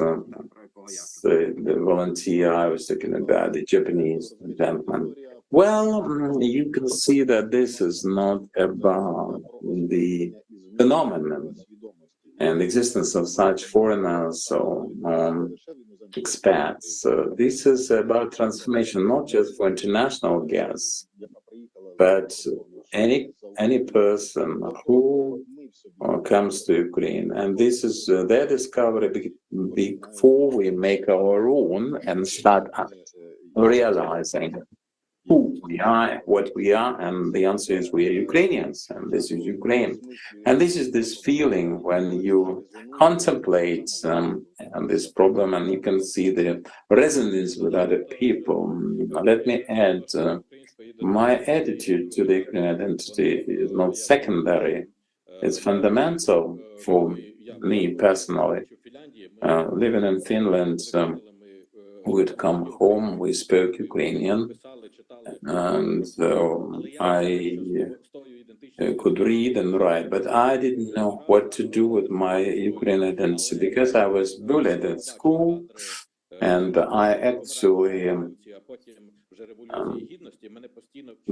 The volunteer I was talking about, the Japanese gentleman. Well, you can see that this is not about the phenomenon and the existence of such foreigners or expats. This is about transformation, not just for international guests, but any person who comes to Ukraine, and this is their discovery before we make our own and start realizing who we are, what we are, and the answer is we are Ukrainians, and this is Ukraine. And this is this feeling when you contemplate this problem and you can see the resonance with other people. Let me add, my attitude to the Ukrainian identity is not secondary, it's fundamental for me personally. Living in Finland, we'd come home, we spoke Ukrainian, and I could read and write, but I didn't know what to do with my Ukrainian identity because I was bullied at school, and I actually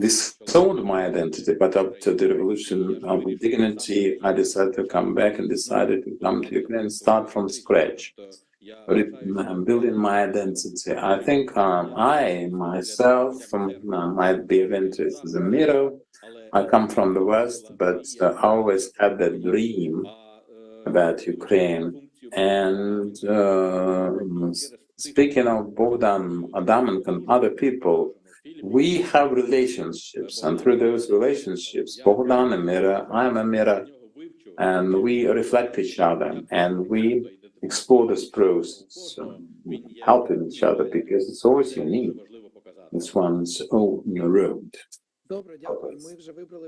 disowned my identity. But after the revolution of dignity, I decided to come back and decided to come to Ukraine and start from scratch. Building my identity. I think I myself might be of interest as a middle. I come from the West, but I always had that dream about Ukraine. And speaking of Bogdan Adamenko and other people, we have relationships, and through those relationships, Bogdan a mirror, I'm a mirror, and we reflect each other, and we explore this process, helping each other, because it's always unique. It's one's own road.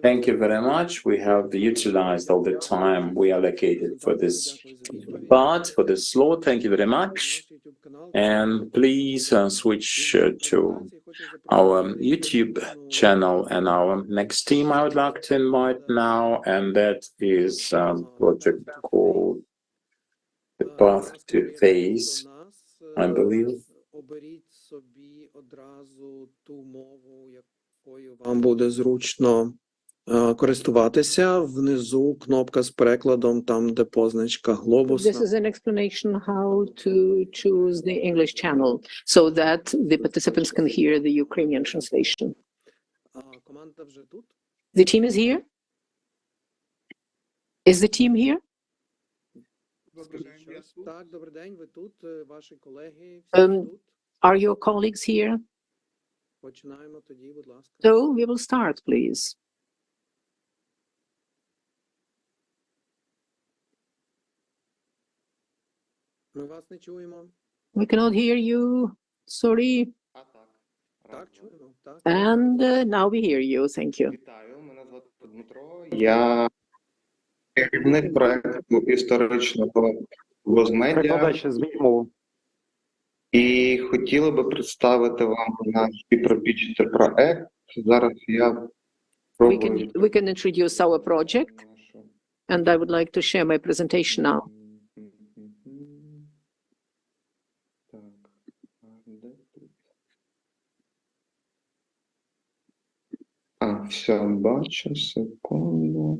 Thank you very much. We have utilized all the time we allocated for this part, for this slot. Thank you very much. And please switch to our YouTube channel and our next team I would like to invite now, and that is a project called The Path to Face, I believe. Вам буде зручно користуватися. Внизу кнопка з перекладом, там де позначка глобуса. This is an explanation how to choose the English channel so that the participants can hear the Ukrainian translation. Команда вже тут? The team is here? Is the team here? Так, добрий день, ви тут, ваші колеги, Are your colleagues here? Починаємо тоді, будь ласка. So we will start, please. Ми вас не чуємо. We cannot hear you. Sorry. Так, чуємо, так. And now we hear you. Thank you. Вітаю, мене звати Дмитро. Я керівник проекту історичного возмедіа. І хотіли би представити вам наш співробітчий проект. Зараз я пробую. We can introduce our project. And I would like to share my presentation now. Все бачу, секунду.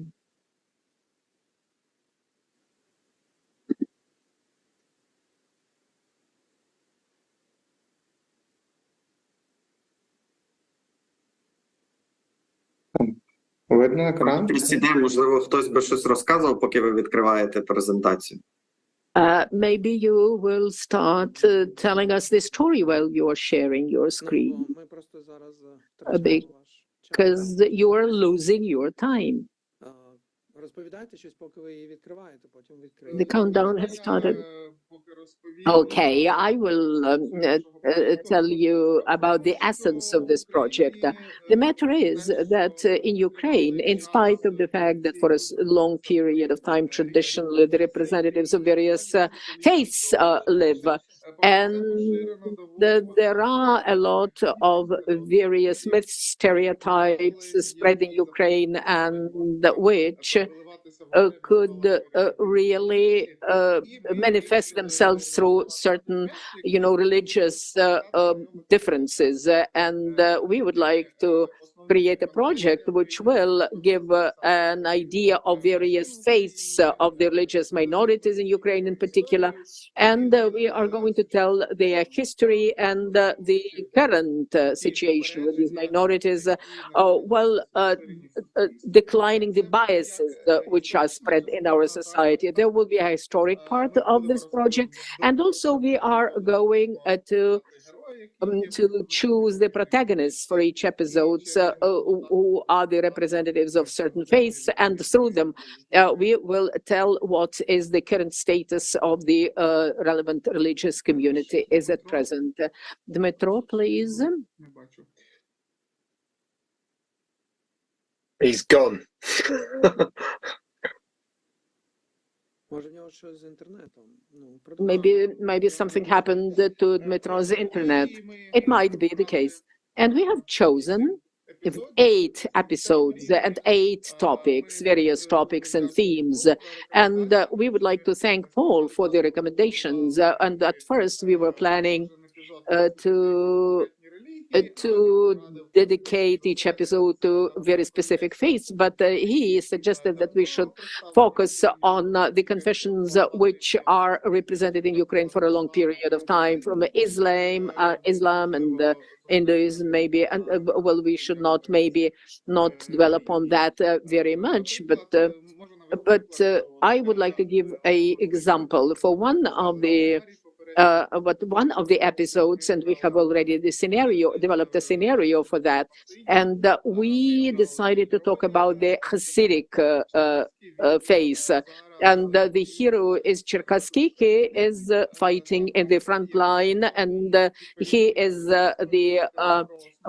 Видно екран? Якісь ідеї, можливо, хтось би щось розказував, поки ви відкриваєте презентацію. Maybe you will start telling us the story while you are sharing your screen, because you are losing your time. Розповідайте щось, поки ви її відкриваєте, потім The countdown has started. Okay, I will tell you about the essence of this project. The matter is that in Ukraine, in spite of the fact that for a long period of time, traditionally, the representatives of various faiths live, and there are a lot of various myths, stereotypes spread in Ukraine, and which could really manifest themselves through certain, religious differences. And we would like to create a project which will give an idea of various faiths of the religious minorities in Ukraine in particular. And we are going to tell their history and the current situation with these minorities, while declining the biases which are spread in our society. There will be a historic part of this project, and also we are going to choose the protagonists for each episode, who are the representatives of certain faiths, and through them we will tell what is the current status of the relevant religious community is at present. Dmitro, please. He's gone. Maybe something happened to Dmitro's internet. It might be the case. And we have chosen 8 episodes and 8 topics, various topics and themes. And we would like to thank Paul for the recommendations. And at first we were planning to dedicate each episode to very specific faiths, but he suggested that we should focus on the confessions which are represented in Ukraine for a long period of time, from Islam and Hinduism, maybe. And well, we should not dwell upon that very much, but I would like to give an example for one of the episodes, and we have already developed a scenario for that. And we decided to talk about the Hasidic faith. And the hero is Cherkassky. He is fighting in the front line, and he is the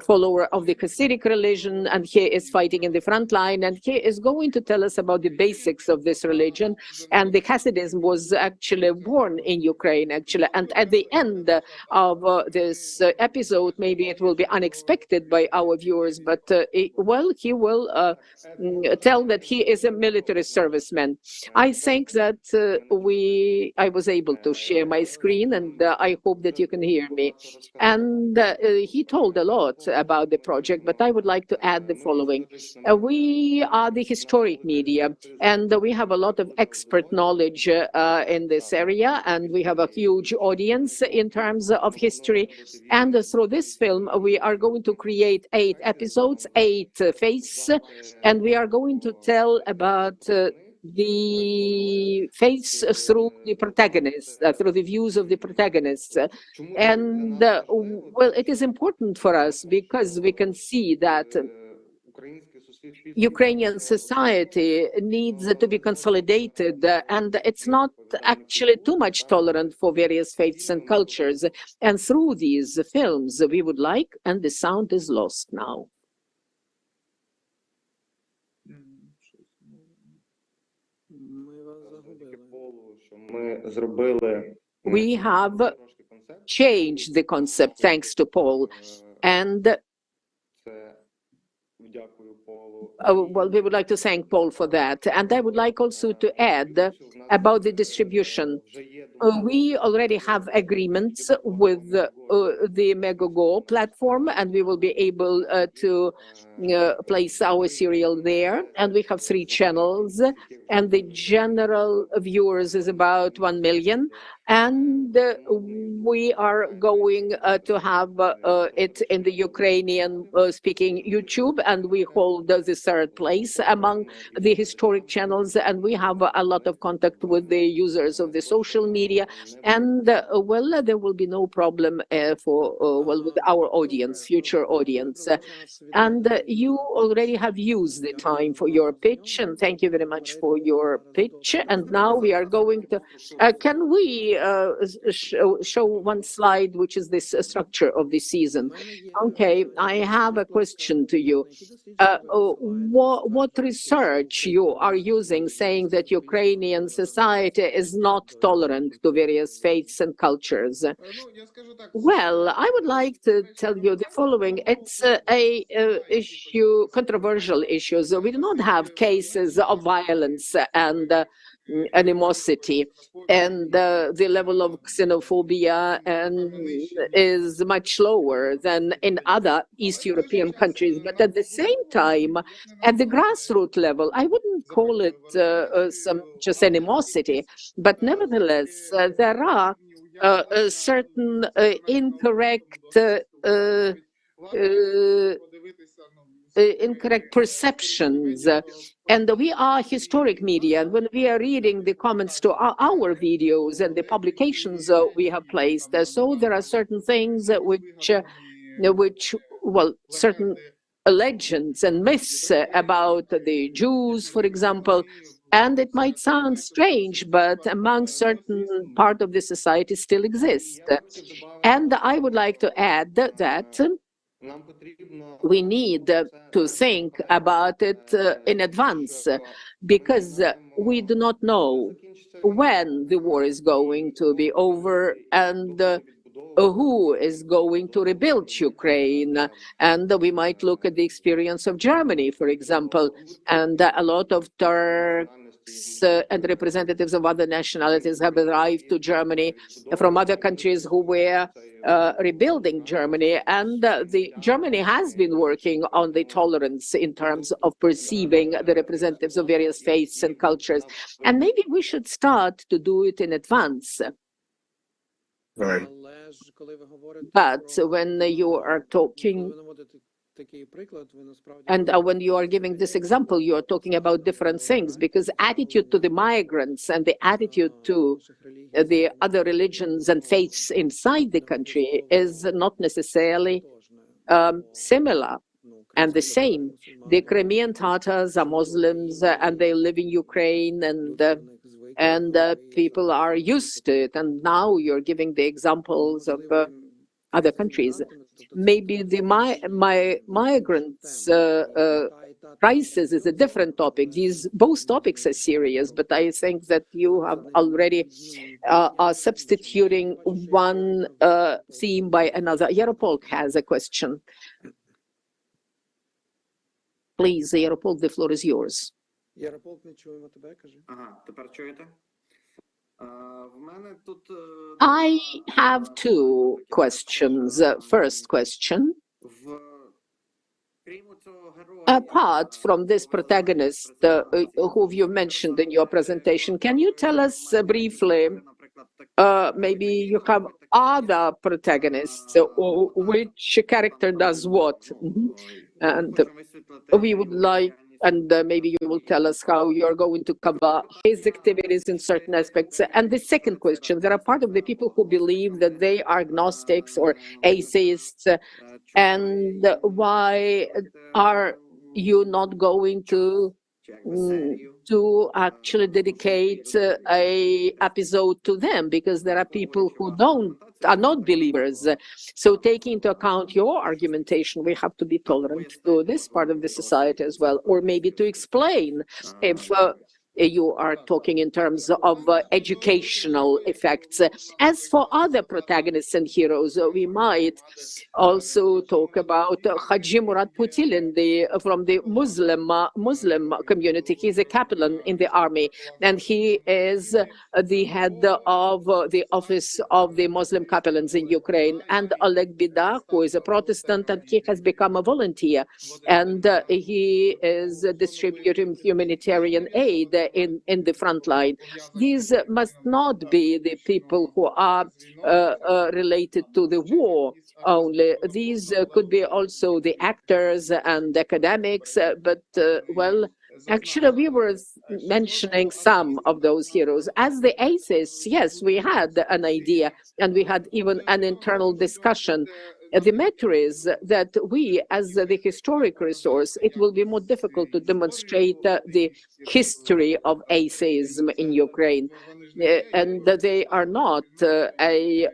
follower of the Hasidic religion, and he is fighting in the front line, and he is going to tell us about the basics of this religion. And the Hasidism was actually born in Ukraine, actually. And at the end of this episode, maybe it will be unexpected by our viewers, but he will tell that he is a military serviceman. I think that I was able to share my screen, and I hope that you can hear me. And he told a lot about the project, but I would like to add the following. We are the historic media, and we have a lot of expert knowledge in this area, and we have a huge audience in terms of history. And through this film, we are going to create 8 episodes, 8 faiths, and we are going to tell about the faiths through the protagonists, through the views of the protagonists. And well, it is important for us because we can see that Ukrainian society needs to be consolidated, and it's not actually too much tolerant for various faiths and cultures. And through these films, we would like, and the sound is lost now. We have changed the concept thanks to Paul, and well, we would like to thank Paul for that. And I would like also to add about the distribution. We already have agreements with the Megogo platform, and we will be able to place our serial there. And we have 3 channels, and the general viewers is about 1 million. And we are going to have it in the Ukrainian speaking YouTube, and we hold the 3rd place among the historic channels. And we have a lot of contact with the users of the social media. And well, there will be no problem with our audience, future audience. And you already have used the time for your pitch, and thank you very much for your pitch. And now we are going to, can we show one slide, which is this structure of the season? Okay, I have a question to you. What research you are using saying that Ukrainian society is not tolerant to various faiths and cultures? Well, I would like to tell you the following. It's controversial issues. We do not have cases of violence and animosity, and the level of xenophobia is much lower than in other East European countries. But at the same time, at the grassroots level, I wouldn't call it just animosity, but nevertheless, there are certain incorrect perceptions. And we are historic media, and when we are reading the comments to our videos and the publications we have placed, so there are certain things which well, certain legends and myths about the Jews, for example, and it might sound strange, but among certain part of the society still exist. And I would like to add that we need to think about it in advance, because we do not know when the war is going to be over and who is going to rebuild Ukraine. And we might look at the experience of Germany, for example, and a lot of Turks and representatives of other nationalities have arrived to Germany from other countries who were rebuilding Germany. And Germany has been working on the tolerance in terms of perceiving the representatives of various faiths and cultures. And maybe we should start to do it in advance. Right. But when you are talking, and when you are giving this example, you are talking about different things, because attitude to the migrants and the attitude to the other religions and faiths inside the country is not necessarily similar and the same. The Crimean Tatars are Muslims and they live in Ukraine, and people are used to it. And now you're giving the examples of other countries. Maybe the migrants crisis is a different topic. Both topics are serious, but I think that you have already are substituting one theme by another. Yaropolk has a question. Please, Yaropolk, the floor is yours. I have 2 questions. First question. Apart from this protagonist who you mentioned in your presentation, can you tell us briefly, maybe you have other protagonists, which character does what? And we would like, and maybe you will tell us how you're going to cover his activities in certain aspects. And the second question, there are part of the people who believe that they are agnostics or atheists, and why are you not going to actually dedicate a episode to them, because there are people who are not believers. So taking into account your argumentation, we have to be tolerant to this part of the society as well, or maybe to explain if you are talking in terms of educational effects. As for other protagonists and heroes, we might also talk about Haji Murad Putilin, from the Muslim community. He's a captain in the army, and he is the head of the office of the Muslim capellans in Ukraine. And Oleg Bidak, who is a Protestant, and he has become a volunteer, and he is distributing humanitarian aid in the front line. These must not be the people who are related to the war only. These could be also the actors and academics, but well, actually, we were mentioning some of those heroes. As the atheists, yes, we had an idea, and we had even an internal discussion. The matter is that we, as the historic resource, it will be more difficult to demonstrate the history of atheism in Ukraine. And they are not a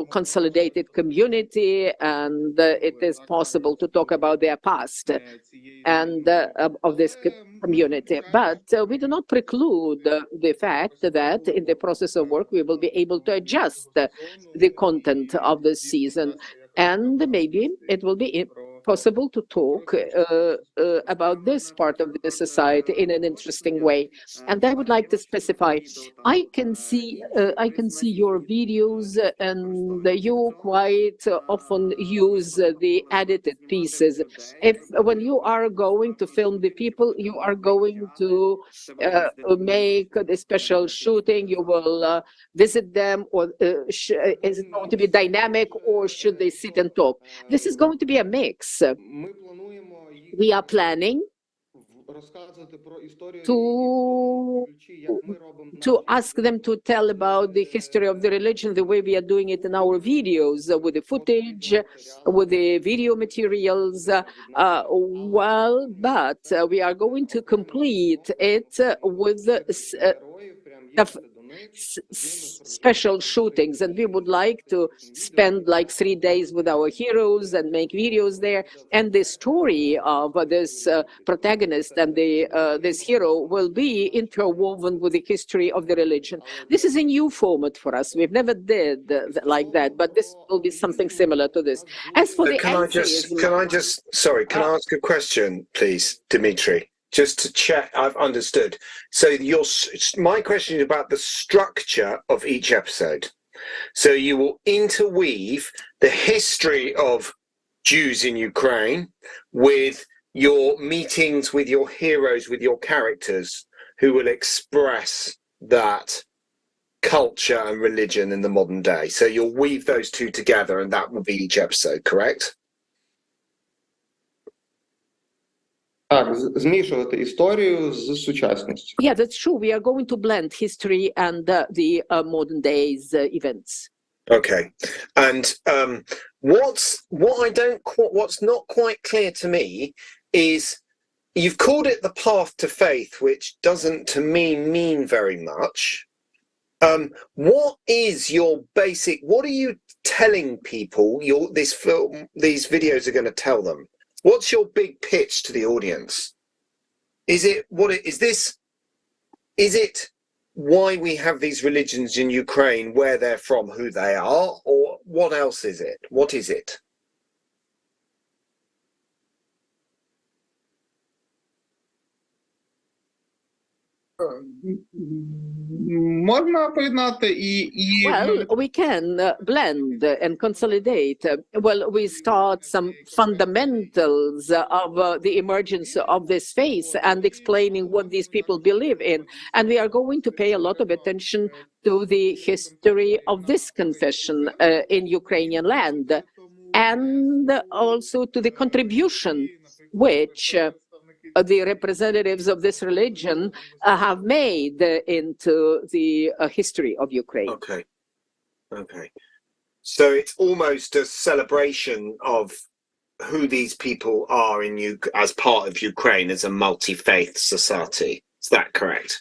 consolidated community, and it is possible to talk about their past and of this community. But we do not preclude the fact that in the process of work, we will be able to adjust the content of the season. And maybe it will be possible to talk about this part of the society in an interesting way. And I would like to specify, I can see your videos, and you quite often use the edited pieces. When you are going to film the people, you are going to make the special shooting, you will visit them, or is it going to be dynamic, or should they sit and talk? This is going to be a mix. We are planning to ask them to tell about the history of the religion the way we are doing it in our videos, with the footage, with the video materials. But we are going to complete it with special shootings, and we would like to spend like 3 days with our heroes and make videos there. And the story of this protagonist and this hero will be interwoven with the history of the religion. This is a new format for us. We've never did like that, but this will be something similar to this. As for the can I ask a question, please, Dimitri? Just to check, I've understood. So my question is about the structure of each episode. So you will interweave the history of Jews in Ukraine with your meetings with your heroes, with your characters, who will express that culture and religion in the modern day. So you'll weave those two together, and that will be each episode, correct? Так, змішувати історію з сучасністю. Yeah, that's true. We are going to blend history and the modern days events. Okay, and what's not quite clear to me is you've called it the path to faith, which doesn't to me mean very much. What is your basic? What are you telling people? This film, these videos are going to tell them. What's your big pitch to the audience? Is it why we have these religions in Ukraine, where they're from, who they are, or what else is it? What is it? Можна поєднати і Well, we can blend and consolidate. Well, we start some fundamentals of the emergence of this faith and explaining what these people believe in. And we are going to pay a lot of attention to the history of this confession in Ukrainian land, and also to the contribution which the representatives of this religion have made into the history of Ukraine. Okay. So it's almost a celebration of who these people are as part of Ukraine as a multi-faith society. Is that correct?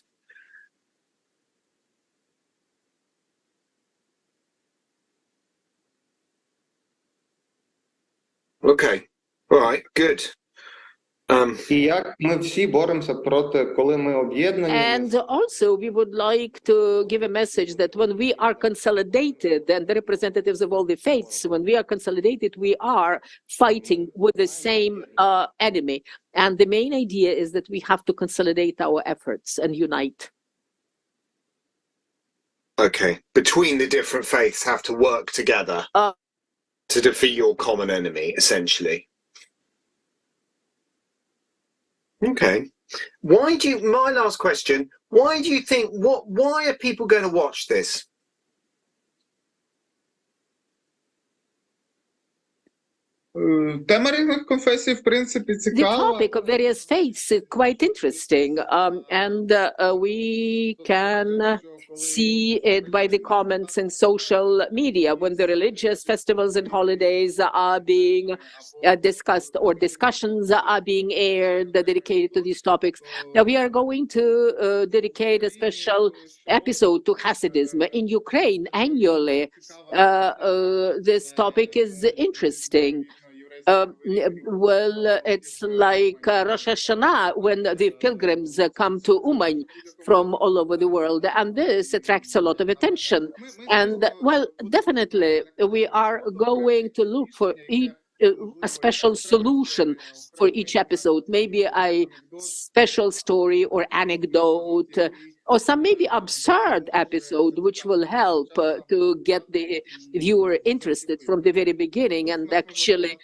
Okay. All right. Good. І як ми всі боремося проти, коли ми об'єднані. And also, we would like to give a message that when we are consolidated, and the representatives of all the faiths, when we are consolidated, we are fighting with the same enemy. And the main idea is that we have to consolidate our efforts and unite. Okay. Between the different faiths have to work together to defeat your common enemy, essentially. Okay. My last question, why do you think, why are people going to watch this? Тема різних конфесій, в принципі, The цікава. topic of various faiths is quite interesting, and we can see it by the comments in social media when the religious festivals and holidays are being discussed, or discussions are being aired dedicated to these topics. Now we are going to dedicate a special episode to Hasidism. In Ukraine, annually, this topic is interesting. Well, it's like Rosh Hashanah when the pilgrims come to Uman from all over the world, and this attracts a lot of attention. And well, definitely we are going to look for a special solution for each episode, maybe a special story or anecdote, or some maybe absurd episode, which will help to get the viewer interested from the very beginning and actually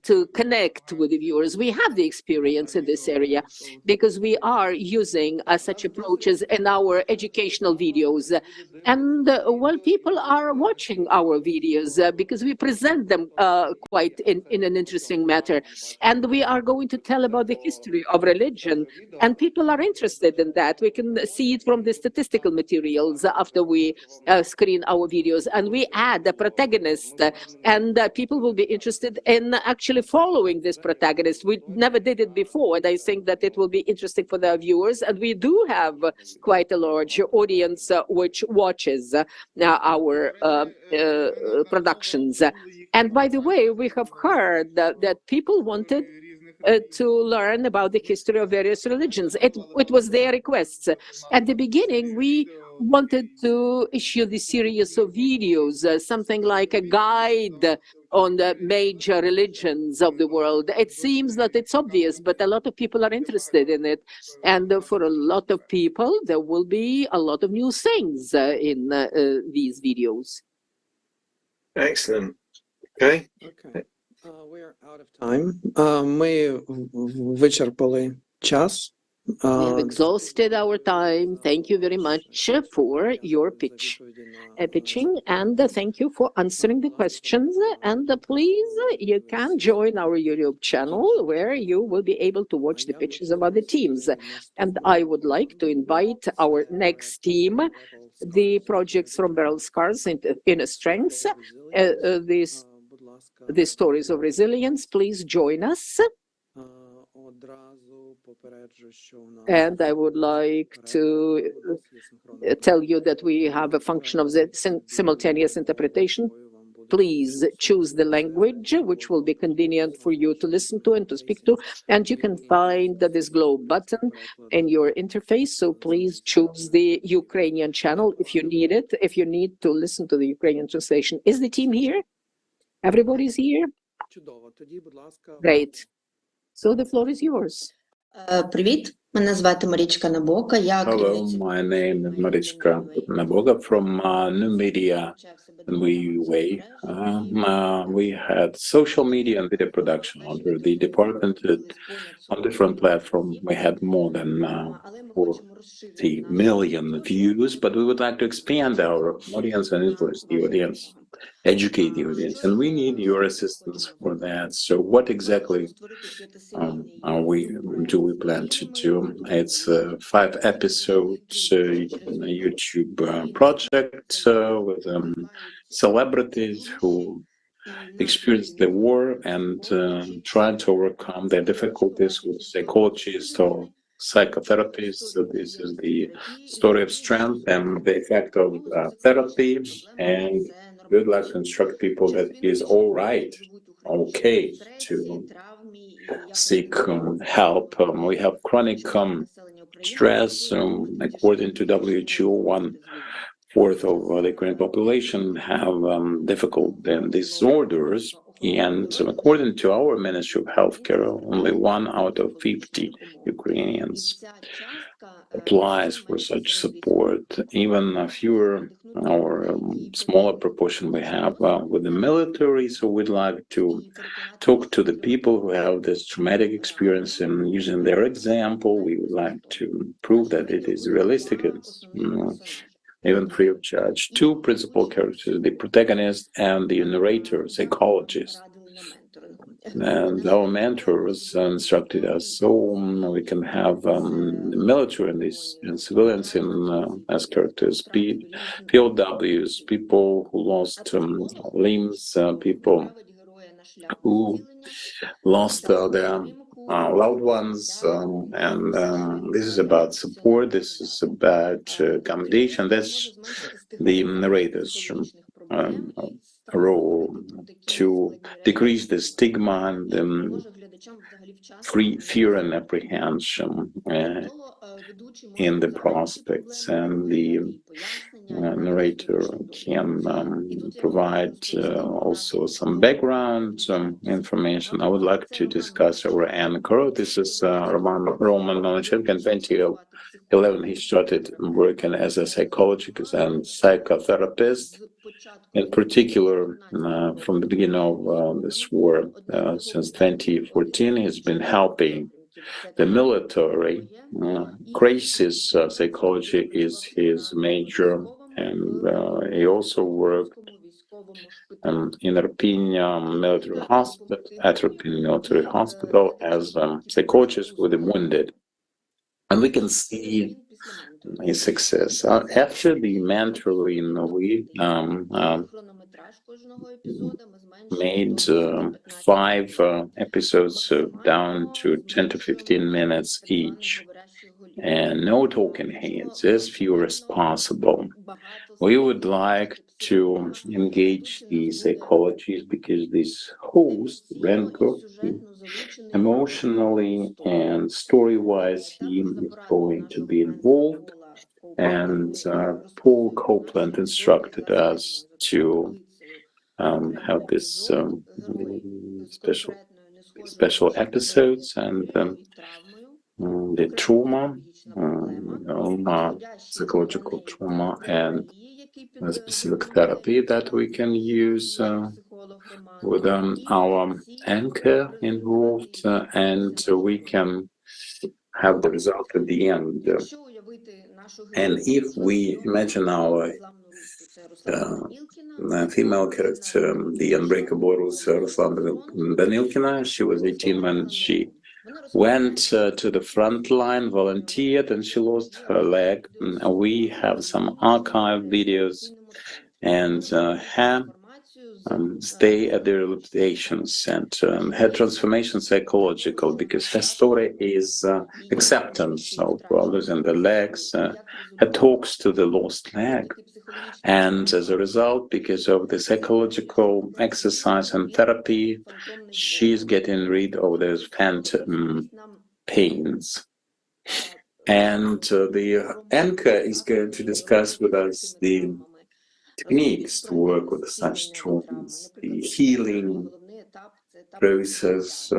to connect with the viewers. We have the experience in this area because we are using such approaches in our educational videos. And well, people are watching our videos because we present them quite in an interesting matter. And we are going to tell about the history of religion. And people are interested in that. We can see it from the statistical materials after we screen our videos. And we add a protagonist, and people will be interested in actually following this protagonist. We never did it before, and I think that it will be interesting for the viewers. And we do have quite a large audience which watches our productions. And by the way, we have heard that people wanted to learn about the history of various religions. It was their requests. At the beginning, we wanted to issue the series of videos, something like a guide on the major religions of the world. It seems that it's obvious, but a lot of people are interested in it. And for a lot of people, there will be a lot of new things in these videos. Excellent. Okay. We're out of time. Ми вичерпали час. We have exhausted our time. Thank you very much for your pitching, and thank you for answering the questions. And please, you can join our YouTube channel where you will be able to watch the pitches of other teams. And I would like to invite our next team, the projects from Beryl Scars Inner Strengths, the stories of resilience. Please join us. And I would like to tell you that we have a function of the simultaneous interpretation. Please choose the language which will be convenient for you to listen to and to speak to. And you can find this globe button in your interface. So please choose the Ukrainian channel if you need it, if you need to listen to the Ukrainian translation. Is the team here? Everybody's here? Great. So the floor is yours. Привіт, мене звати Марічка Набока. Hello, my name is Marichka Naboga from New Media in UA. We had social media and video production under the department on different platforms. We had more than 40 million views, but we would like to expand our audience and influence the audience, educate the audience, and we need your assistance for that. So what exactly do we plan to do? It's a 5-episode YouTube project with celebrities who experienced the war and tried to overcome their difficulties with psychologists or psychotherapists. So this is the story of strength and the effect of therapy, and we would like to instruct people that it is all right, okay, to seek help. We have chronic stress. According to WHO, 1/4 of the Ukrainian population have difficult disorders. And according to our Ministry of Healthcare, only 1 out of 50 Ukrainians applies for such support. Even fewer or smaller proportion we have with the military. So we'd like to talk to the people who have this traumatic experience, and using their example, we would like to prove that it is realistic and even free of charge. 2 principal characters, the protagonist and the narrator, psychologist. And our mentors instructed us so we can have the military and civilians as characters, POWs, people who lost limbs, people who lost their loved ones, and this is about support, this is about accommodation. That's the narrator's role, to decrease the stigma and fear and apprehension in the prospects, and the narrator can provide also some background information. I would like to discuss our anchor. This is Roman Nolichenko. In 2011, he started working as a psychologist and psychotherapist. In particular, from the beginning of this war, since 2014, he's been helping the military. Crisis psychology is his major, and he also worked in Irpin military hospital, at Irpin military hospital, as psychologist with the wounded. And we can see his success. After the mentoring, we made 5 episodes down to 10 to 15 minutes each, and no talking heads, as few as possible. We would like to engage the psychologists because this host, Renko, emotionally and story-wise, he is going to be involved. And Paul Copeland instructed us to have this special episodes, and the trauma, psychological trauma, and specific therapy that we can use with our anchor involved, and we can have the result at the end. And if we imagine our female character, the unbreakable Ruslana Danilkina, she was 18 when she went to the front line, volunteered, and she lost her leg. We have some archive videos, and her stay at the rehabilitation center, her transformation psychological, because her story is acceptance of losing the legs, her talks to the lost leg. And as a result, because of the psychological exercise and therapy, she's getting rid of those phantom pains. And the anchor is going to discuss with us the techniques to work with such traumas, the healing process,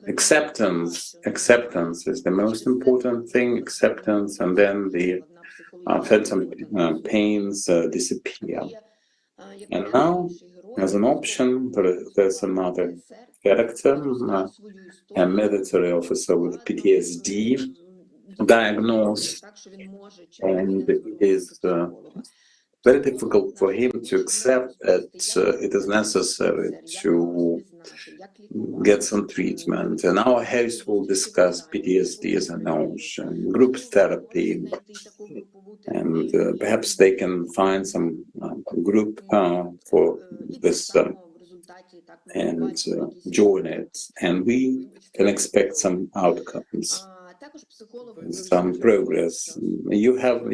acceptance is the most important thing, acceptance, and then the phantom pains disappear. And now, as an option, there's another character, a military officer with PTSD diagnosed, and it is very difficult for him to accept that it is necessary to get some treatment. And our host will discuss PTSD as an option, group therapy, and perhaps they can find some group for this and join it. And we can expect some outcomes, some progress. You have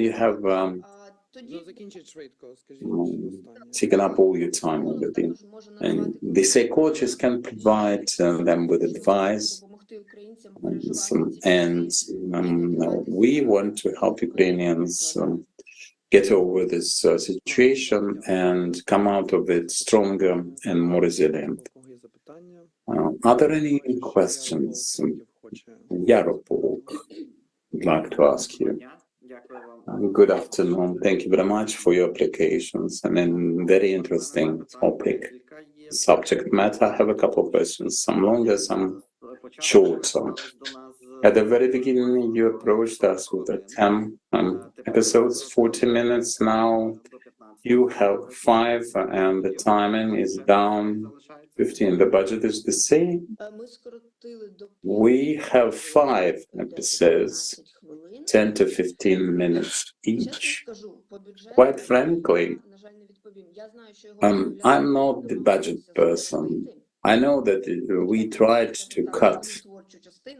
taken up all your time already. And the psychologist can provide them with advice. And we want to help Ukrainians get over this situation and come out of it stronger and more resilient. Are there any questions? Yaropol, I'd like to ask you. Good afternoon. Thank you very much for your applications. I mean, very interesting topic, subject matter. I have a couple of questions, some longer, some shorter. At the very beginning, you approached us with 10 episodes, 40 minutes. Now you have 5, and the timing is down 15. The budget is the same. We have 5 episodes, 10 to 15 minutes each. Quite frankly, I'm not the budget person. I know that we tried to cut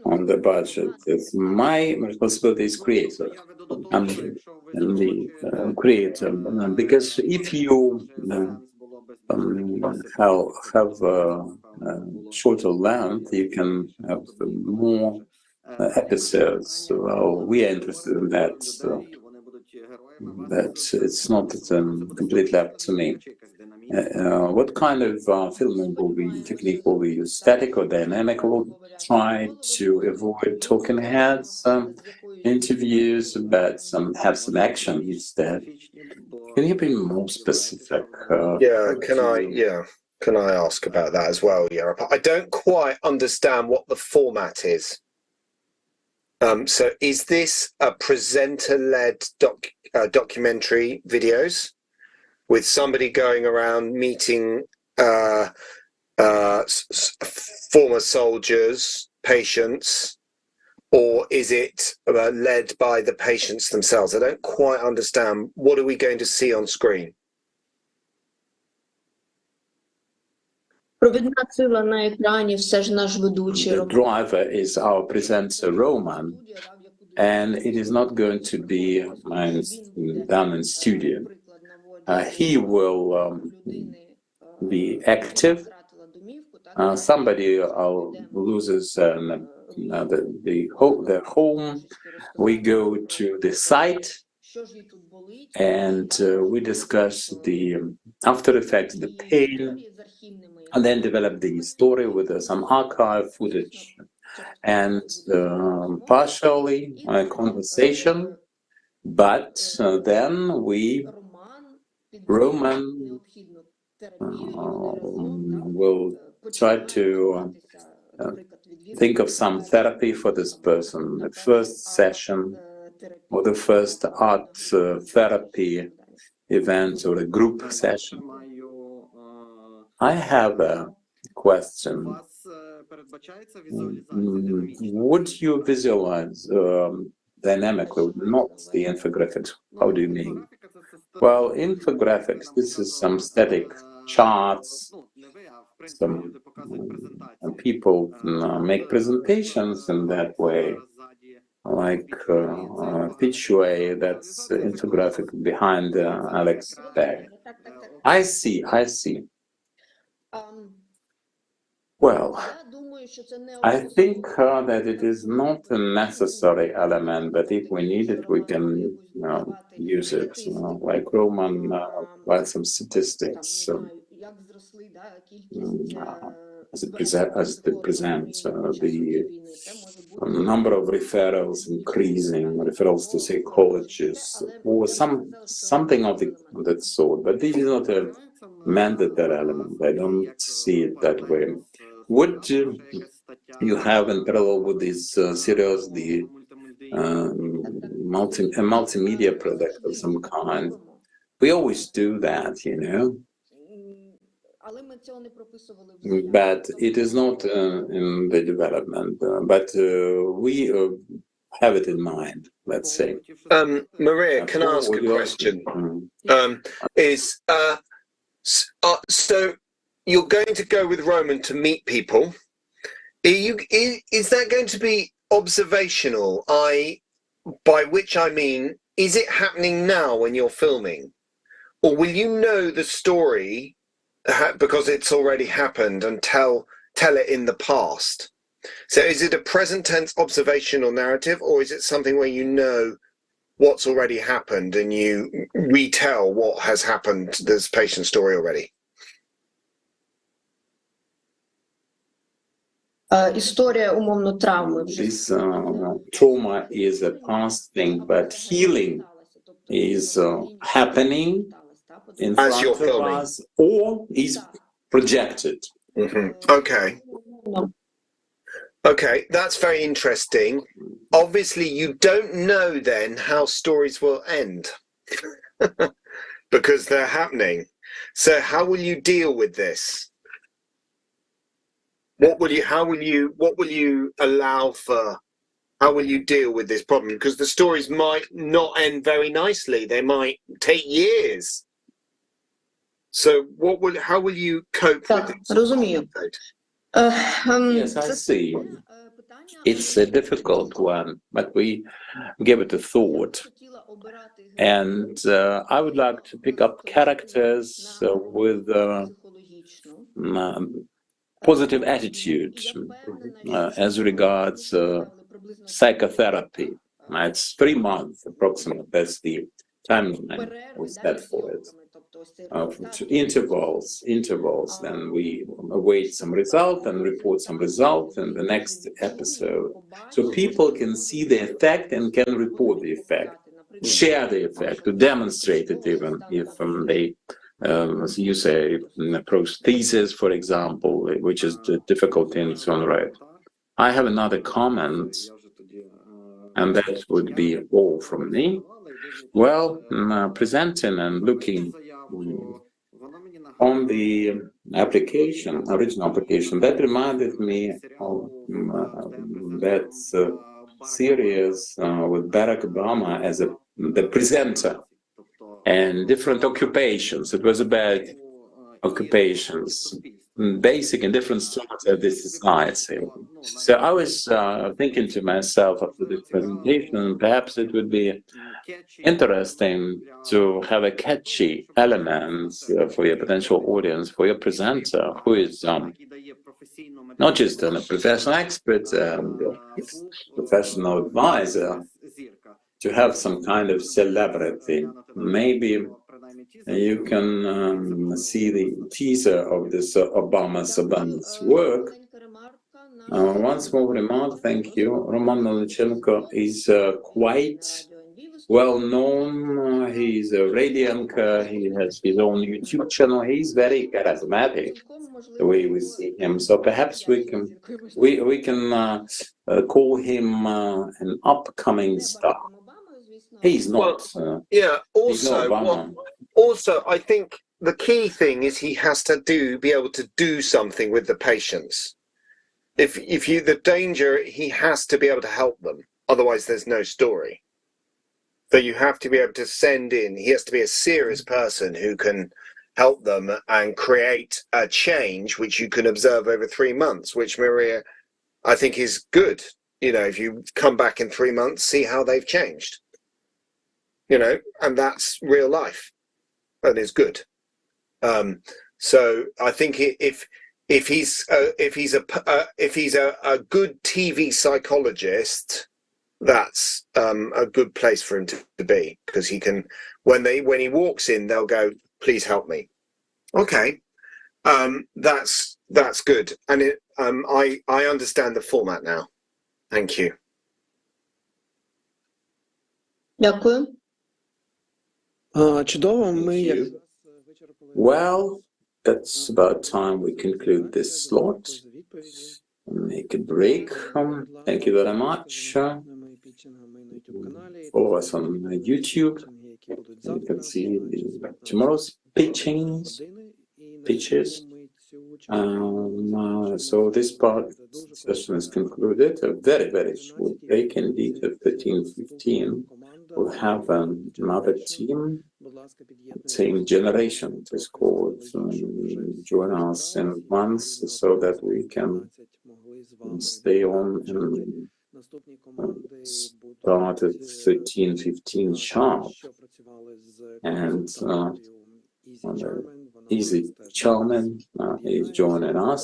on the budget. My responsibility is creator. I'm the creator, because if you have shorter length, you can have more episodes. Well, we are interested in that. That it's not completely up to me. What kind of filming technique will we use? Static or dynamic? We'll try to avoid talking heads interviews, but have some action instead. Can you be more specific? Can I ask about that as well, Yaropa? I don't quite understand what the format is. So is this a presenter-led documentary videos with somebody going around meeting former soldiers, patients, or is it led by the patients themselves? I don't quite understand. What are we going to see on screen? The driver is our presenter, Roman, and it is not going to be done in studio. He will be active. Somebody loses their home. We go to the site and we discuss the after effects, the pain, and then develop the story with some archive footage and partially a conversation. But then Roman will try to think of some therapy for this person, the first session or the first art therapy event or a group session. I have a question. Would you visualize dynamically, not the infographics? How do you mean? Well, infographics, this is some static charts. Some people make presentations in that way, like PITCHUA, that's infographic behind Alex's back. I see. Well, I think that it is not a necessary element, but if we need it, we can use it. Like Roman, by some statistics as they present the number of referrals increasing, referrals to psychologists, or something of that sort. But this is not a mandatory element. I don't see it that way. Would you have in parallel with this series the multimedia product of some kind? We always do that, but it is not in the development. But we have it in mind, let's say. Maria, can I ask a question? So you're going to go with Roman to meet people. Is that going to be observational? By which I mean is it happening now when you're filming? Or will you know the story because it's already happened and tell it in the past? So is it a present tense observational narrative, or is it something where you know what's already happened and you retell what has happened to this patient's story already? Історія умовно травми вже. This trauma is a past thing, but healing is happening in As you're front of filming. us or is projected. Okay. Okay, that's very interesting. Obviously, you don't know then how stories will end because they're happening. So how will you deal with this? What will you allow for? How will you deal with this problem? Because the stories might not end very nicely. They might take years. So how will you cope with this? Розумію. Yes, I see. It's a difficult one, but we give it a thought. And I would like to pick up characters with positive attitude as regards psychotherapy. It's 3 months approximately. That's the timeline we set for it. Intervals. Then we await some result and report some result in the next episode. So people can see the effect and can report the effect, share the effect, to demonstrate it even if they, as you say, approach thesis, for example, which is difficult in its own right. I have another comment, and that would be all from me. Well, presenting and looking on the application, original application, that reminded me of that series with Barack Obama as the presenter and different occupations. It was about occupations, basic and different strata of this society. So I was thinking to myself after the presentation, perhaps it would be interesting to have a catchy element for your potential audience, for your presenter, who is not just a professional expert, professional advisor, to have some kind of celebrity. Maybe you can see the teaser of this Obama's work. One small remark, thank you. Roman Melnichenko is quite well known. He's a radio anchor. He has his own YouTube channel. He's very charismatic, the way we see him. So perhaps we can call him an upcoming star. He's not. Also, I think the key thing is he has to be able to do something with the patients. The danger, he has to be able to help them. Otherwise, there's no story. So you have to be able to send in. He has to be a serious person who can help them and create a change, which you can observe over 3 months. Which, Maria, I think is good. If you come back in 3 months, see how they've changed. And that's real life, and is good. So I think if he's a good TV psychologist, that's a good place for him to be, because he can, when he walks in, they'll go, "Please help me." Okay, that's good, and I understand the format now. Thank you. Дякую. Чудово, Well, that's about time we conclude this slot. Make a break. Thank you very much. Follow us on YouTube. You can see tomorrow's pitches. So this part session is concluded. A very, very short break indeed at 13:15. We'll have another team, Untamed Generation, it is called, join us in advance so that we can stay on and start at 13:15 sharp. And Easy Charman is joining us.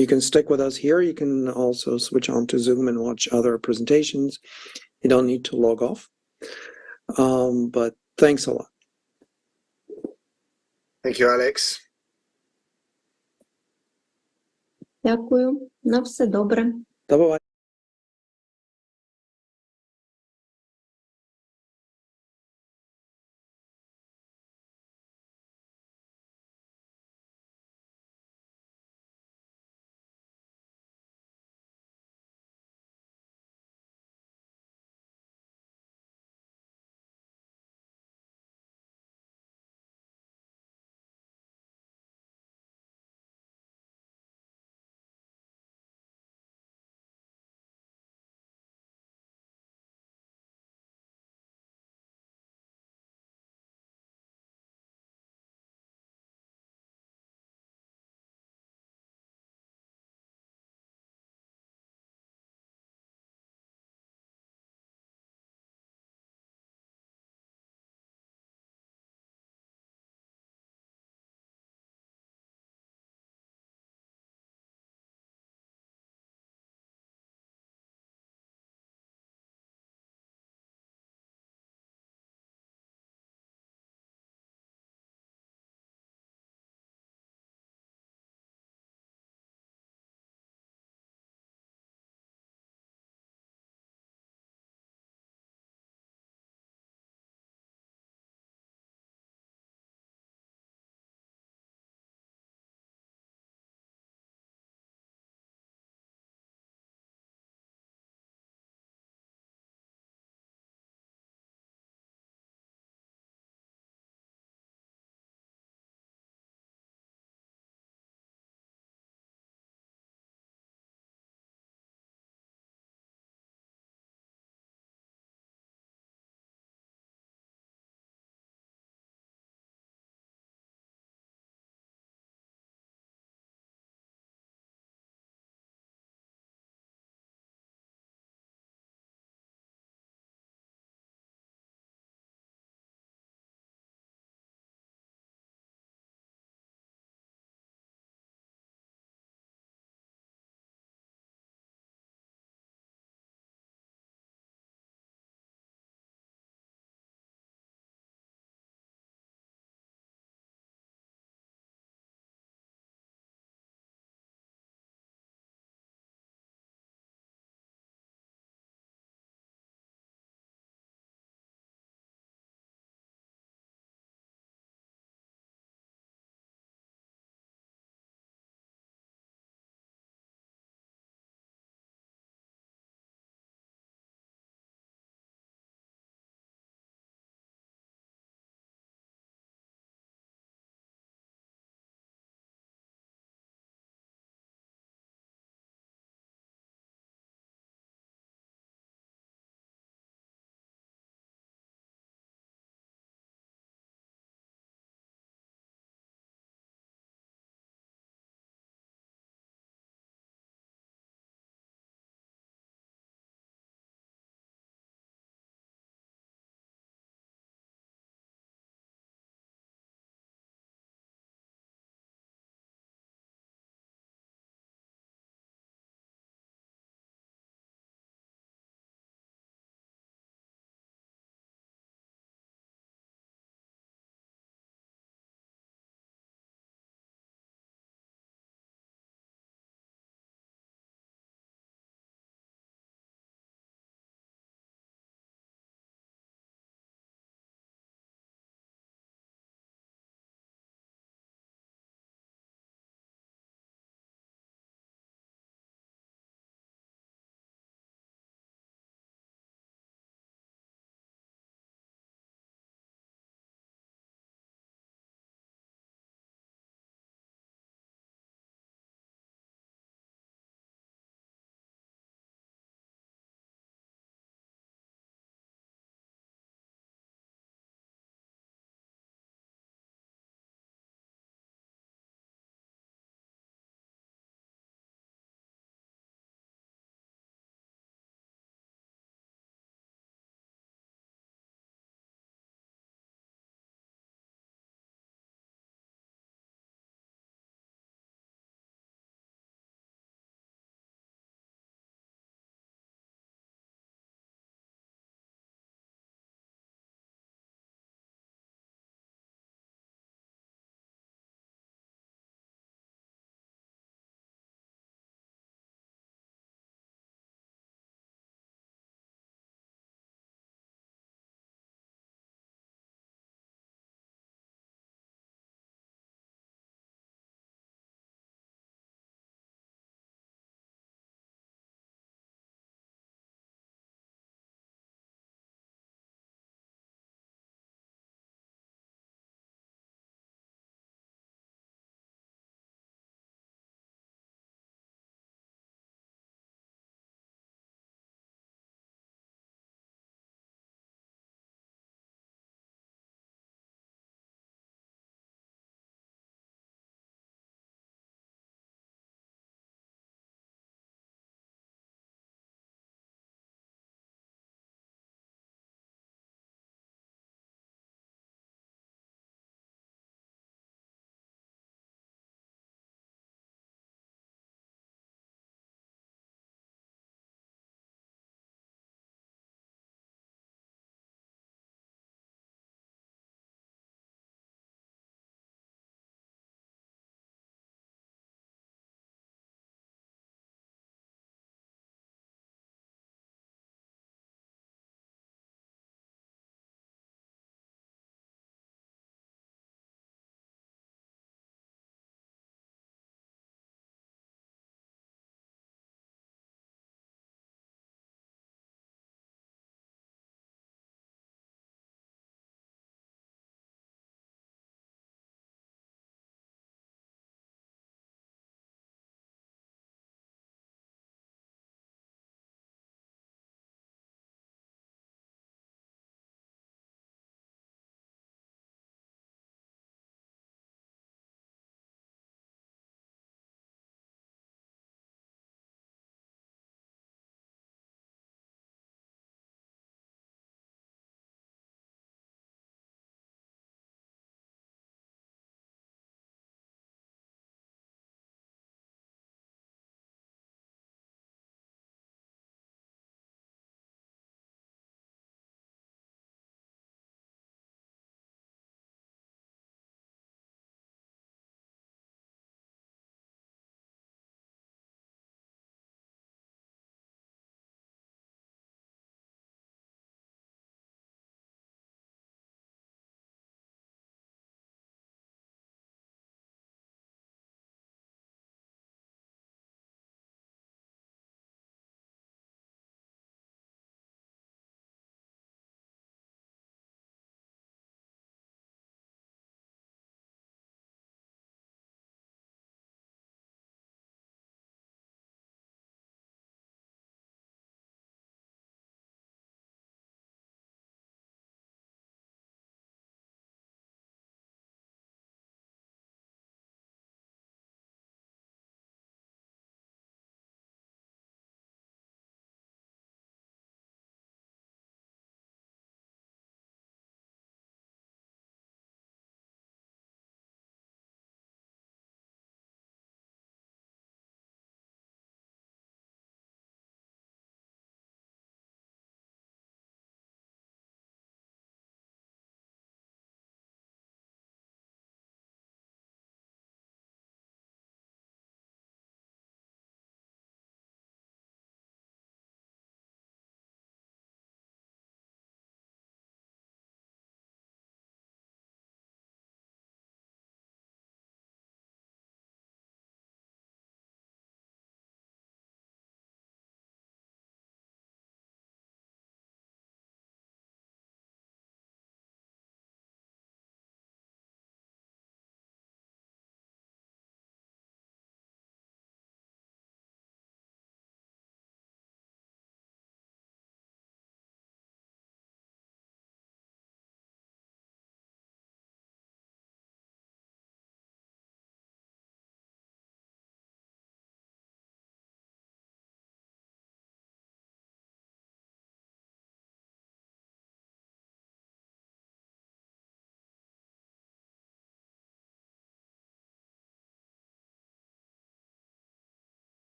You can stick with us here. You can also switch on to Zoom and watch other presentations. You don't need to log off. But thanks a lot. Thank you, Alex. Дякую. На все добре. До побачення.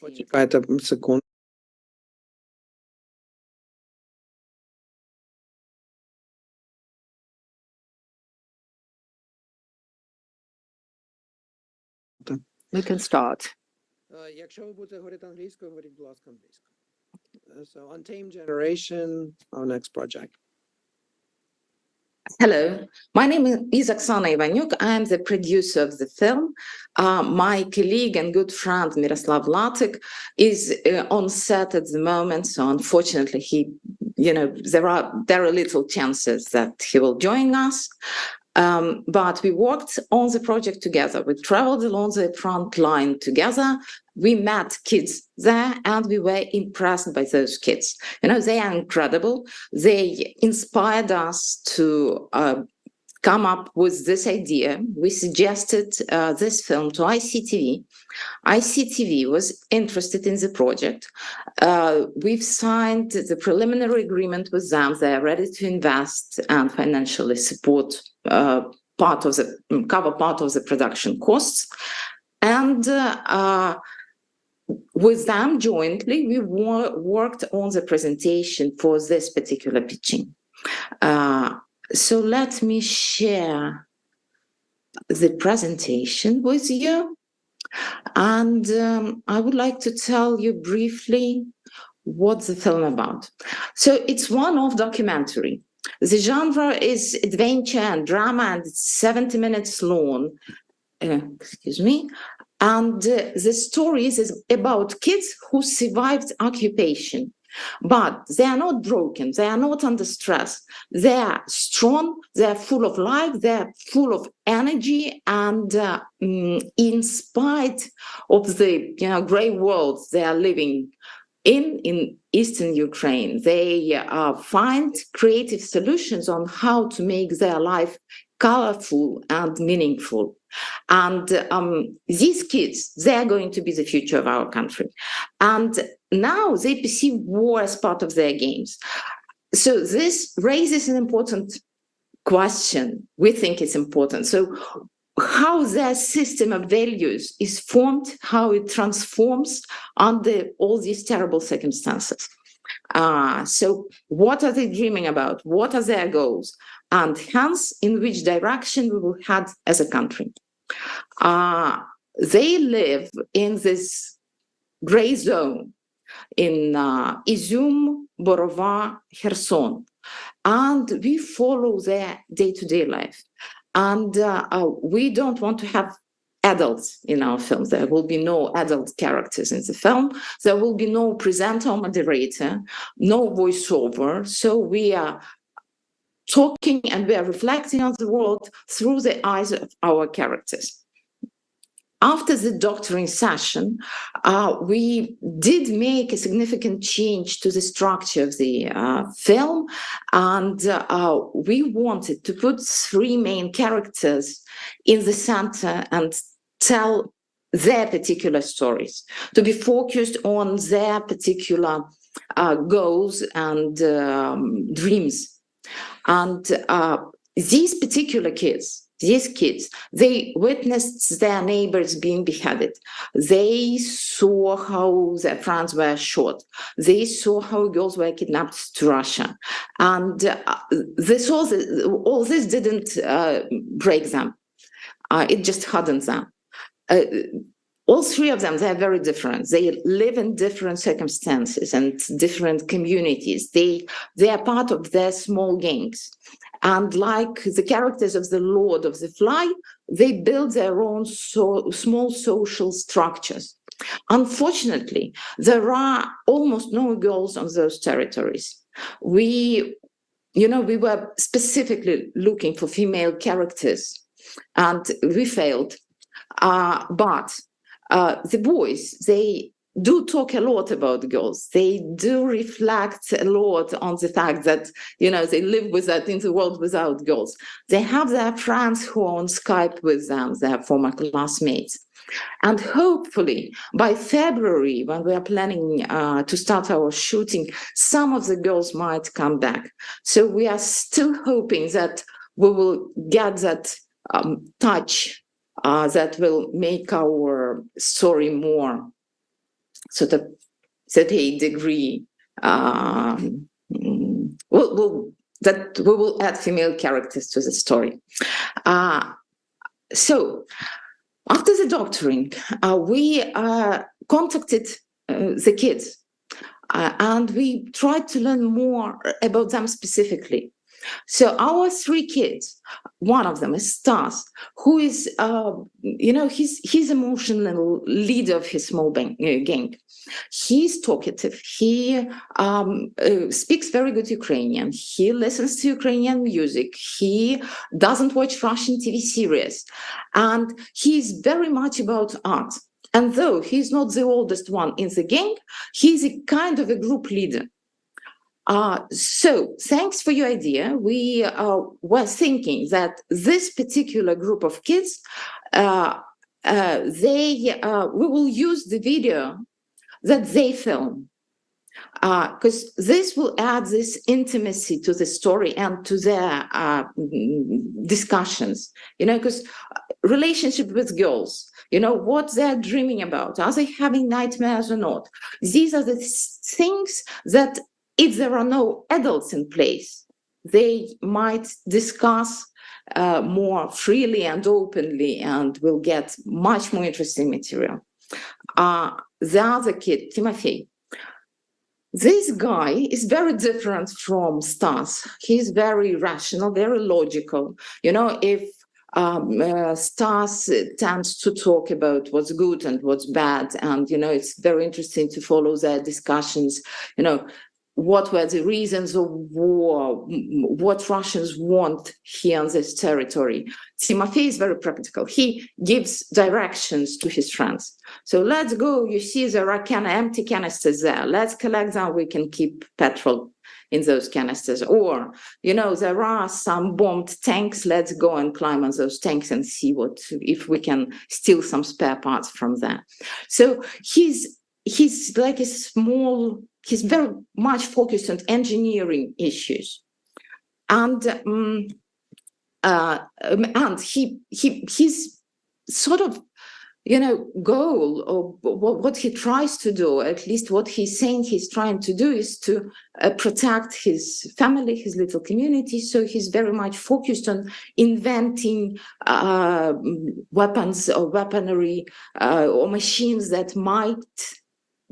Почекайте секунду. We can start. Якщо ви будете говорити англійською, говоріть, будь ласка, англійською. So, Untamed Generation, our next project. Hello, my name is Oksana Ivanyuk. I am the producer of the film. My colleague and good friend Miroslav Latik is on set at the moment, so unfortunately there are little chances that he will join us. But we worked on the project together. We traveled along the front line together. We met kids there and we were impressed by those kids. They are incredible. They inspired us to come up with this idea. We suggested this film to ICTV. ICTV was interested in the project. We've signed the preliminary agreement with them. They are ready to invest and financially support cover part of the production costs. And with them jointly, we worked on the presentation for this particular pitching. So let me share the presentation with you. And I would like to tell you briefly what's the film about. So it's one-off documentary. The genre is adventure and drama, and it's 70 minutes long. Excuse me. And the story is about kids who survived occupation. But they are not broken, they are not under stress. They are strong, they are full of life, they are full of energy, and in spite of the gray world they are living in Eastern Ukraine, they find creative solutions on how to make their life colorful and meaningful. And these kids, they are going to be the future of our country. And now they perceive war as part of their games. So this raises an important question. We think it's important. So how their system of values is formed, how it transforms under all these terrible circumstances. So what are they dreaming about? What are their goals? And hence, in which direction we will head as a country. They live in this gray zone in Izum, Borova, Kherson, and we follow their day-to-day life. And we don't want to have adults in our film. There will be no adult characters in the film. There will be no presenter or moderator, no voiceover. So we are talking and we are reflecting on the world through the eyes of our characters. After the doctoring session, we did make a significant change to the structure of the film, and we wanted to put three main characters in the center and tell their particular stories, to be focused on their particular goals and dreams. And these particular kids, they witnessed their neighbors being beheaded. They saw how their friends were shot. They saw how girls were kidnapped to Russia. And all this didn't break them. It just hardened them. All three of them, they're very different. They live in different circumstances and different communities. They are part of their small gangs. And like the characters of the Lord of the Fly, they build their own small social structures. Unfortunately, there are almost no girls on those territories. We were specifically looking for female characters, and we failed. But the boys, they do talk a lot about girls. They do reflect a lot on the fact that, they live in the world without girls. They have their friends who are on Skype with them, their former classmates. And hopefully by February, when we are planning to start our shooting, some of the girls might come back. So we are still hoping that we will get that touch that will make our story more sort of 38-degree. That we will add female characters to the story. So after the doctoring, we contacted the kids and we tried to learn more about them specifically. So our 3 kids, one of them is Stas, who is, he's emotional leader of his small gang. He's talkative. He speaks very good Ukrainian. He listens to Ukrainian music. He doesn't watch Russian TV series. And he's very much about art. And though he's not the oldest one in the gang, he's a kind of a group leader. So thanks for your idea. We were thinking that this particular group of kids, we will use the video that they film, because this will add this intimacy to the story and to their discussions, because relationship with girls, what they're dreaming about, are they having nightmares or not? These are the things that if there are no adults in place, they might discuss more freely and openly and will get much more interesting material. The other kid, Timofey, this guy is very different from Stas. He's very rational, very logical. If Stas tends to talk about what's good and what's bad, and it's very interesting to follow their discussions. What were the reasons of war? What Russians want here on this territory? Timofey is very practical. He gives directions to his friends. So let's go. You see, there are empty canisters there. Let's collect them. We can keep petrol in those canisters. Or, there are some bombed tanks. Let's go and climb on those tanks and see if we can steal some spare parts from there. So he's like a small. He's very much focused on engineering issues, and his sort of goal, or what he tries to do, at least what he's saying he's trying to do, is to protect his family, his little community. So he's very much focused on inventing weapons or weaponry or machines that might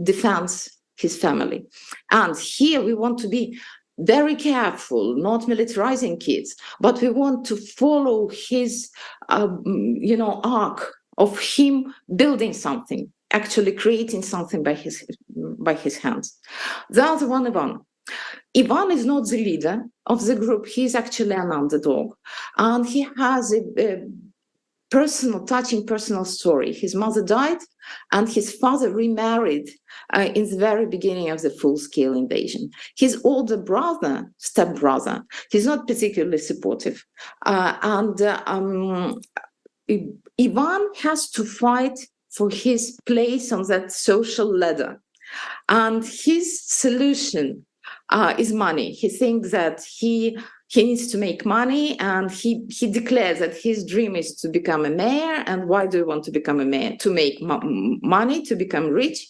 defend his family. And here we want to be very careful, not militarizing kids, but we want to follow his, arc of him building something, actually creating something by his hands. The other one, Ivan. Ivan is not the leader of the group. He's actually an underdog, and he has a touching personal story. His mother died, and his father remarried in the very beginning of the full-scale invasion. His older brother, stepbrother, he's not particularly supportive. Ivan has to fight for his place on that social ladder. And his solution is money. He thinks that he needs to make money, and he declares that his dream is to become a mayor. And why do you want to become a mayor? To make money, to become rich.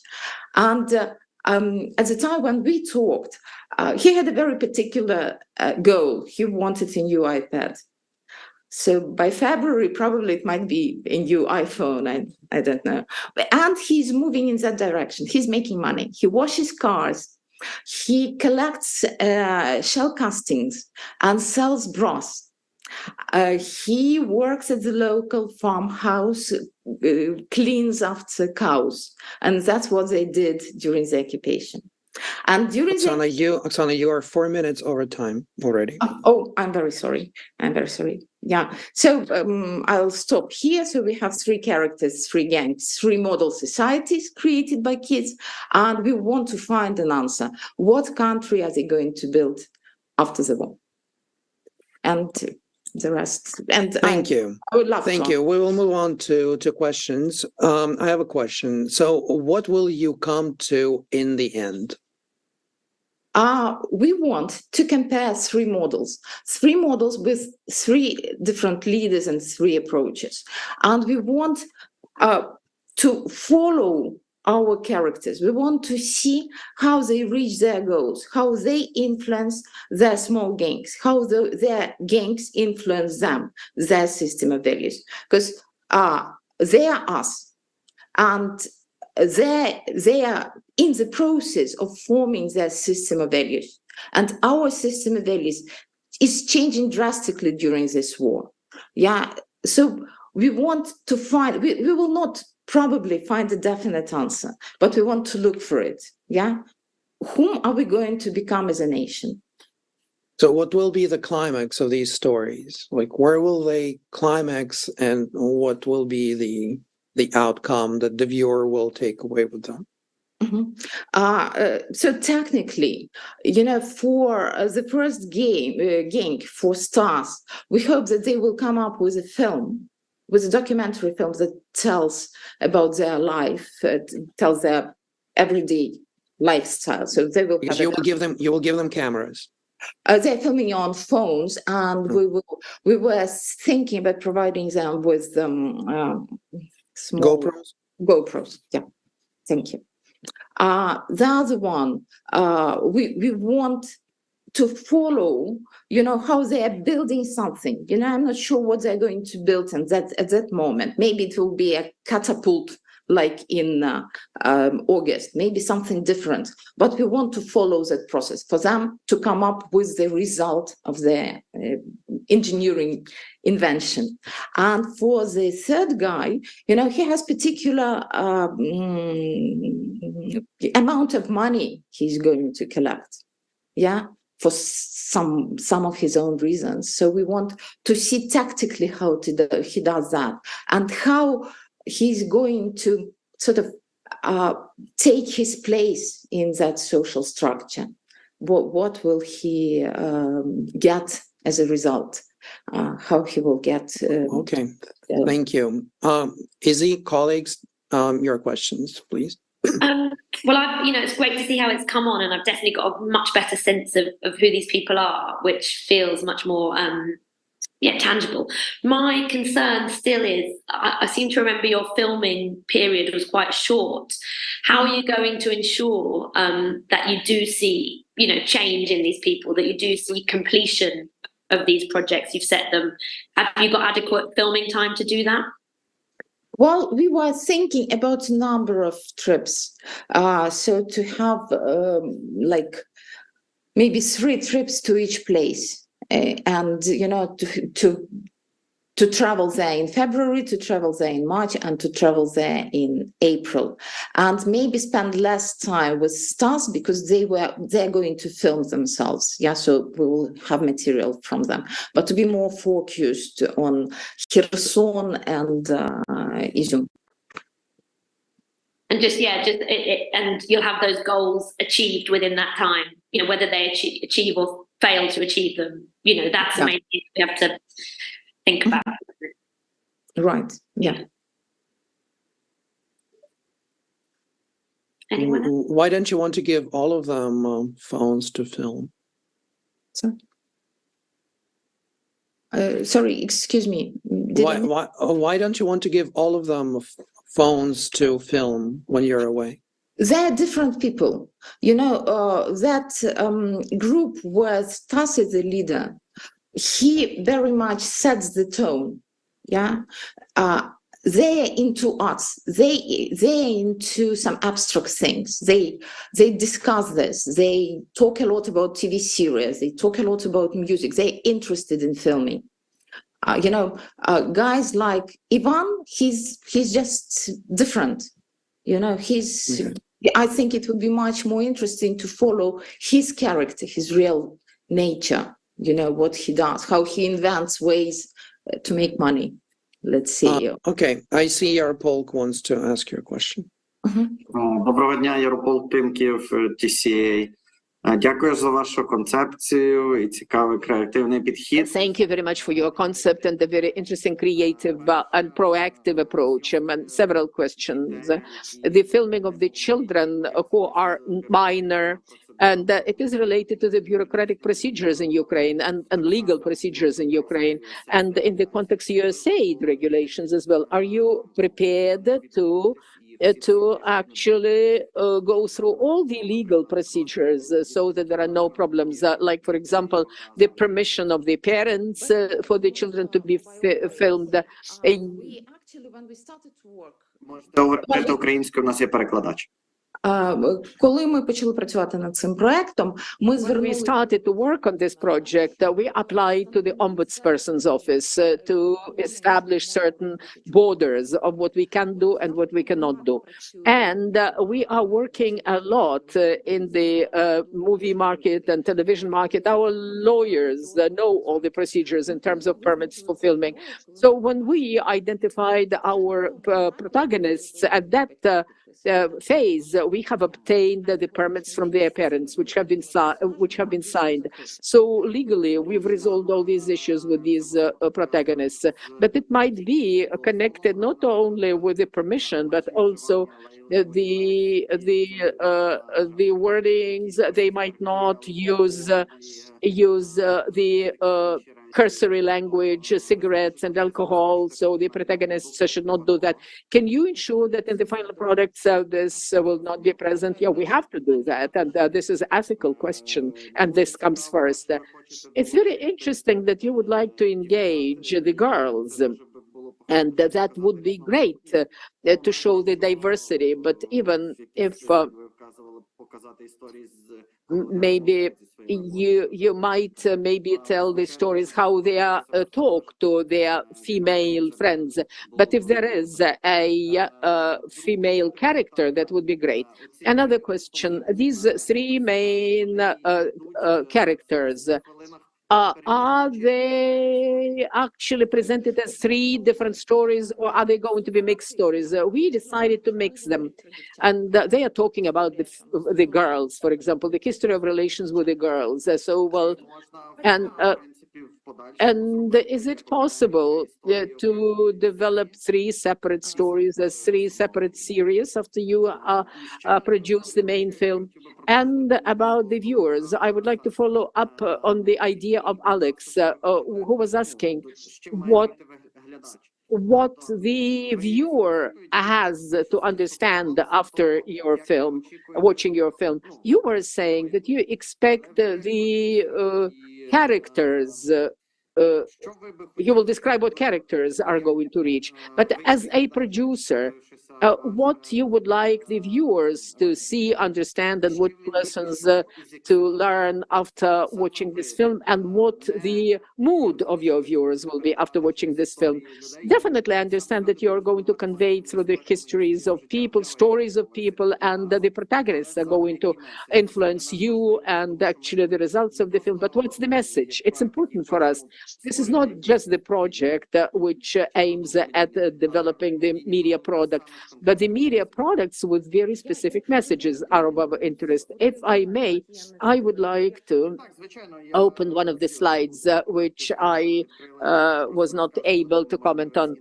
And at the time when we talked, he had a very particular goal. He wanted a new iPad. So by February, probably it might be a new iPhone, I don't know. And he's moving in that direction. He's making money. He washes cars. He collects shell castings and sells broth. He works at the local farmhouse, cleans after cows. And that's what they did during the occupation. And during Oksana, you are 4 minutes over time already. I'm very sorry. Yeah. So I'll stop here. So we have 3 characters, 3 gangs, 3 model societies created by kids. And we want to find an answer. What country are they going to build after the war? And the rest. And thank you. I would love Thank you. We will move on to questions. I have a question. So what will you come to in the end? We want to compare 3 models with 3 different leaders and 3 approaches. And we want to follow our characters. We want to see how they reach their goals, how they influence their small gangs, how their gangs influence them, their system of values. Because they are us, and they are in the process of forming their system of values. And our system of values is changing drastically during this war. Yeah, so we want to find, we will not probably find a definite answer, but we want to look for it. Yeah, whom are we going to become as a nation? So what will be the climax of these stories? Like, where will they climax, and what will be the outcome that the viewer will take away with them? So technically, for the first gang for stars, we hope that they will come up with a film, with a documentary film that tells about their life, tells their everyday lifestyle. So they will. Because you will give them cameras. They're filming on phones, and we were thinking about providing them with small GoPros. Yeah, thank you. The other one, we want to follow, how they are building something. I'm not sure what they're going to build at that moment. Maybe it will be a catapult like in August, maybe something different. But we want to follow that process for them to come up with the result of their engineering invention. And for the third guy, he has particular amount of money he's going to collect. Yeah, for some of his own reasons. So we want to see tactically how he does that, and how he's going to sort of take his place in that social structure. What will he get as a result? How he will get... Okay, thank you. Izzy, colleagues, your questions, please. Well, it's great to see how it's come on, and I've definitely got a much better sense of who these people are, which feels much more tangible. My concern still is, I seem to remember your filming period was quite short. How are you going to ensure that you do see, change in these people, that you do see completion of these projects you've set them? Have you got adequate filming time to do that? Well, we were thinking about a number of trips. So to have maybe 3 trips to each place. And to travel there in February, to travel there in March, and to travel there in April, and maybe spend less time with stars because they're going to film themselves. Yeah, so we will have material from them, but to be more focused on Kherson and Izum. And and you'll have those goals achieved within that time. Whether they achieve or fail to achieve them. That's the main thing we have to think about. Right. Yeah. Anyone else? Why don't you want to give all of them phones to film? Sorry, excuse me. Why don't you want to give all of them phones to film when you're away? They're different people. That group where Stas is the leader, he very much sets the tone. Yeah. They're into arts. They're into some abstract things. They discuss this. They talk a lot about TV series. They talk a lot about music. They're interested in filming. Guys like Ivan, he's just different. I think it would be much more interesting to follow his character, his real nature, what he does, how he invents ways to make money. Let's see. Okay, I see Yaropolk wants to ask you a question. Доброго дня, Ярополк Тимків, TCA. Дякую за вашу концепцію і цікавий креативний підхід. Thank you very much for your concept and the very interesting, creative and proactive approach. And several questions. The filming of the children who are minor, and it is related to the bureaucratic procedures in Ukraine and legal procedures in Ukraine, and in the context USAID regulations as well. Are you prepared to to actually go through all the legal procedures so that there are no problems. Like, for example, the permission of the parents for the children to be filmed. We actually, when we started to work, Можете говорити українською, у нас є перекладач. коли ми почали працювати над цим проектом, ми When we started to work on this project, we applied to the Ombudsperson's office to establish certain borders of what we can do and what we cannot do. And we are working a lot in the movie market and television market. Our lawyers know all the procedures in terms of permits for filming. So when we identified our protagonists at that phase, we have obtained the permits from their parents, which have been signed. So legally, we've resolved all these issues with these protagonists. But it might be connected not only with the permission, but also the wordings. They might not use the cursory language, cigarettes and alcohol, so the protagonists should not do that. Can you ensure that in the final products this will not be present? Yeah, we have to do that, and this is an ethical question, and this comes first. It's very interesting that you would like to engage the girls, and that would be great to show the diversity, but even if maybe you might maybe tell the stories how they are talk to their female friends, but if there is a female character, that would be great. Another question: these three main characters, are they actually presented as three different stories, or are they going to be mixed stories? We decided to mix them, and they are talking about the girls, for example, the history of relations with the girls. And is it possible to develop three separate stories as three separate series after you produce the main film? And about the viewers, I would like to follow up on the idea of Alex, who was asking what the viewer has to understand after your film, watching your film. You were saying that you expect the characters, you will describe what characters are going to reach. But as a producer, what you would like the viewers to see, understand, and what lessons to learn after watching this film, and what the mood of your viewers will be after watching this film. Definitely, I understand that you're going to convey through the histories of people, stories of people, and the protagonists are going to influence you and actually the results of the film. But what's the message? It's important for us. This is not just the project which aims at developing the media product, but the media products with very specific messages are of our interest. If I may, I would like to open one of the slides which I was not able to comment on.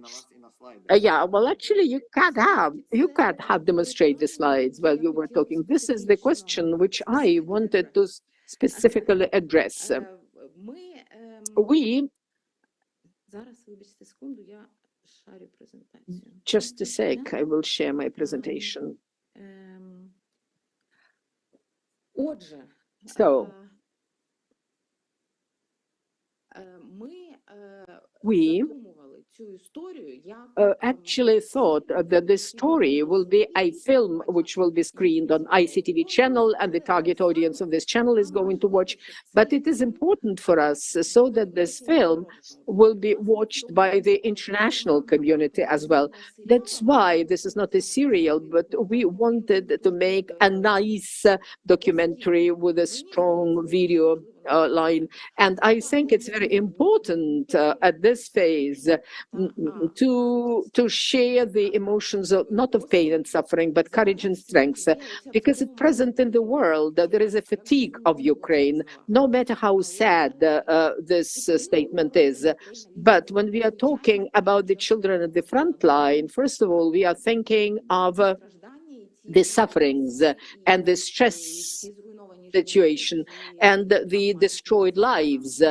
Yeah, well, actually, you can't have demonstrate the slides while you were talking. This is the question which I wanted to specifically address. We just a sec, I will share my presentation. So we actually thought that this story will be a film which will be screened on ICTV channel, and the target audience of this channel is going to watch. But it is important for us so that this film will be watched by the international community as well. That's why this is not a serial, but we wanted to make a nice documentary with a strong video line. And I think it's very important at this phase to share the emotions of not of pain and suffering, but courage and strength, because at present in the world there is a fatigue of Ukraine, no matter how sad this statement is. But when we are talking about the children at the front line, first of all, we are thinking of the sufferings and the stress situation and the destroyed lives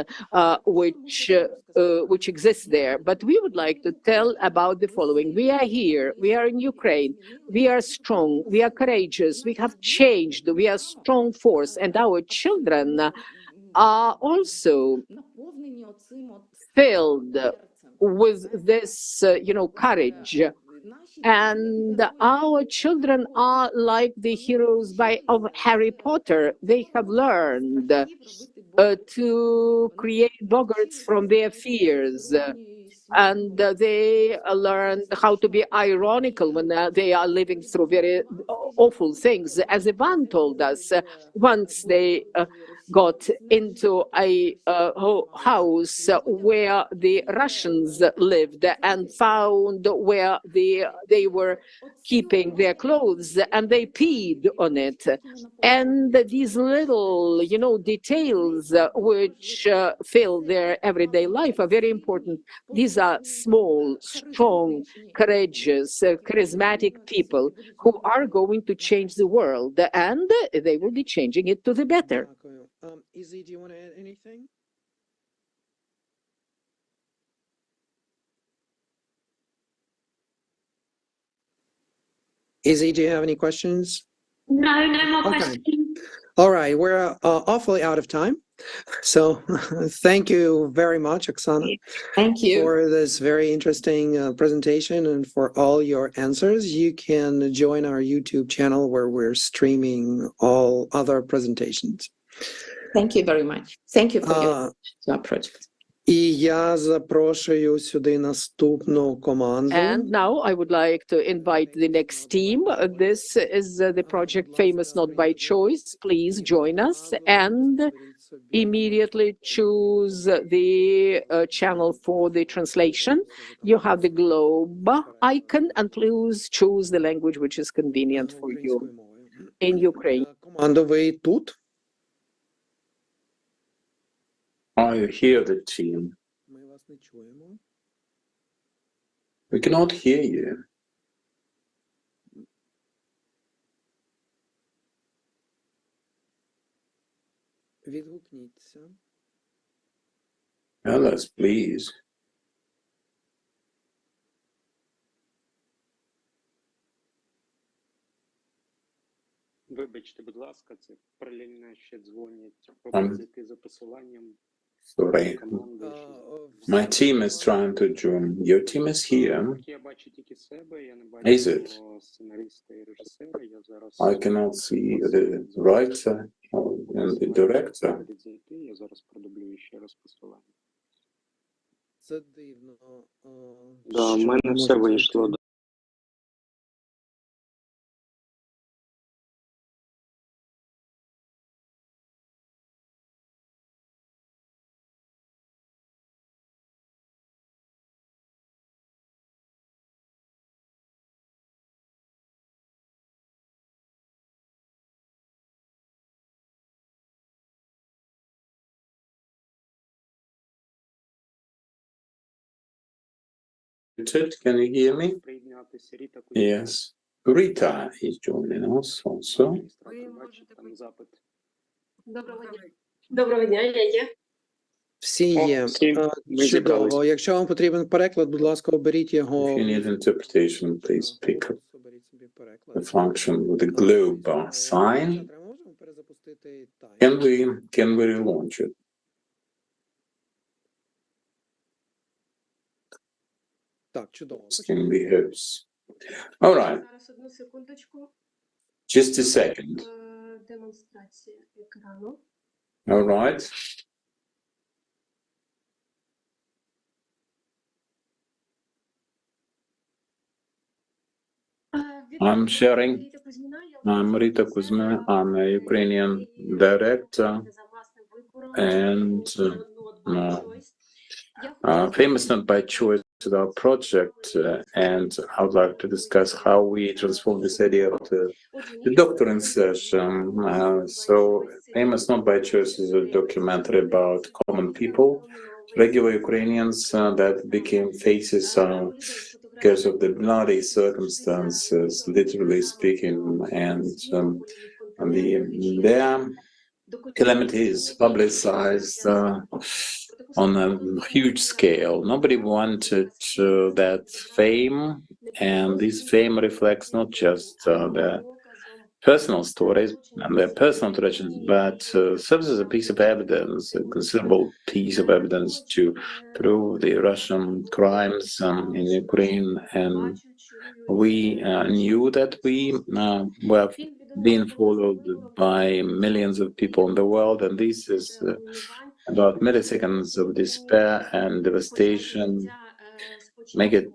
which exist there. But we would like to tell about the following. We are here, we are in Ukraine, we are strong, we are courageous, we have changed, we are a strong force, and our children are also filled with this, courage. And our children are like the heroes of Harry Potter. They have learned to create boggarts from their fears. And they learned how to be ironical when they are living through very awful things. As Ivan told us, once they got into a house where the Russians lived and found where they were keeping their clothes, and they peed on it. And these little, details which fill their everyday life are very important. These are small, strong, courageous, charismatic people who are going to change the world, and they will be changing it to the better. Izzy, do you want to add anything? Izzy, do you have any questions? No more questions. All right, we're awfully out of time. So thank you very much, Oksana. Thank you. For this very interesting presentation and for all your answers. You can join our YouTube channel where we're streaming all other presentations. Thank you very much. Thank you for your project. І я запрошую сюди наступну команду. And now I would like to invite the next team. This is the project Famous Not by Choice. Please join us and immediately choose the channel for the translation. You have the globe icon, and please choose the language which is convenient for you in Ukraine. Команда, ви тут? I hear the team. We cannot hear you. Відгукніться. Alice, please. Вибачте, будь ласка, це паралельно ще дзвонять зайти за посиланням. Sorry. My team is trying to join. Your team is here. Is it? I cannot see the writer and the director. Це дивно. Да, в мене все вийшло. Can you hear me? Yes. Rita is joining us also. Доброго дня, я є. Всі є. Чудово. Якщо вам потрібен переклад, будь ласка, оберіть його. If you need interpretation, please pick up the function with the globe sign. Can we relaunch it? Так, чудово. Can be hopes. All right. Зараз одну секундочку. Just a second. Демонстрація екрану. All right. I'm sharing. I'm Rita Kuzma. I'm a Ukrainian director and Famous Not by Choice is our project, and I would like to discuss how we transform this idea of the doctoring session. So Famous Not by Choice is a documentary about common people, regular Ukrainians that became faces because of the bloody circumstances, literally speaking, and their calamity is publicized on a huge scale. Nobody wanted that fame, and this fame reflects not just their personal stories and their personal traditions, but serves as a piece of evidence, a considerable piece of evidence to prove the Russian crimes in Ukraine. And we knew that we were being followed by millions of people in the world, and this is about milliseconds of despair and devastation make it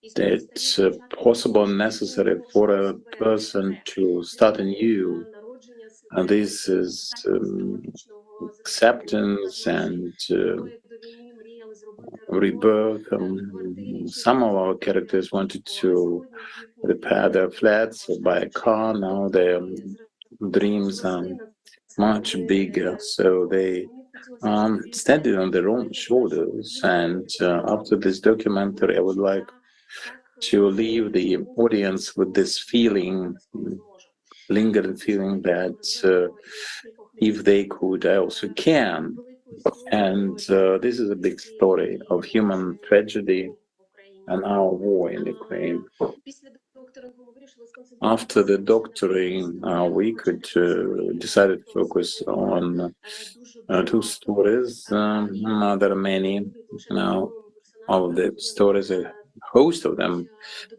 it's possible and necessary for a person to start anew. And this is acceptance and rebirth. Some of our characters wanted to repair their flats or buy a car. Now their dreams are much bigger, so they standing on their own shoulders. And after this documentary, I would like to leave the audience with this feeling, lingering feeling that if they could, I also can. And this is a big story of human tragedy and our war in Ukraine. After the doctoring, we could decided to focus on two stories. There are many now of the stories, a host of them,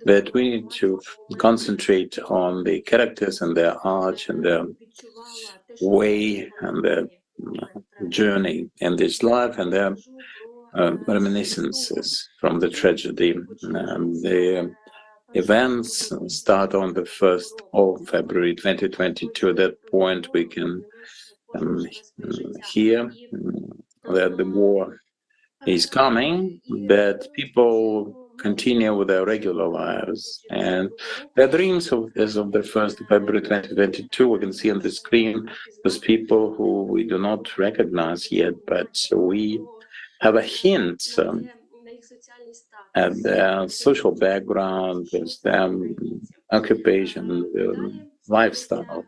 but we need to concentrate on the characters and their art and their way and their journey in this life and their reminiscences from the tragedy. The events start on the 1st of February 2022. At that point, we can hear that the war is coming, but people continue with their regular lives and their dreams as of the 1st of February 2022. We can see on the screen those people who we do not recognize yet, but we have a hint at their social background, their occupation, their lifestyle.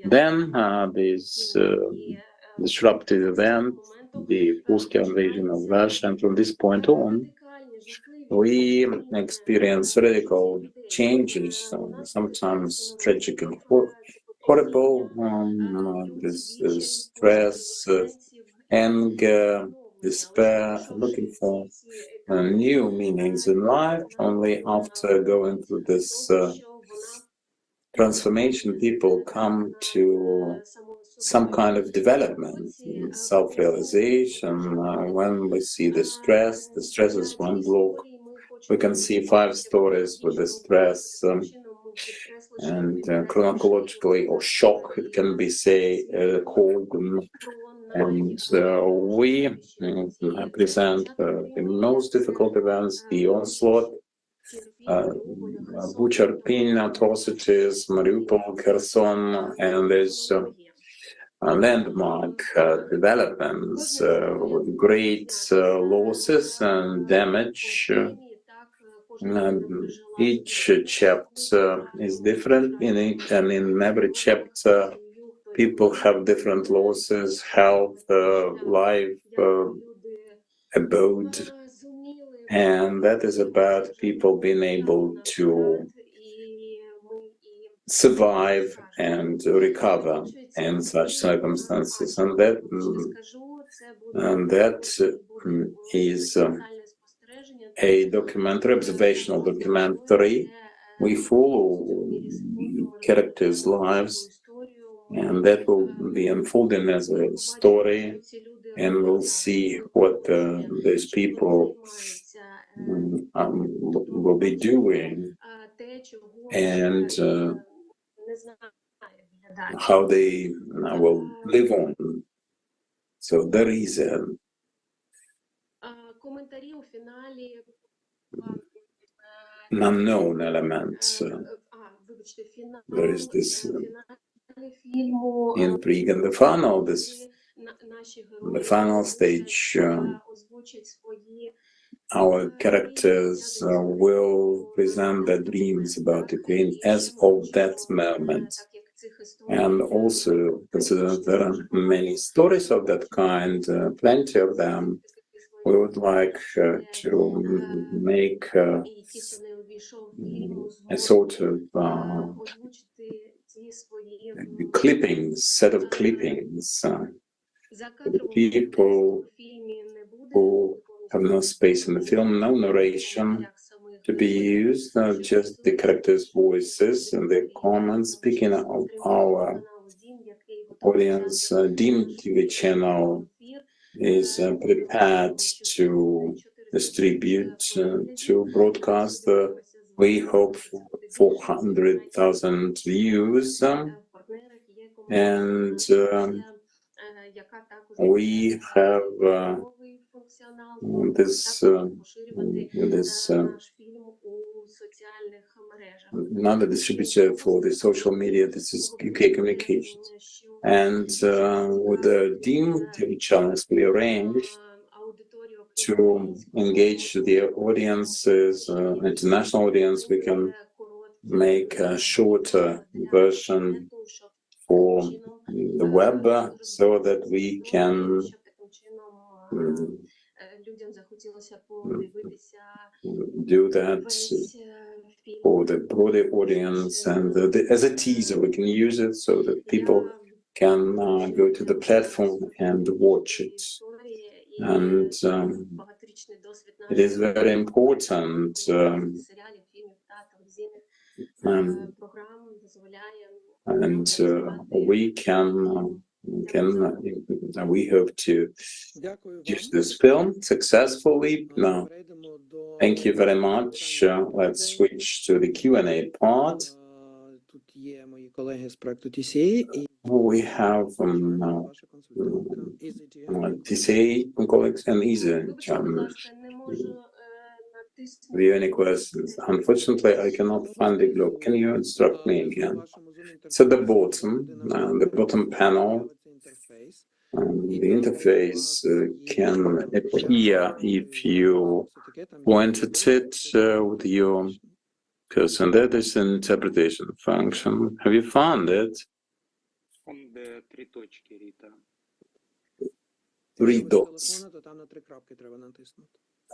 Then this disruptive event, the full-scale invasion of Russia, and from this point on, we experience radical changes, sometimes tragic and horrible, this stress, anger, despair, looking for new meanings in life. Only after going through this transformation, people come to some kind of development, self-realization. When we see the stress is one block. We can see 5 stories with the stress, and chronologically, or shock, it can be called. And we present the most difficult events, the onslaught, Bucha atrocities, Mariupol, Kherson, and there's landmark developments with great losses and damage. Each chapter is different, and in every chapter, people have different losses, health, life, abode, and that is about people being able to survive and recover in such circumstances, and that is a documentary, observational documentary. We follow characters' lives, and that will be unfolding as a story, and we'll see what these people will be doing and how they will live on. So there is an unknown element. There is this intrigue in the final, the final stage. our characters will present their dreams about Ukraine as of that moment. And also consider there are many stories of that kind, plenty of them. We would like to make a sort of set of clippings for the people who have no space in the film, no narration to be used, just the characters' voices and their comments. Speaking of our audience, DIM TV channel is prepared to distribute, to broadcast. We hope for 400,000 views, and we have this another distributor for the social media. This is UK Communications, and with the DIM TV channels, we arranged to engage the audiences, international audience. We can make a shorter version for the web so that we can do that for the broader audience, and as a teaser we can use it so that people can go to the platform and watch it. And it is very important, and we can we hope to use this film successfully. Now, thank you very much. Let's switch to the Q&A part. We have TCA colleagues and Isa. Have you any questions? Unfortunately, I cannot find the globe. Can you instruct me again? It's at the bottom panel. The interface can appear if you pointed it with your cursor. That is an interpretation function. Have you found it? Three dots.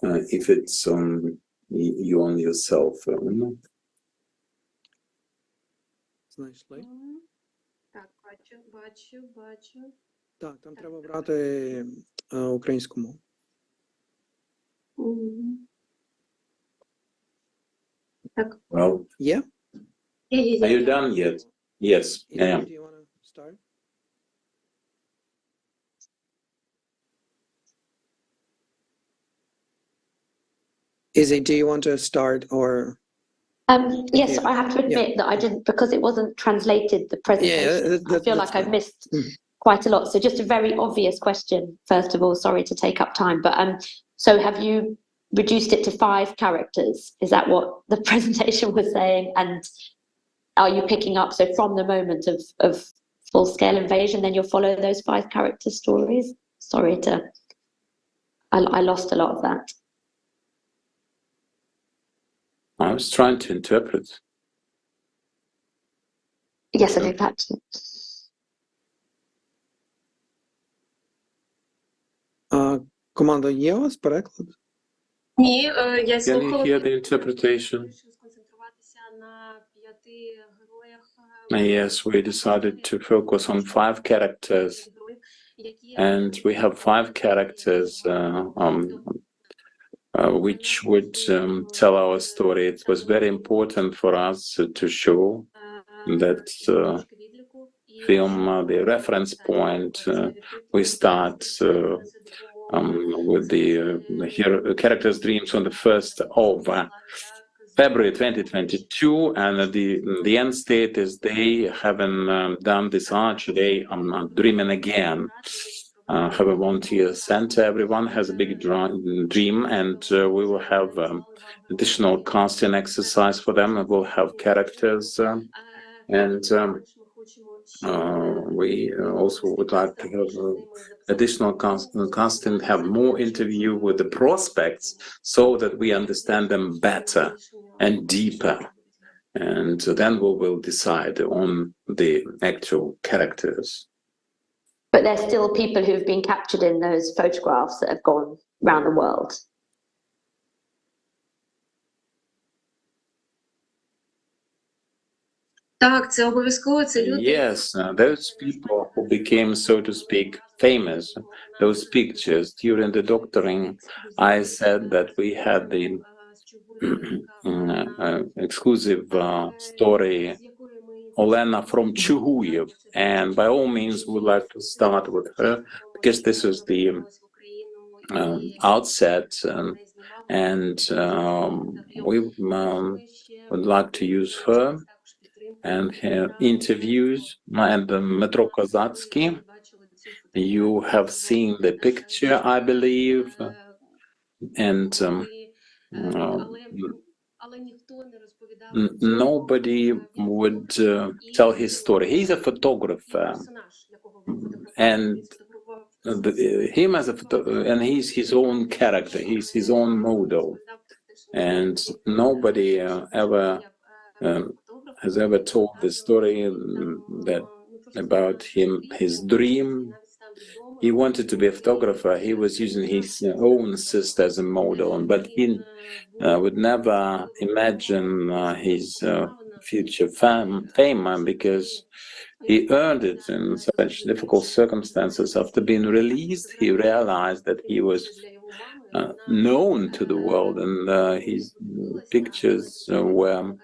If it's on you on your cell phone. Так, там треба брати українську мову. Well, yeah. Are you done yet? Yes, I am. Do you want to start? Izzy, do you want to start or? Yes, I have to admit that I didn't, because it wasn't translated, the presentation. I feel like I've missed quite a lot. So just a very obvious question, first of all, sorry to take up time, but so have you reduced it to 5 characters? Is that what the presentation was saying? And are you picking up, so from the moment of full-scale invasion, then you'll follow those 5 character stories? Sorry to, I lost a lot of that. I was trying to interpret. Yes, I think that. Команда, є у вас переклад? Ні, я слухала. Can you hear the interpretation? Yes, we decided to focus on 5 characters, and we have 5 characters which would tell our story. It was very important for us to show that film, the reference point. We start with the characters' dreams on the 1st of February 2022, and the end state is they having done this arch, they dreaming again. Have a volunteer center. Everyone has a big dream, and we will have additional casting exercise for them. And we'll have characters, and we also would like to have additional casting, have more interview with the prospects so that we understand them better and deeper. And then we will decide on the actual characters. But there's still people who've been captured in those photographs that have gone around the world. Yes, those people who became, so to speak, famous, those pictures during the doctoring, I said that we had the exclusive story, Olena from Chuguyev, and by all means we'd like to start with her because this is the outset, and we would like to use her and her interviews. And Metro Kozatsky, you have seen the picture, I believe, and nobody would tell his story. He's a photographer, and him as a and he's his own character. He's his own model, and nobody ever has ever told the story that about him, his dream. He wanted to be a photographer. He was using his own sister as a model, but he would never imagine his future fame because he earned it in such difficult circumstances. After being released, he realized that he was known to the world, and his pictures were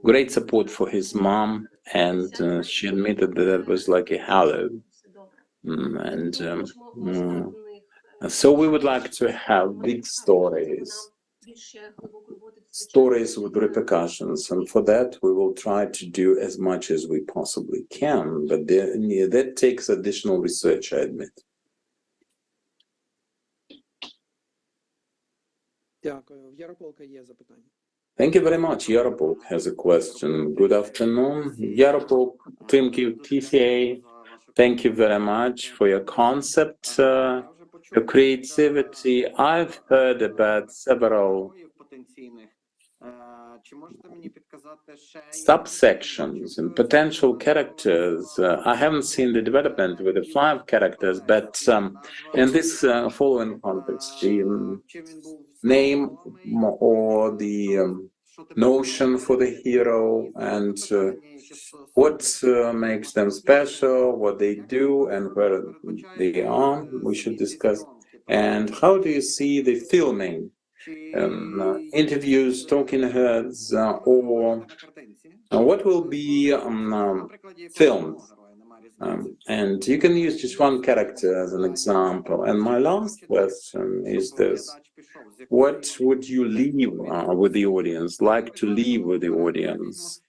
great support for his mom, and she admitted that it was like a halo. So we would like to have big stories with repercussions, and for that we will try to do as much as we possibly can, but that takes additional research, I admit. Thank you very much. Yaropolk has a question. Good afternoon. Yaropolk, Trimkiv, TCA, thank you very much for your concept, your creativity. I've heard about several subsections and potential characters. I haven't seen the development with the 5 characters, but in this following context, the name or the notion for the hero and what makes them special, what they do, and where they are, we should discuss. And how do you see the filming? Interviews, talking heads, or what will be filmed? And you can use just one character as an example. And my last question is this: what would you leave with the audience, like to leave with the audience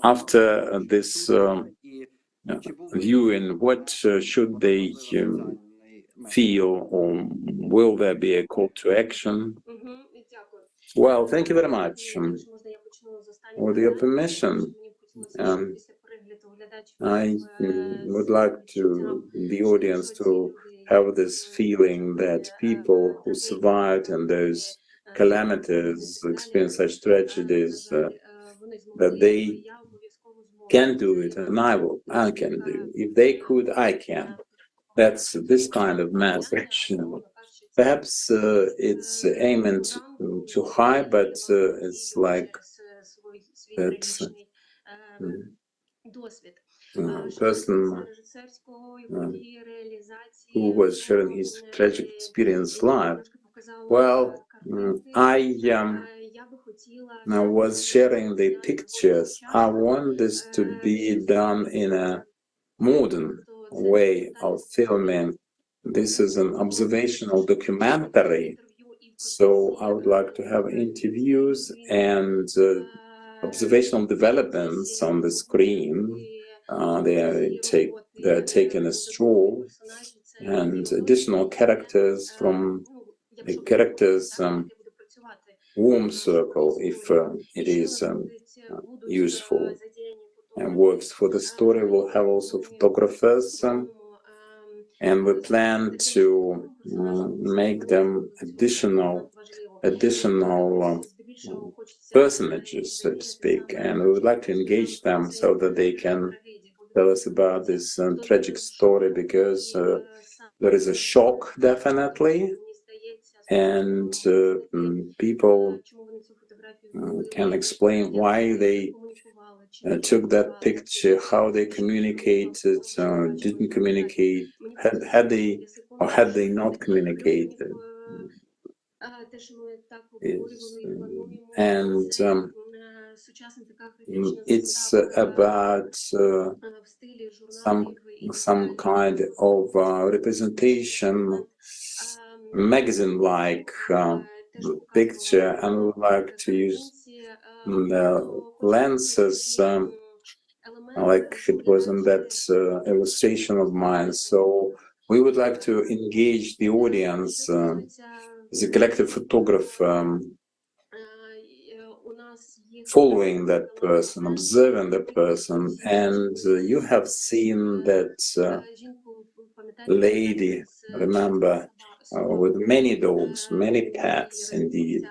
after this viewing? What should they feel, or will there be a call to action? Well, thank you very much. With your permission, I would like the audience to have this feeling that people who survived and those calamities, experience such tragedies, that they can do it, and I can do. If they could, I can. That's this kind of message. Perhaps it's aiming too high, but it's like that person who was sharing his tragic experience live. Well, I was sharing the pictures. I want this to be done in a modern way of filming. This is an observational documentary, so I would like to have interviews and observational developments on the screen. They're taking a stroll, and additional characters from the characters' warm circle, if it is useful, and works for the story. We'll have also photographers, and we plan to make them additional personages, so to speak, and we would like to engage them so that they can tell us about this tragic story, because there is a shock, definitely, and people can explain why they took that picture, how they communicated, didn't communicate, had they not communicated. And it's about some kind of representation, magazine-like picture, and we would like to use the lenses like it was in that illustration of mine. So we would like to engage the audience as a collective photograph, following that person, observing the person. And you have seen that lady, remember, with many dogs, many pets indeed,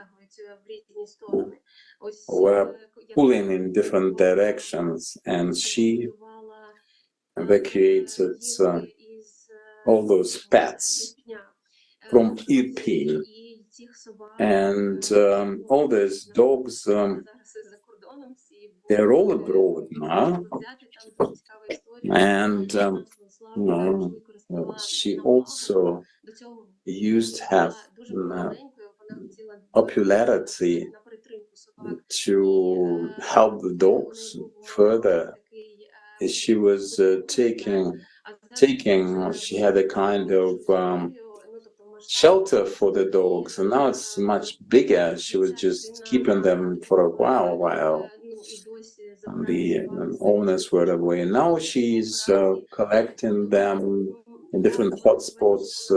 were pulling in different directions, and she evacuated all those pets from Irpin. And all those dogs, they're all abroad now. And she also used to have popularity to help the dogs further. She was she had a kind of shelter for the dogs, and now it's much bigger. She was just keeping them for a while the owners were away. Now she's collecting them in different hotspots,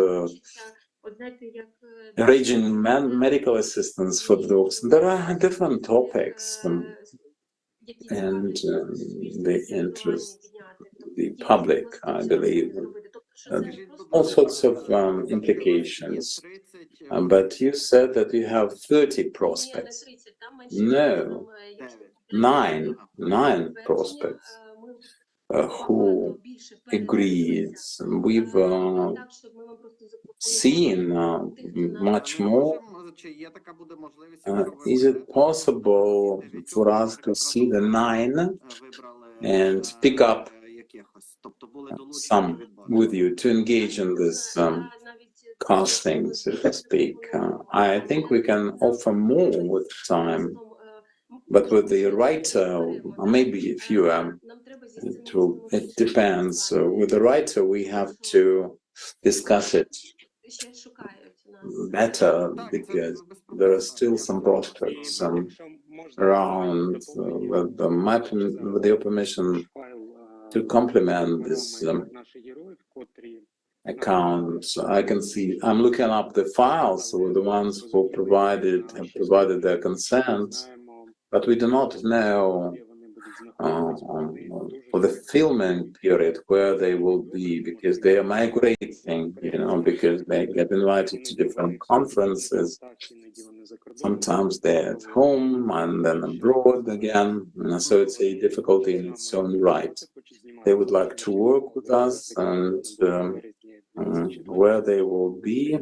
arranging medical assistance for the dogs. There are different topics, and they interest the public, I believe. All sorts of implications. But you said that you have 30 prospects. No, nine prospects who agreed. We've seen much more. Is it possible for us to see the 9 and pick up some with you to engage in this casting, so to speak? I think we can offer more with time, but with the writer, maybe a few. It depends. With the writer, we have to discuss it better, because there are still some prospects around with your permission to complement this account. I can see, I'm looking up the files with the ones who have provided their consent, but we do not know for the filming period where they will be, because they are migrating, because they get invited to different conferences. Sometimes they're at home and then abroad again, so it's a difficulty in its own right. They would like to work with us, and where they will be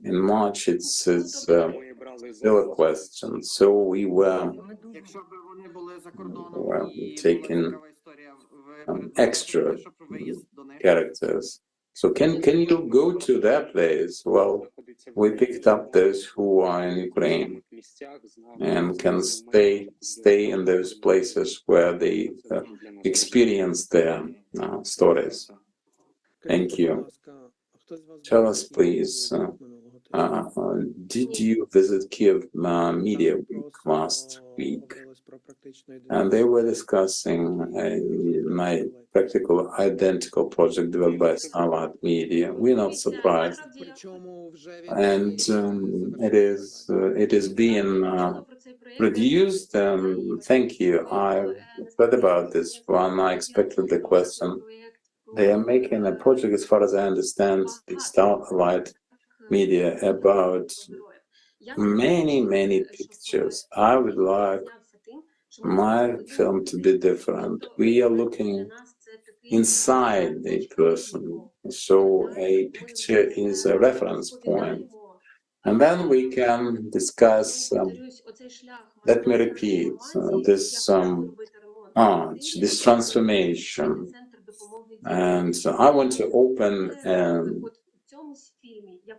in March, it's still a question. So we were taking extra characters. So can you go to that place? Well, we picked up those who are in Ukraine and can stay in those places where they experience their stories. Thank you. Tell us, please, did you visit Kiev Media Week last week? And they were discussing my practical identical project developed by Starlight Media. We're not surprised, and it is being produced. Thank you. read about this one. I expected the question. They are making a project, as far as I understand, the Starlight Media, about many pictures. I would like my film to be different. We are looking inside the person, so a picture is a reference point. And then we can discuss, let me repeat, this arch, this transformation. And so I want to open a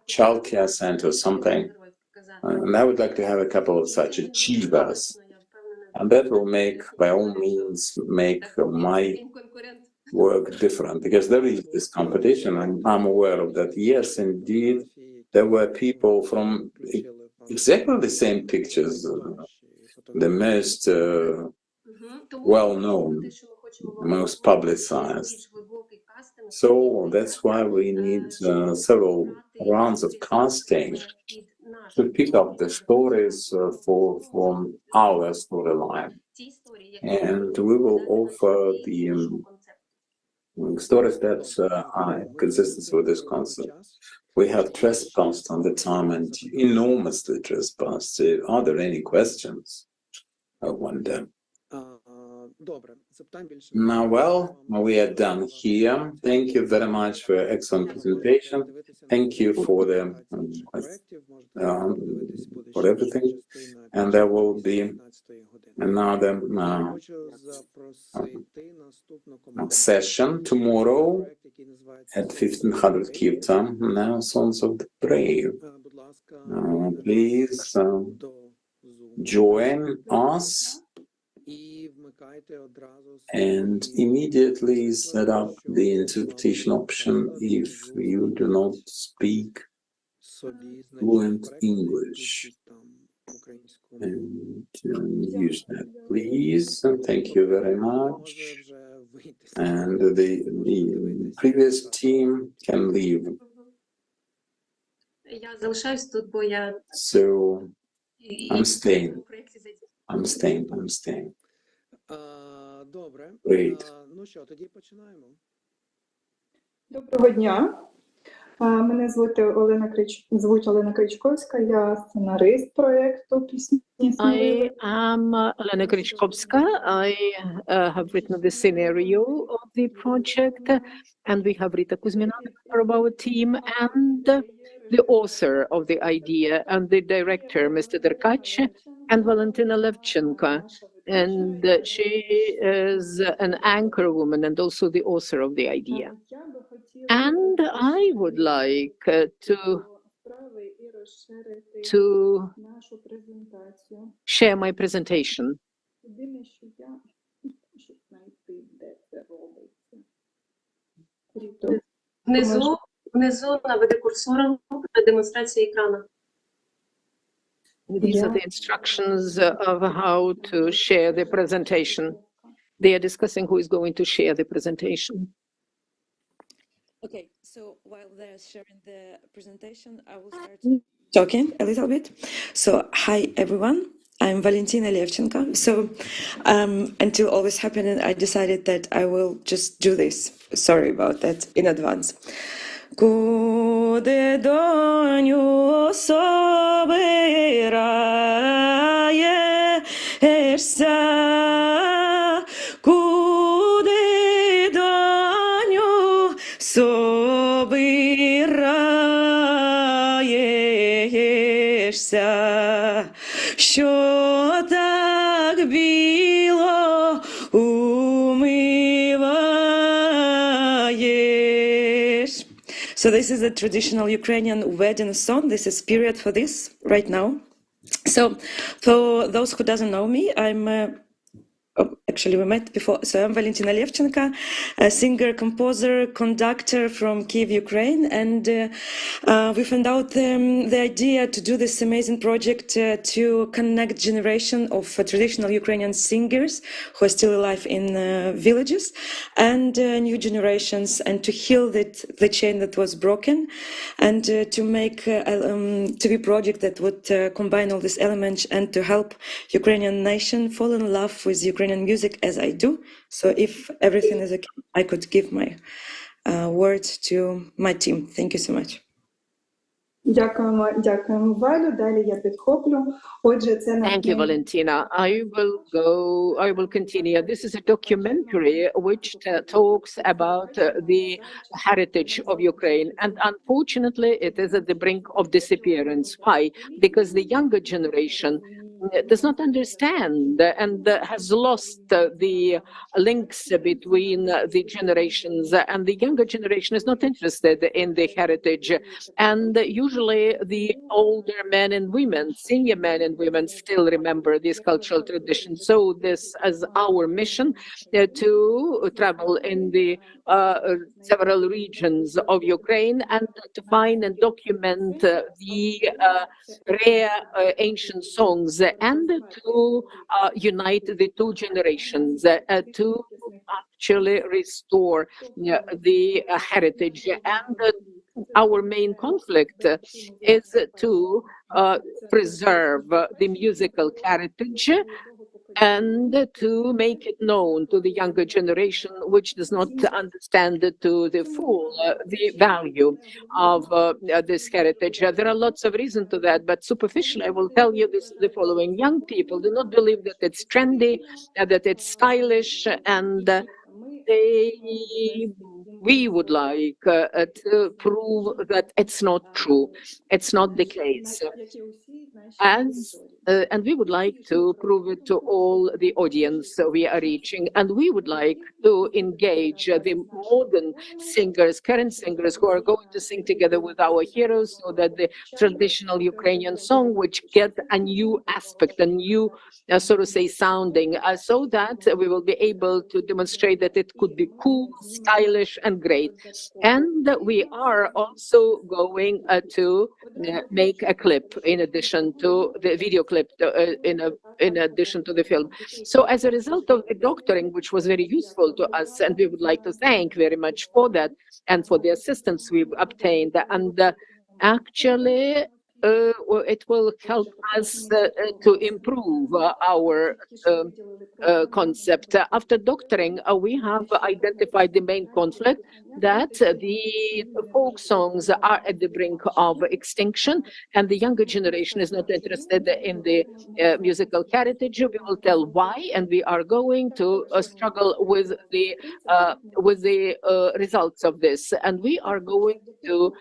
childcare center or something. And I would like to have a couple of such achievers. And that will make, by all means, make my work different, because there is this competition, and I'm aware of that. Yes, indeed, there were people from exactly the same pictures, the most well-known, most publicized. So that's why we need several rounds of casting to pick up the stories from our storyline. And we will offer the stories that are consistent with this concept. We have trespassed on the time and enormously trespassed. So are there any questions? I wonder. Now, well, we are done here. Thank you very much for your excellent presentation. Thank you for the for everything. And there will be another session tomorrow at 1500 Kyiv time. Now, Sons of the Brave. Please join us and immediately set up the interpretation option if you do not speak fluent English. And use that, please. And thank you very much. And the previous team can leave. So I'm staying. I'm staying. Great. Доброго дня. Мене звуть Олена Кричковська, я сценарист проєкту «Пісні». I am Elena Krychkovska. I have written the scenario of the project, and we have Rita Kuzminova from our team, and the author of the idea, and the director, Mr. Derkach, and Valentina Levchenko. And she is an anchor woman and also the author of the idea. And I would like to share my presentation. Внизу наведи курсором демонстрація екрану. These are the instructions of how to share the presentation. They are discussing who is going to share the presentation. Okay, so while they're sharing the presentation, I will start talking a little bit. So, hi everyone, I'm Valentina Levchenko. So, until all this happened, I decided that I will just do this. Sorry about that in advance. Куди доню собираєшся, куди доню собираєшся, що так біло умиваєш. So this is a traditional Ukrainian wedding song. This is period for this right now. So for those who doesn't know me, I'm actually we met before. So I'm Valentina Levchenko, a singer, composer, conductor from Kyiv, Ukraine, and we found out the idea to do this amazing project to connect generation of traditional Ukrainian singers who are still alive in villages and new generations, and to heal the chain that was broken, and to make to be a project that would combine all these elements and to help Ukrainian nation fall in love with Ukrainian music music as I do. So if everything is okay, I could give my words to my team. Thank you so much. Дякуємо, Валю. Далі я підхоплю. Отже, це Thank you, Valentina. I will continue. This is a documentary which talks about the heritage of Ukraine. And unfortunately, it is at the brink of disappearance. Why? Because the younger generation does not understand and has lost the links between the generations, and the younger generation is not interested in the heritage. And usually the older men and women, senior men and women, still remember these cultural traditions. So this is our mission, to travel in the several regions of Ukraine and to find and document the rare ancient songs and to unite the two generations, to actually restore the heritage. And our main conflict is to preserve the musical heritage and to make it known to the younger generation, which does not understand to the full the value of this heritage. There are lots of reasons to that, but superficially, I will tell you the following. Young people do not believe that it's trendy, that it's stylish, and we would like to prove that it's not true. It's not the case. And we would like to prove it to all the audience we are reaching. And we would like to engage the modern singers, current singers who are going to sing together with our heroes, so that the traditional Ukrainian song, which get a new aspect, a new, so to say, sounding, so that we will be able to demonstrate that it could be cool, stylish, and great. And we are also going to make a clip in addition to the video clip, in addition to the film. So as a result of the doctoring, which was very useful to us, and we would like to thank very much for that and for the assistance we've obtained, and actually it will help us to improve our concept. After doctoring, we have identified the main conflict, that the folk songs are at the brink of extinction, and the younger generation is not interested in the musical heritage. We will tell why, and we are going to struggle with the results of this, and we are going to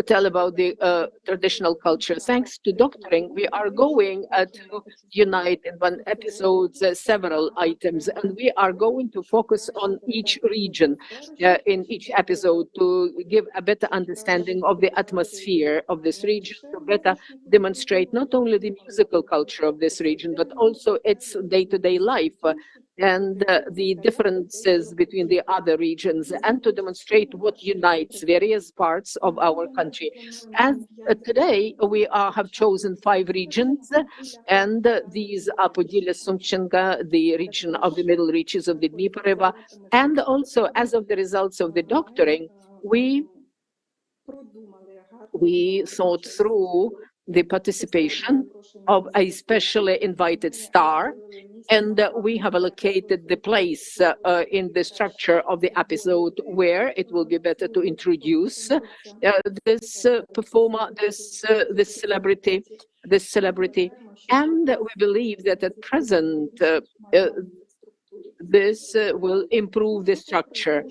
tell about the traditional culture. Thanks to doctoring, we are going to unite in one episode several items, and we are going to focus on each region in each episode to give a better understanding of the atmosphere of this region, to better demonstrate not only the musical culture of this region, but also its day-to-day life and the differences between the other regions, and to demonstrate what unites various parts of our country. And today we have chosen 5 regions, and these are Podillia, Sumchenka, the region of the middle reaches of the Dnieper River, and also as of the results of the doctoring, we thought through the participation of a specially invited star, and we have allocated the place in the structure of the episode where it will be better to introduce this performer, this celebrity, and we believe that at present this will improve the structure.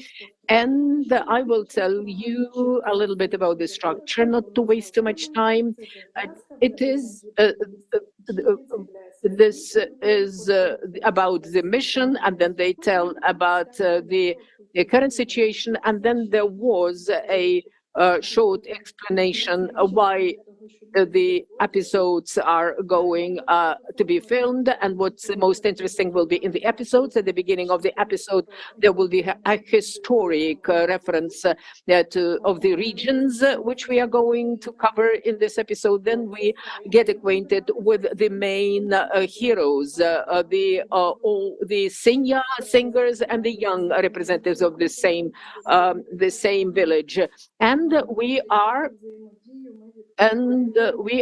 And I will tell you a little bit about the structure, not to waste too much time. It is this is about the mission, and then they tell about the current situation, and then there was a short explanation of why the episodes are going to be filmed, and what's most interesting will be in the episodes. At the beginning of the episode, there will be a historic reference of the regions which we are going to cover in this episode. Then we get acquainted with the main heroes, all the senior singers and the young representatives of the same village, and we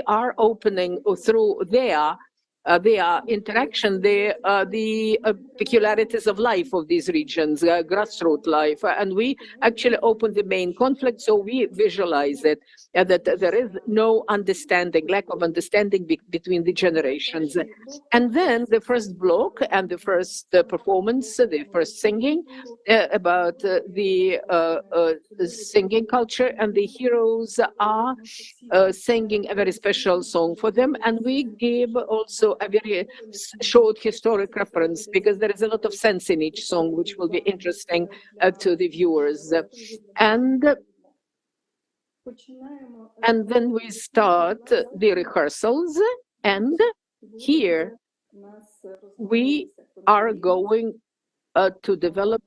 are opening through there their interaction, the peculiarities of life of these regions, grassroots life. And we actually open the main conflict, so we visualize it, that there is no understanding, lack of understanding between the generations. And then the first block and the first performance, the first singing about the singing culture, and the heroes are singing a very special song for them. And we give also a very short historic reference, because there is a lot of sense in each song, which will be interesting to the viewers. And then we start the rehearsals, and here we are going to develop.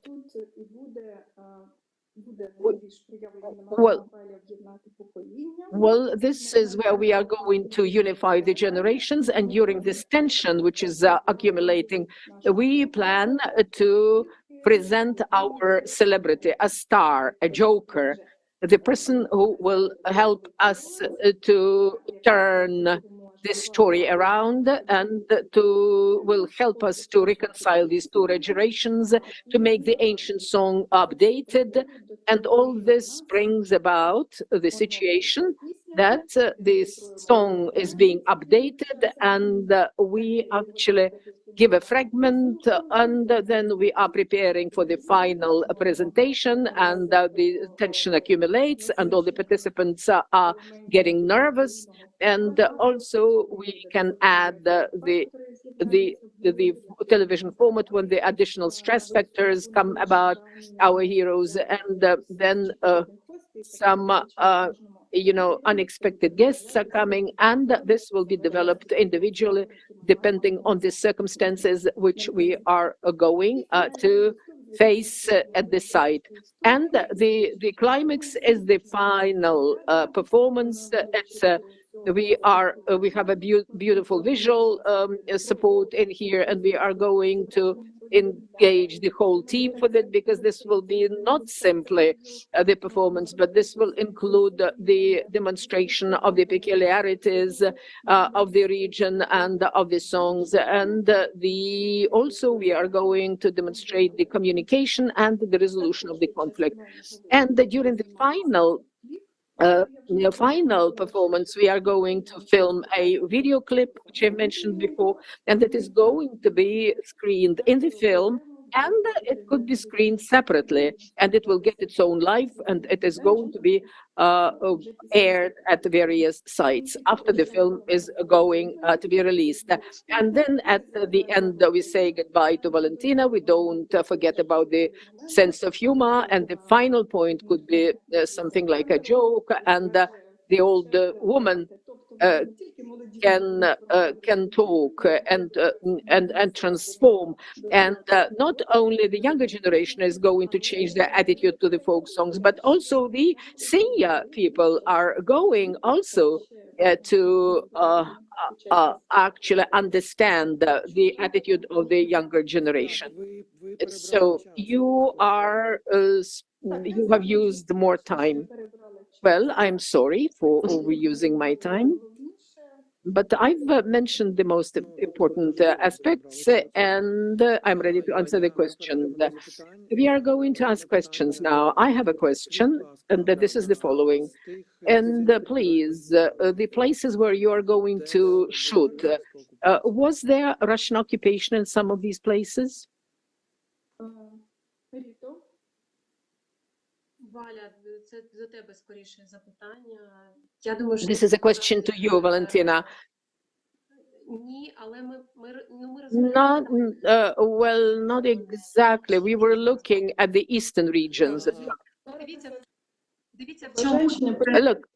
Well, this is where we are going to unify the generations, and during this tension, which is accumulating, we plan to present our celebrity, a star, a joker, the person who will help us to turn this story around, and will help us to reconcile these two generations, to make the ancient song updated. And all this brings about the situation that this song is being updated, and we actually give a fragment, and then we are preparing for the final presentation, and the tension accumulates, and all the participants are getting nervous. And also we can add the television format when the additional stress factors come about our heroes, and then some unexpected guests are coming, and this will be developed individually depending on the circumstances which we are going to face at the site. And the climax is the final performance. We have a beautiful visual support in here, and we are going to engage the whole team for that, because this will be not simply the performance, but this will include the demonstration of the peculiarities of the region and of the songs. And also we are going to demonstrate the communication and the resolution of the conflict. And during the final performance, we are going to film a video clip, which I mentioned before, and that is going to be screened in the film, and it could be screened separately, and it will get its own life, and it is going to be aired at various sites after the film is going to be released. And then at the end, we say goodbye to Valentina. We don't forget about the sense of humor, and the final point could be something like a joke, and the old woman can talk and transform. And not only the younger generation is going to change their attitude to the folk songs, but also the senior people are going also to actually understand the attitude of the younger generation. So you have used more time. Well, I'm sorry for overusing my time, but I've mentioned the most important aspects, and I'm ready to answer the question. We are going to ask questions now. I have a question, and this is the following. And please, the places where you are going to shoot, was there Russian occupation in some of these places? This is a question to you, Valentina. Not not exactly. We were looking at the eastern regions. Look,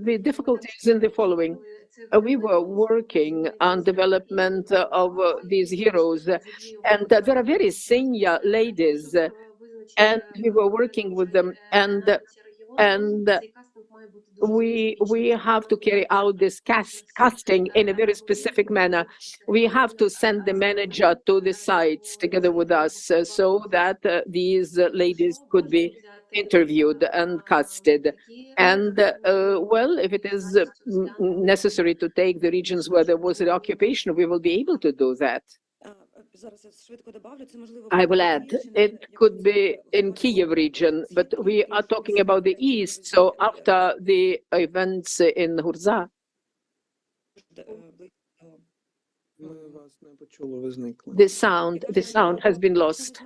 the difficulty is in the following. We were working on development of these heroes, and there are very senior ladies, and we were working with them, and we have to carry out this casting in a very specific manner. We have to send the manager to the sites together with us so that these ladies could be interviewed and casted. And well, if it is necessary to take the regions where there was an occupation, we will be able to do that. I will add, it could be in Kiev region, but we are talking about the east. So after the events in Hurza, the sound has been lost.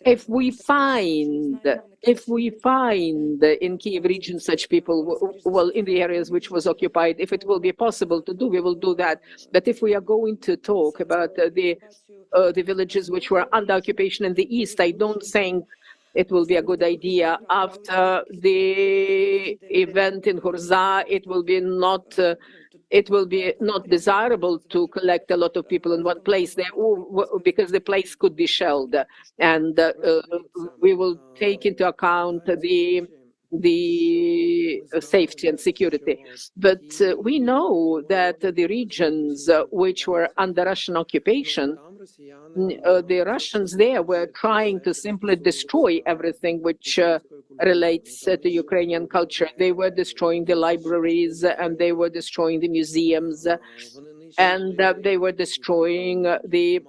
If we find in Kiev region such people, well, in the areas which was occupied, if it will be possible to do, we will do that. But if we are going to talk about the villages which were under occupation in the east, I don't think it will be a good idea. After the event in Hurza, it will be not desirable to collect a lot of people in one place there, because the place could be shelled, and we will take into account the safety and security. But we know that the regions which were under Russian occupation, the Russians there were trying to simply destroy everything which relates to Ukrainian culture. They were destroying the libraries, and they were destroying the museums, and they were destroying the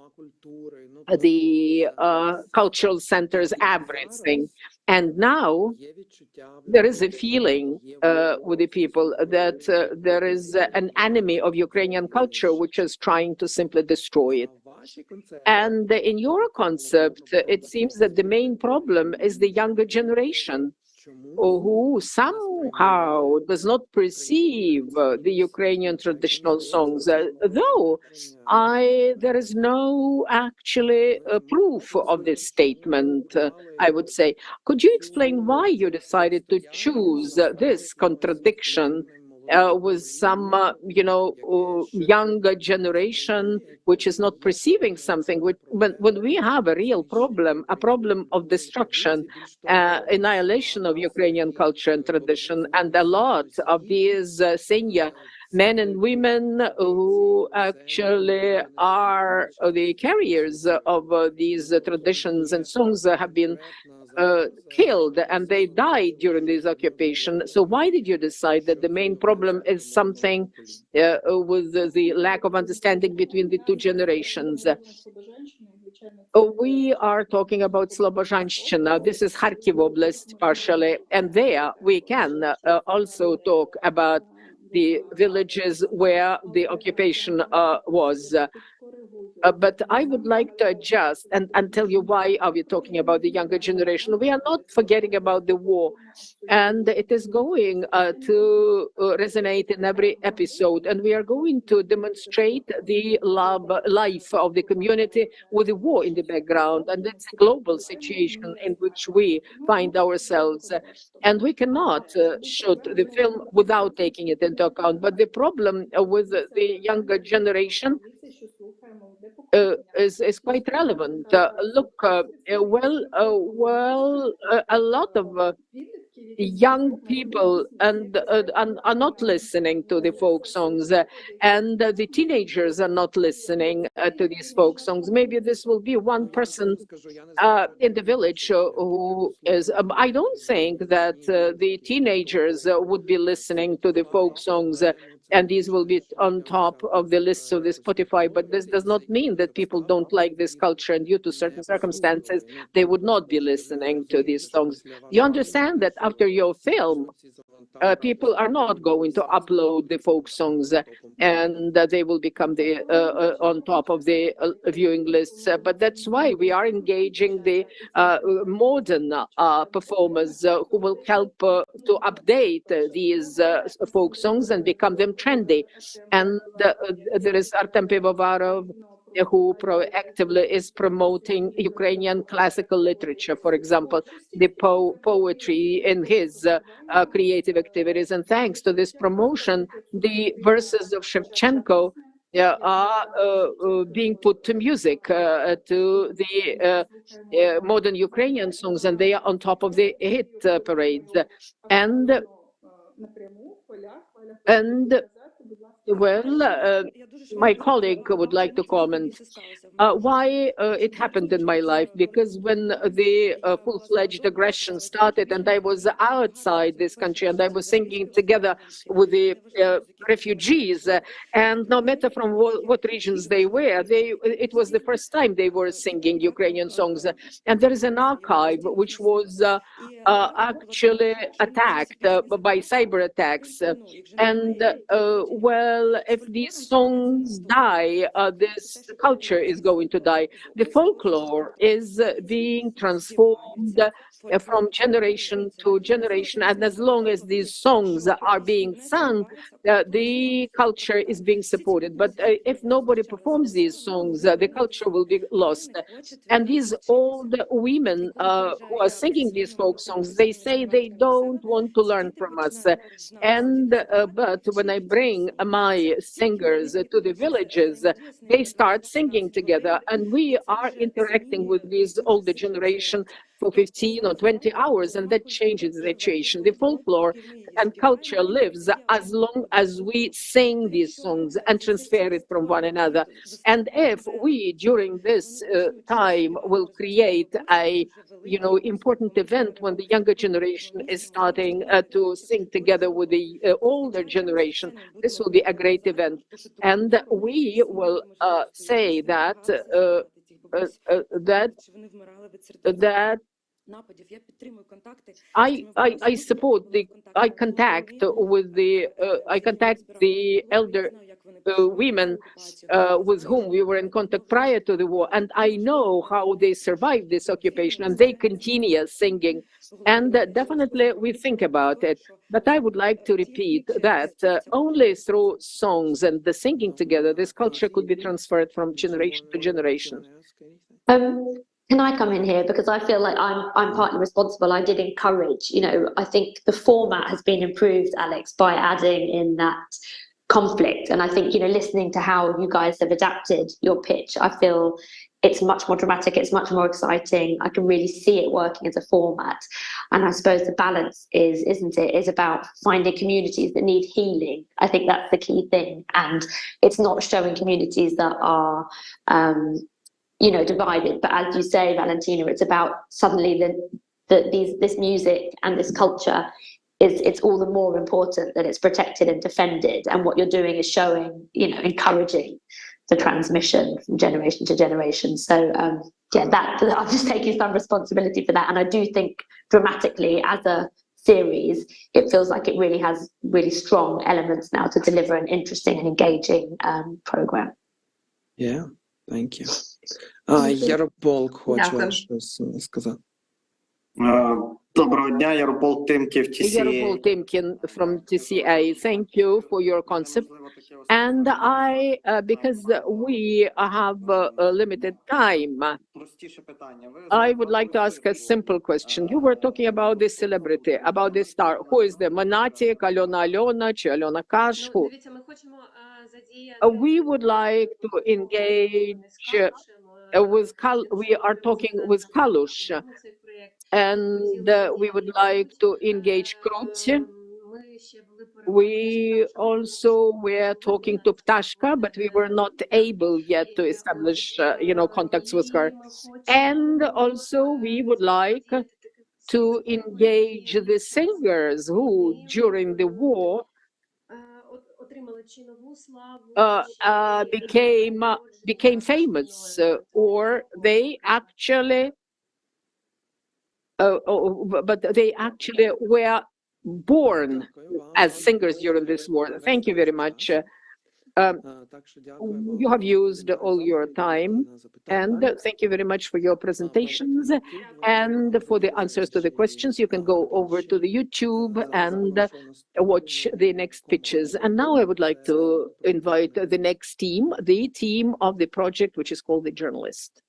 cultural centers, everything. And now there is a feeling with the people that there is an enemy of Ukrainian culture which is trying to simply destroy it. And in your concept, it seems that the main problem is the younger generation, who somehow does not perceive the Ukrainian traditional songs, though there is no actually proof of this statement, I would say. Could you explain why you decided to choose this contradiction with some, younger generation which is not perceiving something? When we have a real problem, a problem of destruction, annihilation of Ukrainian culture and tradition, and a lot of these senior men and women who actually are the carriers of these traditions and songs have been killed, and they died during this occupation. So why did you decide that the main problem is something with the lack of understanding between the two generations? We are talking about Slobozhanщина. This is Kharkiv Oblast partially, and there we can also talk about the villages where the occupation was. But I would like to adjust and tell you why are we talking about the younger generation. We are not forgetting about the war, and it is going to resonate in every episode, and we are going to demonstrate the life of the community with the war in the background, and it's a global situation in which we find ourselves, and we cannot shoot the film without taking it into account. But the problem with the younger generation is quite relevant. Look, a lot of young people and are not listening to the folk songs, and the teenagers are not listening to these folk songs. Maybe this will be one person in the village who is. I don't think that the teenagers would be listening to the folk songs. And these will be on top of the lists of the Spotify, but this does not mean that people don't like this culture, and due to certain circumstances, they would not be listening to these songs. You understand that after your film, people are not going to upload the folk songs, and they will become the on top of the viewing lists. But that's why we are engaging the modern performers who will help to update these folk songs and become them trendy. And there is Artem Pivovarov, who proactively is promoting Ukrainian classical literature, for example, the poetry in his creative activities. And thanks to this promotion, the verses of Shevchenko are being put to music, to the modern Ukrainian songs, and they are on top of the hit parades. And And well, my colleague would like to comment why it happened in my life. Because when the full-fledged aggression started and I was outside this country and I was singing together with the refugees, and no matter from what regions they were, it was the first time they were singing Ukrainian songs. And there is an archive which was actually attacked by cyber attacks. And well, if these songs die, this culture is going to die. The folklore is being transformed from generation to generation, and as long as these songs are being sung, the culture is being supported. But if nobody performs these songs, the culture will be lost. And these old women who are singing these folk songs, they say they don't want to learn from us. But when I bring my singers to the villages, they start singing together, and we are interacting with this older generation for 15 or 20 hours, and that changes the situation. The folklore and culture lives as long as we sing these songs and transfer it from one another. And if we, during this time, will create a important event when the younger generation is starting to sing together with the older generation, this will be a great event. And we will say that I support I contact the elder women with whom we were in contact prior to the war, and I know how they survived this occupation, and they continue singing, and definitely we think about it. But I would like to repeat that only through songs and the singing together, this culture could be transferred from generation to generation. Can I come in here? Because I feel like I'm partly responsible. I did encourage, I think the format has been improved, Alex, by adding in that conflict. And I think, listening to how you guys have adapted your pitch, I feel it's much more dramatic, it's much more exciting. I can really see it working as a format. And I suppose the balance is about finding communities that need healing. I think that's the key thing. And it's not showing communities that are divided. But as you say, Valentina, it's about suddenly this music and this culture it's all the more important that it's protected and defended. And what you're doing is showing, encouraging the transmission from generation to generation. So I'm just taking some responsibility for that. And I do think dramatically as a series, it feels like it really has really strong elements now to deliver an interesting and engaging program. Yeah. Thank you. Яропол хоче щось сказати. Доброго дня, Яропол Тимків, TCA. Яропол Тимкін from TCA. Thank you for your concept. And I, because we have a limited time, I would like to ask a simple question. You were talking about the celebrity, about the star. Who is the Monatic, Alona, чи Alona Kash? Who? We would like to engage we are talking with Kalush, and we would like to engage Krutsi. We also were talking to Ptashka, but we were not able yet to establish, contacts with her. And also we would like to engage the singers who, during the war, became famous, or they actually, but they actually were born as singers during this war. Thank you very much. You have used all your time, and thank you very much for your presentations and for the answers to the questions. You can go over to the YouTube and watch the next pitches. And now I would like to invite the next team, the team of the project, which is called The Journalist.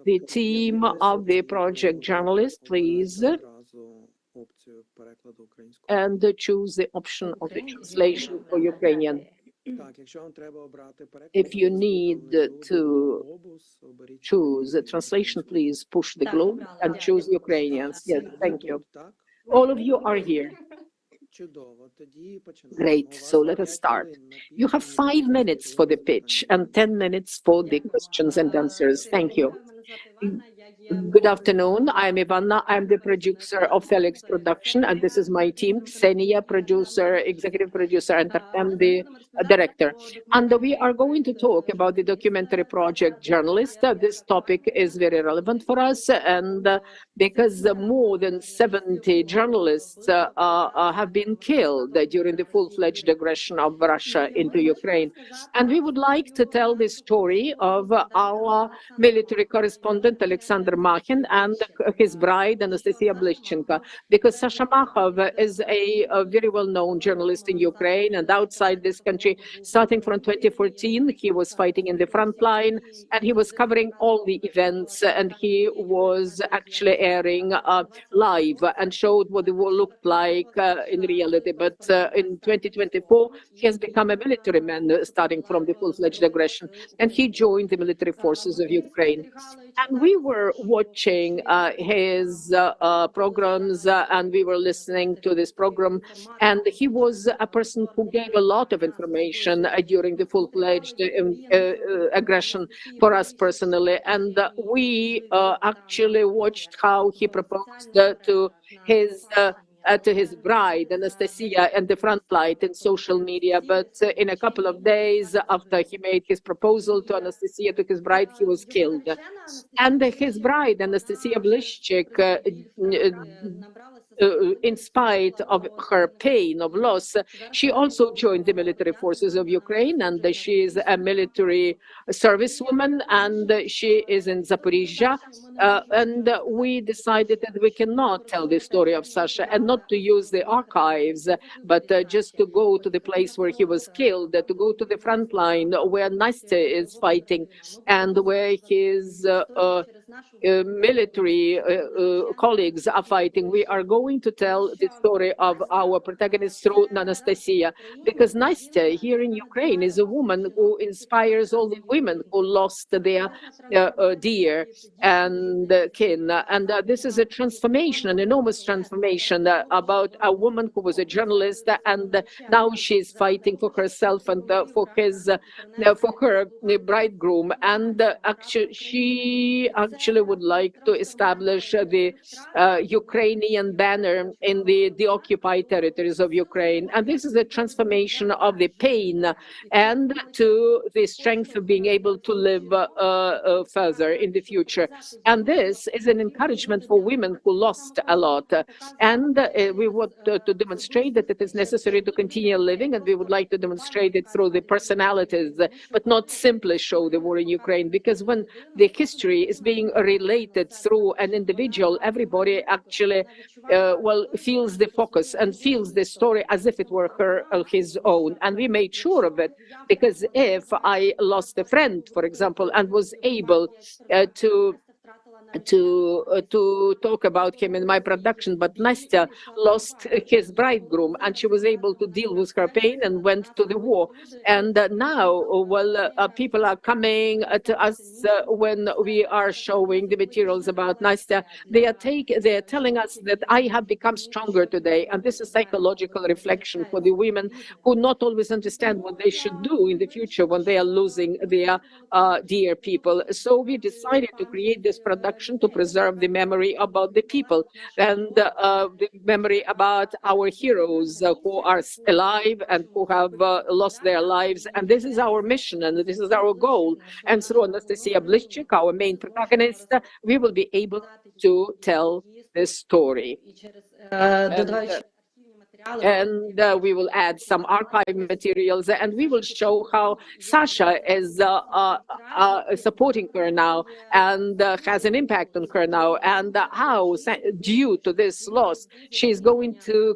The team of the project Journalist, please. And choose the option of the translation for Ukrainian. If you need to choose a translation, please push the globe and choose Ukrainians. Yes, thank you. All of you are here. Great, so let us start. You have 5 minutes for the pitch and 10 minutes for the questions and answers. Thank you. Good afternoon. I'm Ivana. I'm the producer of Felix Production, and this is my team, Ksenia, producer, executive producer, and I'm the director. And we are going to talk about the documentary project Journalist. This topic is very relevant for us, and because more than 70 journalists have been killed during the full-fledged aggression of Russia into Ukraine. And we would like to tell the story of our military correspondent, Alexander Makhin, and his bride, Anastasia Blishchenko, because Sasha Makhov is a very well-known journalist in Ukraine and outside this country. Starting from 2014, he was fighting in the front line, and he was covering all the events, and he was actually airing live and showed what the war looked like in reality. But in 2024, he has become a military man, starting from the full-fledged aggression, and he joined the military forces of Ukraine. And we were watching his programs, and we were listening to this program, and he was a person who gave a lot of information during the full-fledged aggression for us personally. And we actually watched how he proposed to his bride, Anastasia, and the front light in social media. But in a couple of days after he made his proposal to Anastasia, to his bride, he was killed. And his bride, Anastasia Blishchenko, in spite of her pain of loss, she also joined the military forces of Ukraine, and she is a military servicewoman, and she is in Zaporizhia. And we decided that we cannot tell the story of Sasha and not to use the archives, but just to go to the place where he was killed, to go to the front line where Nastya is fighting and where his military colleagues are fighting. We are going to tell the story of our protagonist through Anastasia, because Nastya here in Ukraine is a woman who inspires all the women who lost their dear and kin. And this is a transformation, an enormous transformation about a woman who was a journalist, and now she's fighting for herself and for her bridegroom. And she actually would like to establish the Ukrainian banner in the occupied territories of Ukraine. And this is a transformation of the pain and to the strength of being able to live further in the future. And this is an encouragement for women who lost a lot. And we want to demonstrate that it is necessary to continue living, and we would like to demonstrate it through the personalities, but not simply show the war in Ukraine, because when the history is being related through an individual, everybody actually feels the focus and feels the story as if it were his own. And we made sure of it, because if I lost a friend, for example, and was able to talk about him in my production, but Nastya lost his bridegroom, and she was able to deal with her pain and went to the war. And now, people are coming to us when we are showing the materials about Nastya. They are telling us that I have become stronger today, and this is psychological reflection for the women who not always understand what they should do in the future when they are losing their dear people. So we decided to create this production to preserve the memory about the people and the memory about our heroes who are alive and who have lost their lives. And this is our mission, and this is our goal. And through Anastasia Blishchenko, our main protagonist, we will be able to tell this story. And we will add some archive materials, and we will show how Sasha is supporting her now and has an impact on her now, and how, due to this loss, she's going to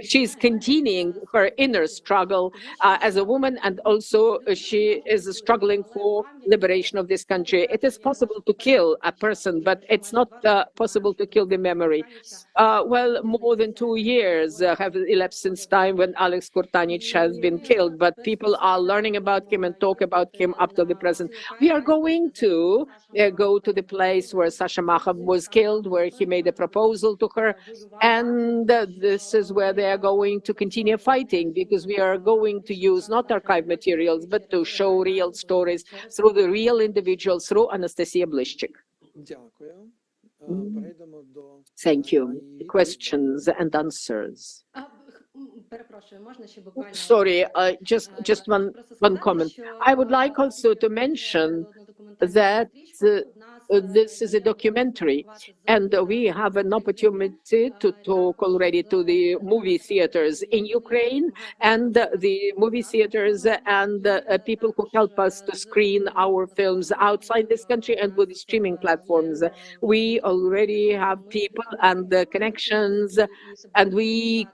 she's continuing her inner struggle as a woman, and also she is struggling for liberation of this country. It is possible to kill a person, but it's not possible to kill the memory. Well, more than 2 years have elapsed since time when Alex Kurtanic has been killed, but people are learning about him and talk about him up to the present. We are going to go to the place where Sasha Makhov was killed, where he made a proposal to her, and this is where they are going to continue fighting, because we are going to use not archive materials, but to show real stories through the real individuals, through Anastasia Blishchik. Thank you. Questions and answers. Sorry, just one comment. I would like also to mention that this is a documentary, and we have an opportunity to talk already to the movie theaters in Ukraine, and the movie theaters and people who help us to screen our films outside this country and with the streaming platforms. We already have people and connections, and we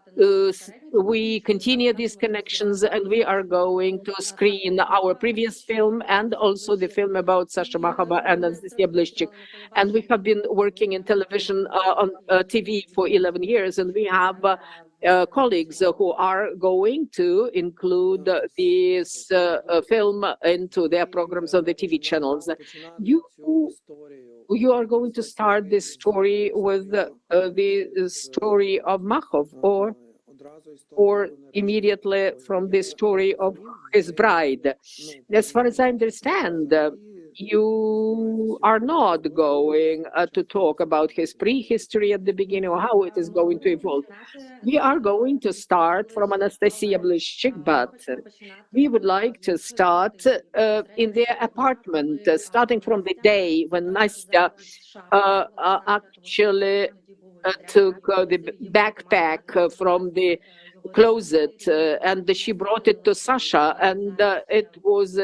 continue these connections, and we are going to screen our previous film and also the film about Sasha Makhova and Anastasia Blishchik. And we have been working in television on TV for 11 years, and we have colleagues who are going to include this film into their programs on the TV channels. You are going to start this story with the story of Makhov, or immediately from the story of his bride. As far as I understand, you are not going to talk about his prehistory at the beginning or how it is going to evolve. We are going to start from Anastasia Blishchik, but we would like to start in their apartment, starting from the day when Nastya actually took the backpack from the closet, and she brought it to Sasha, and it was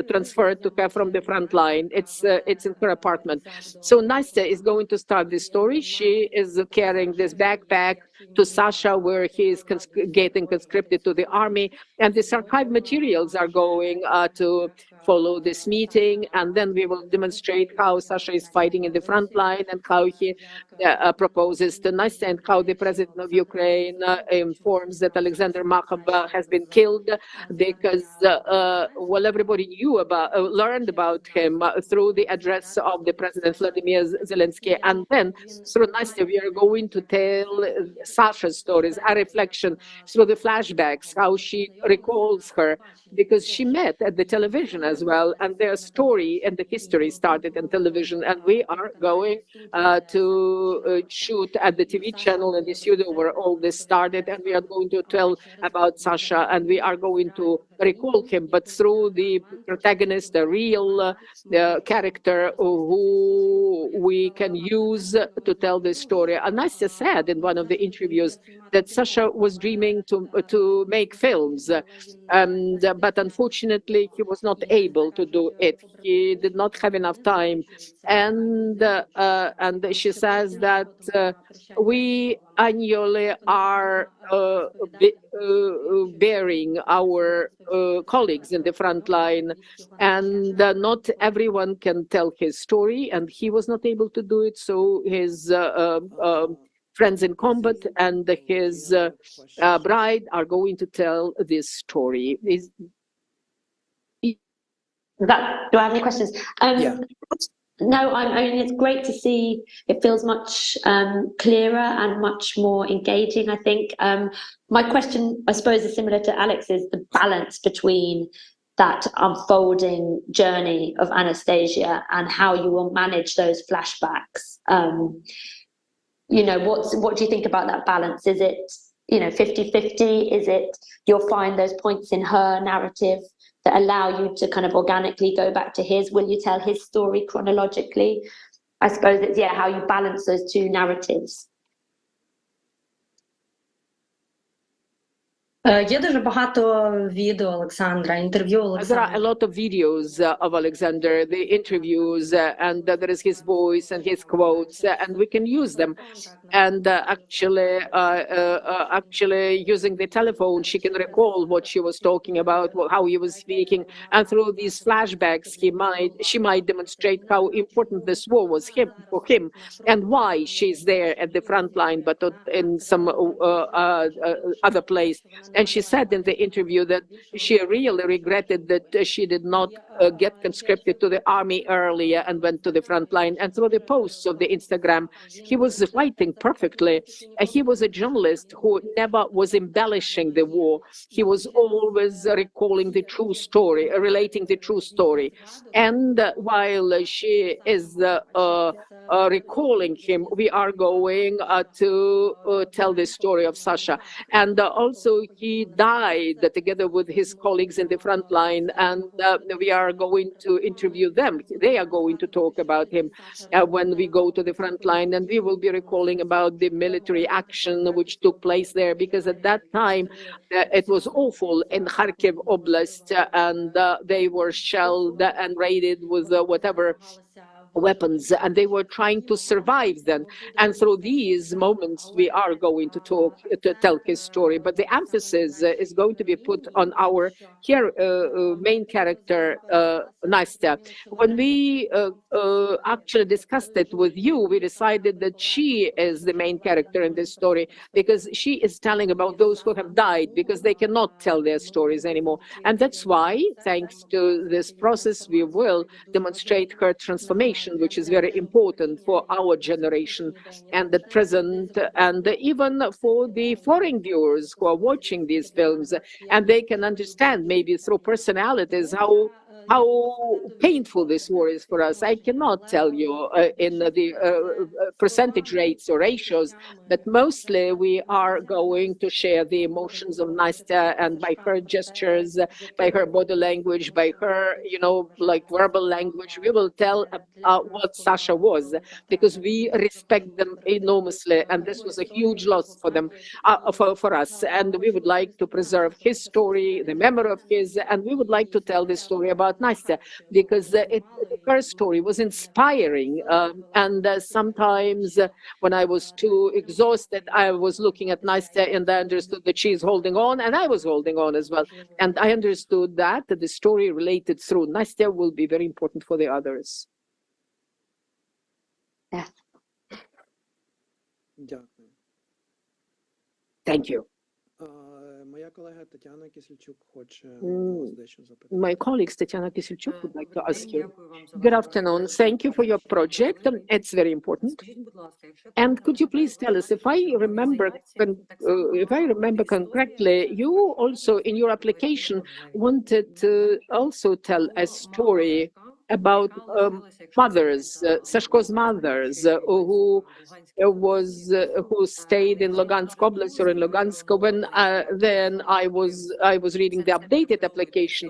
transferred to her from the front line. It's in her apartment. So Nastya is going to start this story. She is carrying this backpack to Sasha, where he is getting conscripted to the army, and these archive materials are going to follow this meeting, and then we will demonstrate how Sasha is fighting in the front line and how he proposes to Nastya, and how the president of Ukraine informs that Alexander Makhov has been killed, because well, everybody learned about him through the address of the President Vladimir Zelensky, and then through Nastya we are going to tell Sasha's stories, a reflection through the flashbacks, how she recalls her, because she met at the television as well, and their story and the history started in television, and we are going to shoot at the TV channel in the studio where all this started, and we are going to tell about Sasha, and we are going to recall him, but through the protagonist, the real character who we can use to tell this story. And Nastya said in one of the interviews that Sasha was dreaming to make films, but unfortunately he was not able to do it. He did not have enough time, and she says that we annually are burying our colleagues in the front line, and not everyone can tell his story, and he was not able to do it, so his friends in combat and his bride are going to tell this story. Do I have any questions? Yeah. No, I mean, it's great to see. It feels much clearer and much more engaging, I think. My question, I suppose, is similar to Alex's, the balance between that unfolding journey of Anastasia and how you will manage those flashbacks. What do you think about that balance? Is it, 50-50? Is it you'll find those points in her narrative that allow you to kind of organically go back to his? Will you tell his story chronologically? I suppose it's, how you balance those two narratives. Є дуже багато відео Олександра, інтерв'ю There are a Олександра. lot of videos of Alexander, the interviews, and there is his voice and his quotes, and we can use them. And actually, using the telephone, she can recall what she was talking about, how he was speaking, and through these flashbacks, she might demonstrate how important this war was for him, and why she's there at the front line, but not in some other place. And she said in the interview that she really regretted that she did not get conscripted to the army earlier and went to the front line. And through the posts of the Instagram, he was writing perfectly. He was a journalist who never was embellishing the war. He was always recalling the true story, relating the true story. And while she is recalling him, we are going to tell the story of Sasha. And also he died together with his colleagues in the front line, and we are going to interview them. They are going to talk about him when we go to the front line, and we will be recalling about the military action which took place there, because at that time it was awful in Kharkiv Oblast, and they were shelled and raided with whatever weapons, and they were trying to survive then. And through these moments, we are going to tell his story. But the emphasis is going to be put on our main character, Nastya. When we actually discussed it with you, we decided that she is the main character in this story, because she is telling about those who have died, because they cannot tell their stories anymore. And that's why, thanks to this process, we will demonstrate her transformation, which is very important for our generation and the present, and even for the foreign viewers who are watching these films, and they can understand maybe through personalities how painful this war is for us. I cannot tell you in the percentage rates or ratios, but mostly we are going to share the emotions of Nastya, and by her gestures, by her body language, by her, like verbal language, we will tell what Sasha was, because we respect them enormously, and this was a huge loss for them, for us, and we would like to preserve his story, the memory of his, and we would like to tell this story about Nastya, because her story was inspiring, and sometimes when I was too exhausted, I was looking at Nastya and I understood that she's holding on, and I was holding on as well, and I understood that the story related through Nastya will be very important for the others. Yeah. Thank you. Моя колега Тетяна Кисельчук хоче дещо запитати. My colleague Tatiana Kiselchuk would like to ask you. Good afternoon. Thank you for your project. It's very important. And could you please tell us, if I remember correctly, you also in your application wanted to also tell a story about mothers, Sashko's mothers, who stayed in Lugansk Oblast or in Lugansk. When then I was reading the updated application,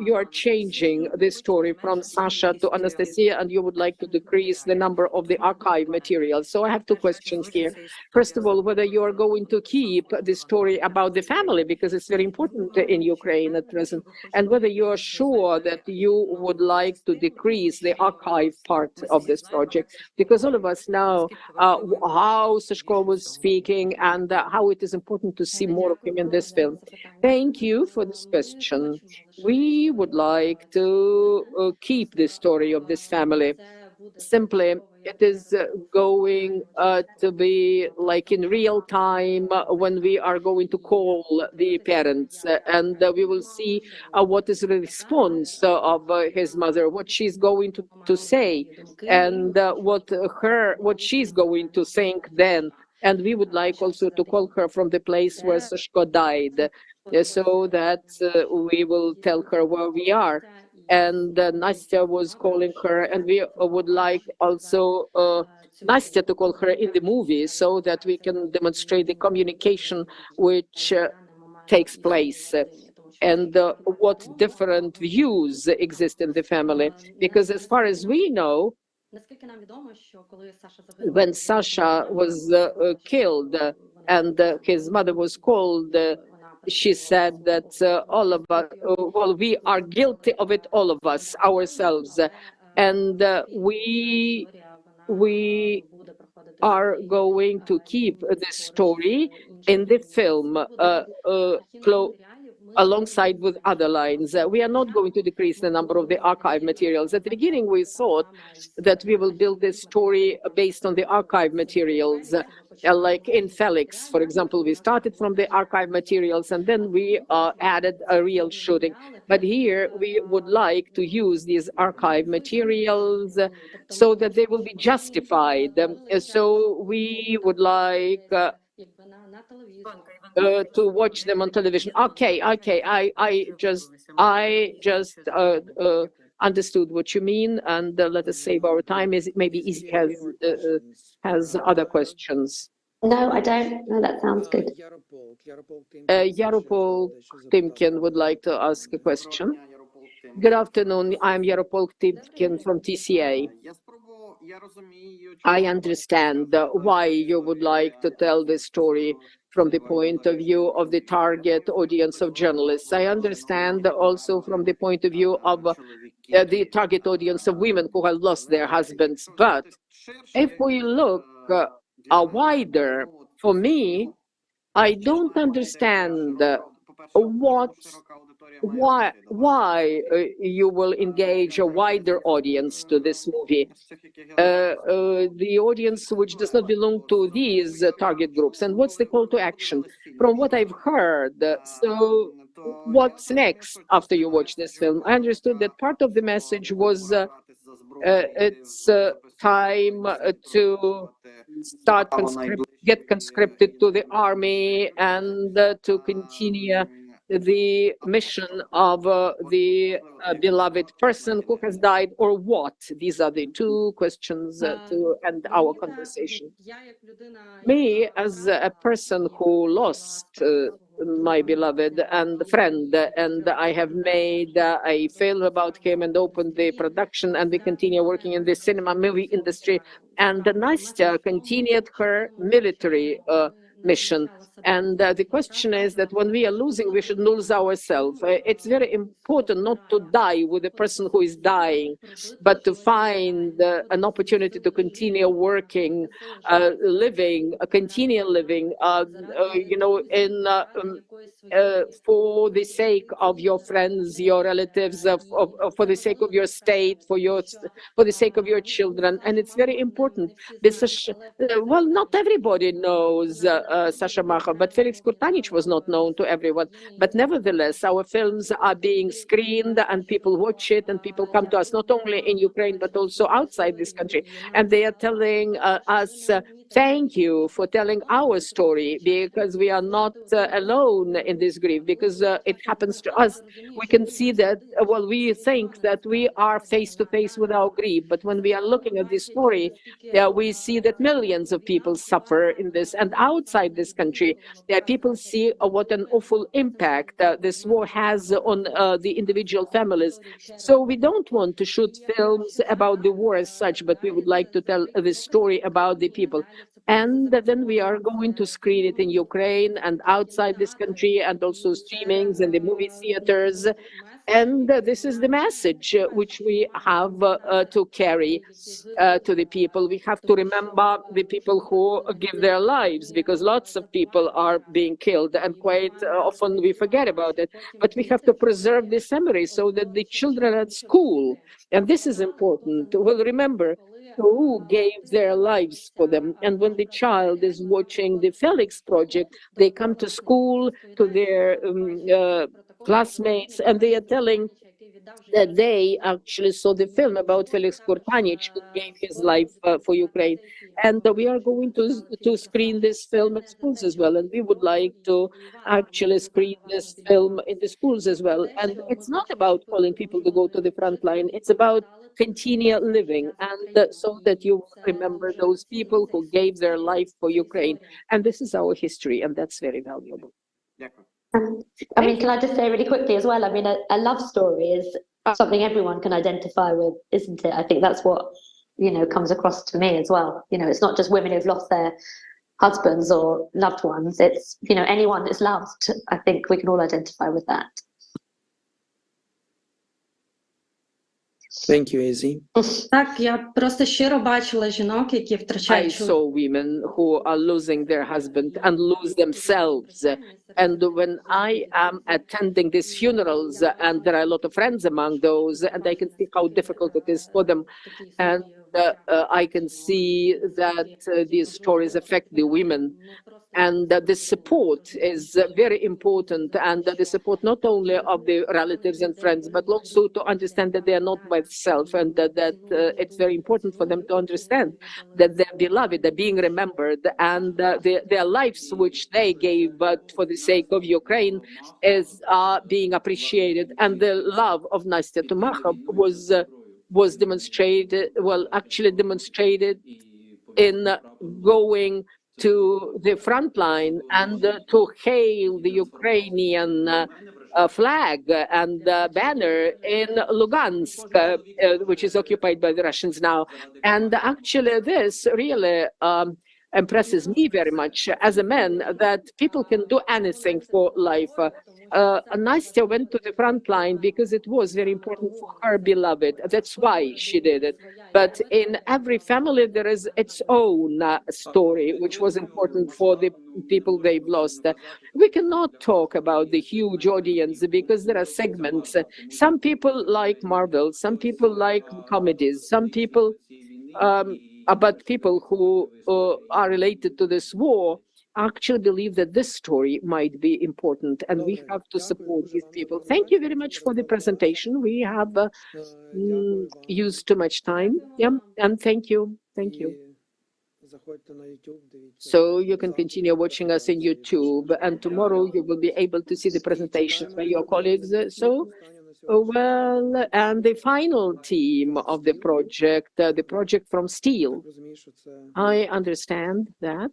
you are changing the story from Sasha to Anastasia, and you would like to decrease the number of the archive materials. So I have two questions here. First of all, whether you are going to keep the story about the family, because it's very important in Ukraine at present, and whether you are sure that you would like to decrease the archive part of this project, because all of us know how Sashko was speaking and how it is important to see more of him in this film. Thank you for this question. We would like to keep the story of this family. Simply, it is going to be like in real time when we are going to call the parents, and we will see what is the response of his mother, what she's going to say, and what she's going to think then. And we would like also to call her from the place where Sashko died, so that we will tell her where we are. And Nastya was calling her, and we would like also Nastya to call her in the movie, so that we can demonstrate the communication which takes place, and what different views exist in the family. Because as far as we know, when Sasha was killed, and his mother was called, she said that all of us, well, we are guilty of it, all of us, ourselves. And we are going to keep this story in the film alongside with other lines. We are not going to decrease the number of the archive materials. At the beginning, we thought that we will build this story based on the archive materials. Like in Felix, for example, we started from the archive materials and then we added a real shooting. But here we would like to use these archive materials so that they will be justified. So we would like to watch them on television. Okay, I just understood what you mean, and let us save our time. Is it maybe Easy has other questions? No, I don't. No, that sounds good. Yaropol Timkin would like to ask a question. Good afternoon. I'm Yaropol Timkin from TCA. I understand why you would like to tell this story from the point of view of the target audience of journalists. I understand also from the point of view of the target audience of women who have lost their husbands. But if we look wider, for me, I don't understand why you will engage a wider audience to this movie, the audience which does not belong to these target groups, and what's the call to action from what I've heard. So what's next after you watch this film? I understood that part of the message was it's time to start get conscripted to the army and to continue the mission of the beloved person who has died, or what? These are the two questions to end our conversation. Me, as a person who lost my beloved and friend, and I have made a film about him and opened the production, and we continue working in the cinema movie industry, and Nastya continued her military mission. And the question is that when we are losing, we should lose ourselves. It's very important not to die with the person who is dying, but to find an opportunity to continue working, living, continue living, you know, for the sake of your friends, your relatives, for the sake of your state, for the sake of your children. And it's very important. Well, not everybody knows Sasha Macher, but Felix Kurtanich was not known to everyone. But nevertheless, our films are being screened and people watch it, and people come to us not only in Ukraine, but also outside this country. And they are telling us, thank you for telling our story, because we are not alone in this grief, because it happens to us. We can see that, well, we think that we are face to face with our grief, but when we are looking at this story, we see that millions of people suffer in this, and outside this country, people see what an awful impact this war has on the individual families. So we don't want to shoot films about the war as such, but we would like to tell the story about the people. And then we are going to screen it in Ukraine and outside this country, and also streamings and the movie theaters. And this is the message which we have to carry to the people. We have to remember the people who give their lives, because lots of people are being killed, and quite often we forget about it. But we have to preserve this memory so that the children at school, and this is important, will remember who gave their lives for them. And when the child is watching the Felix project, they come to school, to their classmates, and they are telling that they actually saw the film about Felix Kurtanich, who gave his life for Ukraine. And we are going to screen this film at schools as well. And we would like to actually screen this film in the schools as well. And it's not about calling people to go to the front line. It's about continue living, and so that you remember those people who gave their life for Ukraine. And this is our history, and that's very valuable. I mean, can I just say really quickly as well? I mean, a love story is something everyone can identify with, isn't it? I think that's what, you know, comes across to me as well. You know, it's not just women who've lost husbands or loved ones. It's, you know, anyone that's loved. I think we can all identify with that. Thank you, Izzy. Так, я просто щиро бачила жінок, які I втрачають saw women who are losing their husband and lose themselves. And when I am attending these funerals, and there are a lot of friends among those, and I can see how difficult it is for them, and I can see that these stories affect the women. And the support is very important, and the support not only of the relatives and friends, but also to understand that they are not by themselves, and that it's very important for them to understand that they're beloved, are being remembered, and their lives, which they gave for the sake of Ukraine, are being appreciated. And the love of Nastya Tumacha was demonstrated, well, actually demonstrated in going to the front line and to hail the Ukrainian flag and banner in Lugansk, which is occupied by the Russians now. And actually this really impresses me very much as a man, that people can do anything for life. Nastya went to the front line because it was very important for her beloved. That's why she did it. But in every family, there is its own story, which was important for the people they've lost. We cannot talk about the huge audience because there are segments. Some people like Marvel, some people like comedies, some people about people who are related to this war actually believe that this story might be important, and we have to support these people. Thank you very much for the presentation. We have used too much time. Yeah, and thank you. Thank you. So you can continue watching us in YouTube, and tomorrow you will be able to see the presentations by your colleagues. So, well, and the final team of the project from Steel. I understand that.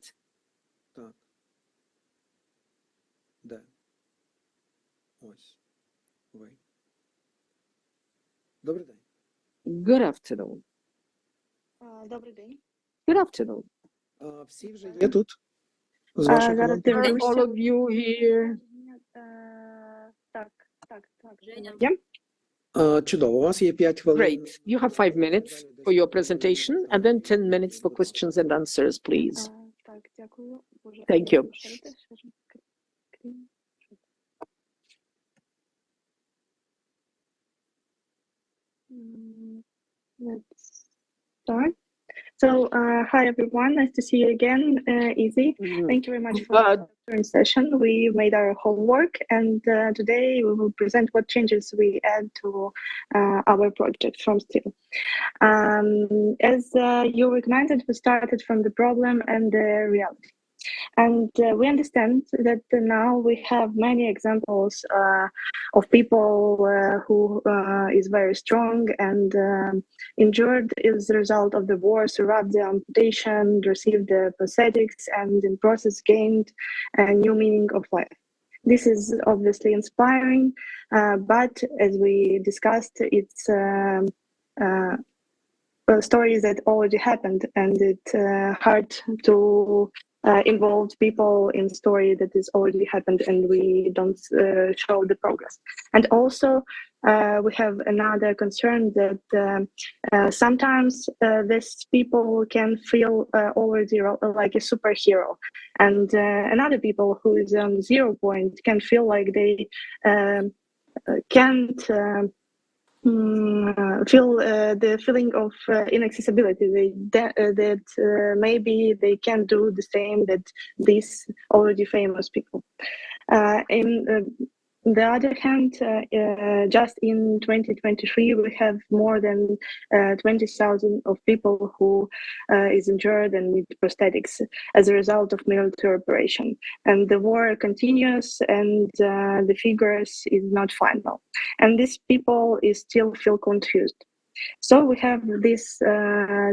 Good afternoon. Good afternoon. Are all of you here? Чудово, у вас є 5 хвилин. Great. You have 5 minutes for your presentation, and then 10 minutes for questions and answers, please. Thank you. Let's start. So, hi everyone, nice to see you again, Izzy. Thank you very much for the current session. We made our homework, and today we will present what changes we add to our project from Steel. As you recommended, we started from the problem and the reality. And we understand that now we have many examples of people who is very strong and injured as a result of the war, survived the amputation, received the prosthetics, and in process gained a new meaning of life. This is obviously inspiring, but as we discussed, it's stories that already happened, and it's hard to involve people in story that is already happened, and we don't show the progress. And also we have another concern that sometimes these people can feel already like a superhero, and another people who is on 0 point can feel like they can't feel the feeling of inaccessibility, that maybe they can't do the same that these already famous people. On the other hand, just in 2023, we have more than 20,000 of people who is injured and need prosthetics as a result of military operation. And the war continues, and the figures is not final. And these people is still feel confused. So we have these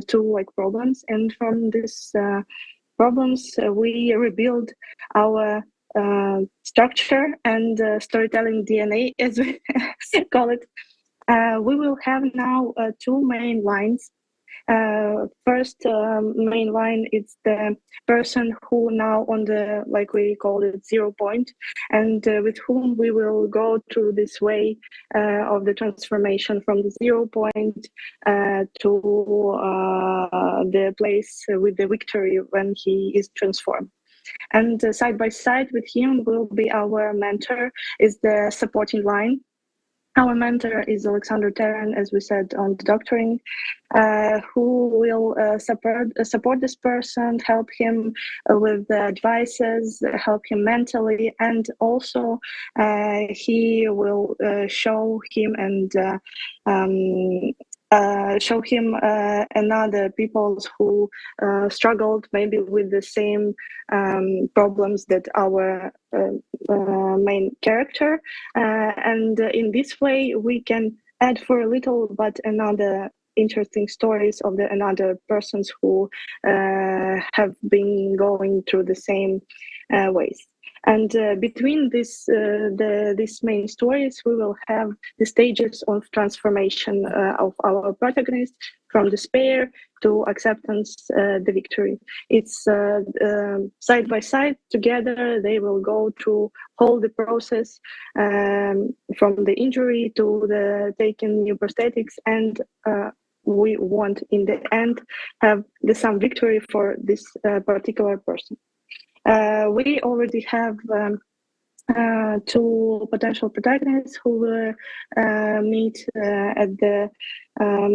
two problems, and from these problems, we rebuild our structure and storytelling DNA, as we call it. We will have now 2 main lines First main line is the person who now on the, like we call it, 0 point, and with whom we will go through this way of the transformation from the 0 point to the place with the victory when he is transformed. And side by side with him will be our mentor, is the supporting line. Our mentor is Alexander Terran, as we said on the doctoring, who will support this person, help him with the advices, help him mentally, and also he will show him and show him another people who struggled maybe with the same problems that our main character, and in this way we can add for a little but another interesting stories of the another persons who have been going through the same ways. And between these main stories, we will have the stages of transformation of our protagonist from despair to acceptance, the victory. It's side by side together. They will go through all the process from the injury to the taking new prosthetics, and we want in the end have some victory for this particular person. We already have two potential protagonists who will meet at the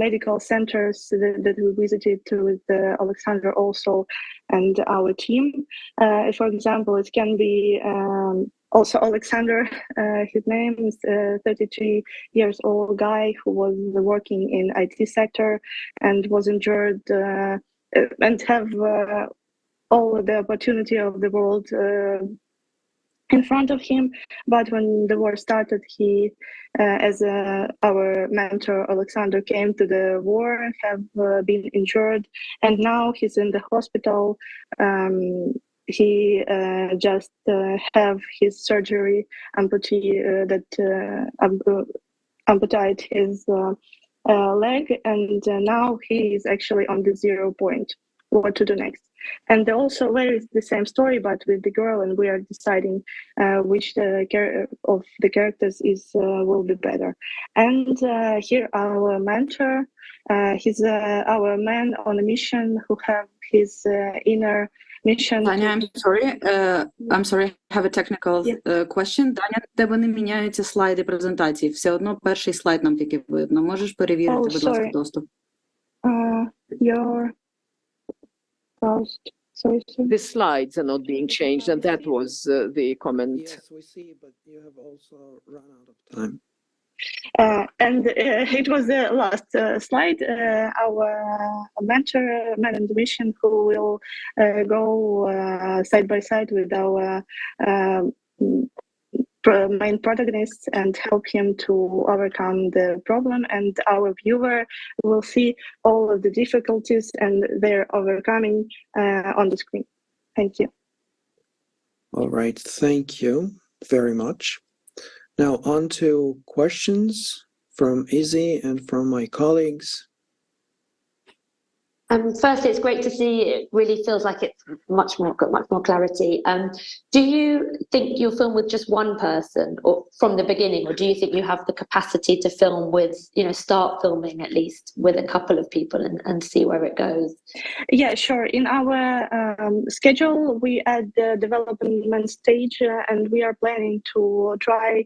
medical centers that we visited with Alexander also and our team. For example, it can be also Alexander, his name is 33 years old guy who was working in IT sector and was injured and have all the opportunity of the world in front of him, but when the war started, he, as our mentor Alexander, came to the war, have been injured, and now he's in the hospital. He just have his surgery amputee that amputated his leg, and now he is actually on the 0 point. What to do next? And also where is the same story, but with the girl, and we are deciding which of the characters is will be better. And here our mentor, he's our man on a mission who have his inner mission. Таня, I'm sorry, I have a technical question. Таня, в тебе не міняються слайди презентації. Все одно перший слайд нам тільки видно. Можеш перевірити, будь ласка, доступ? Your Sorry. The slides are not being changed, and that was the comment. Yes, we see, but you have also run out of time. And it was the last slide. Our mentor, man on the mission, who will go side by side with our main protagonists and help him to overcome the problem, and our viewer will see all of the difficulties and their overcoming on the screen. Thank you. All right, thank you very much. Now on to questions from Izzy and from my colleagues. Firstly, it's great to see. It really feels like it's got much more clarity. Do you think you'll film with just one person, or from the beginning, or do you think you have the capacity to film with, start filming at least with a couple of people and see where it goes? Yeah, sure. In our schedule, we add the development stage, and we are planning to try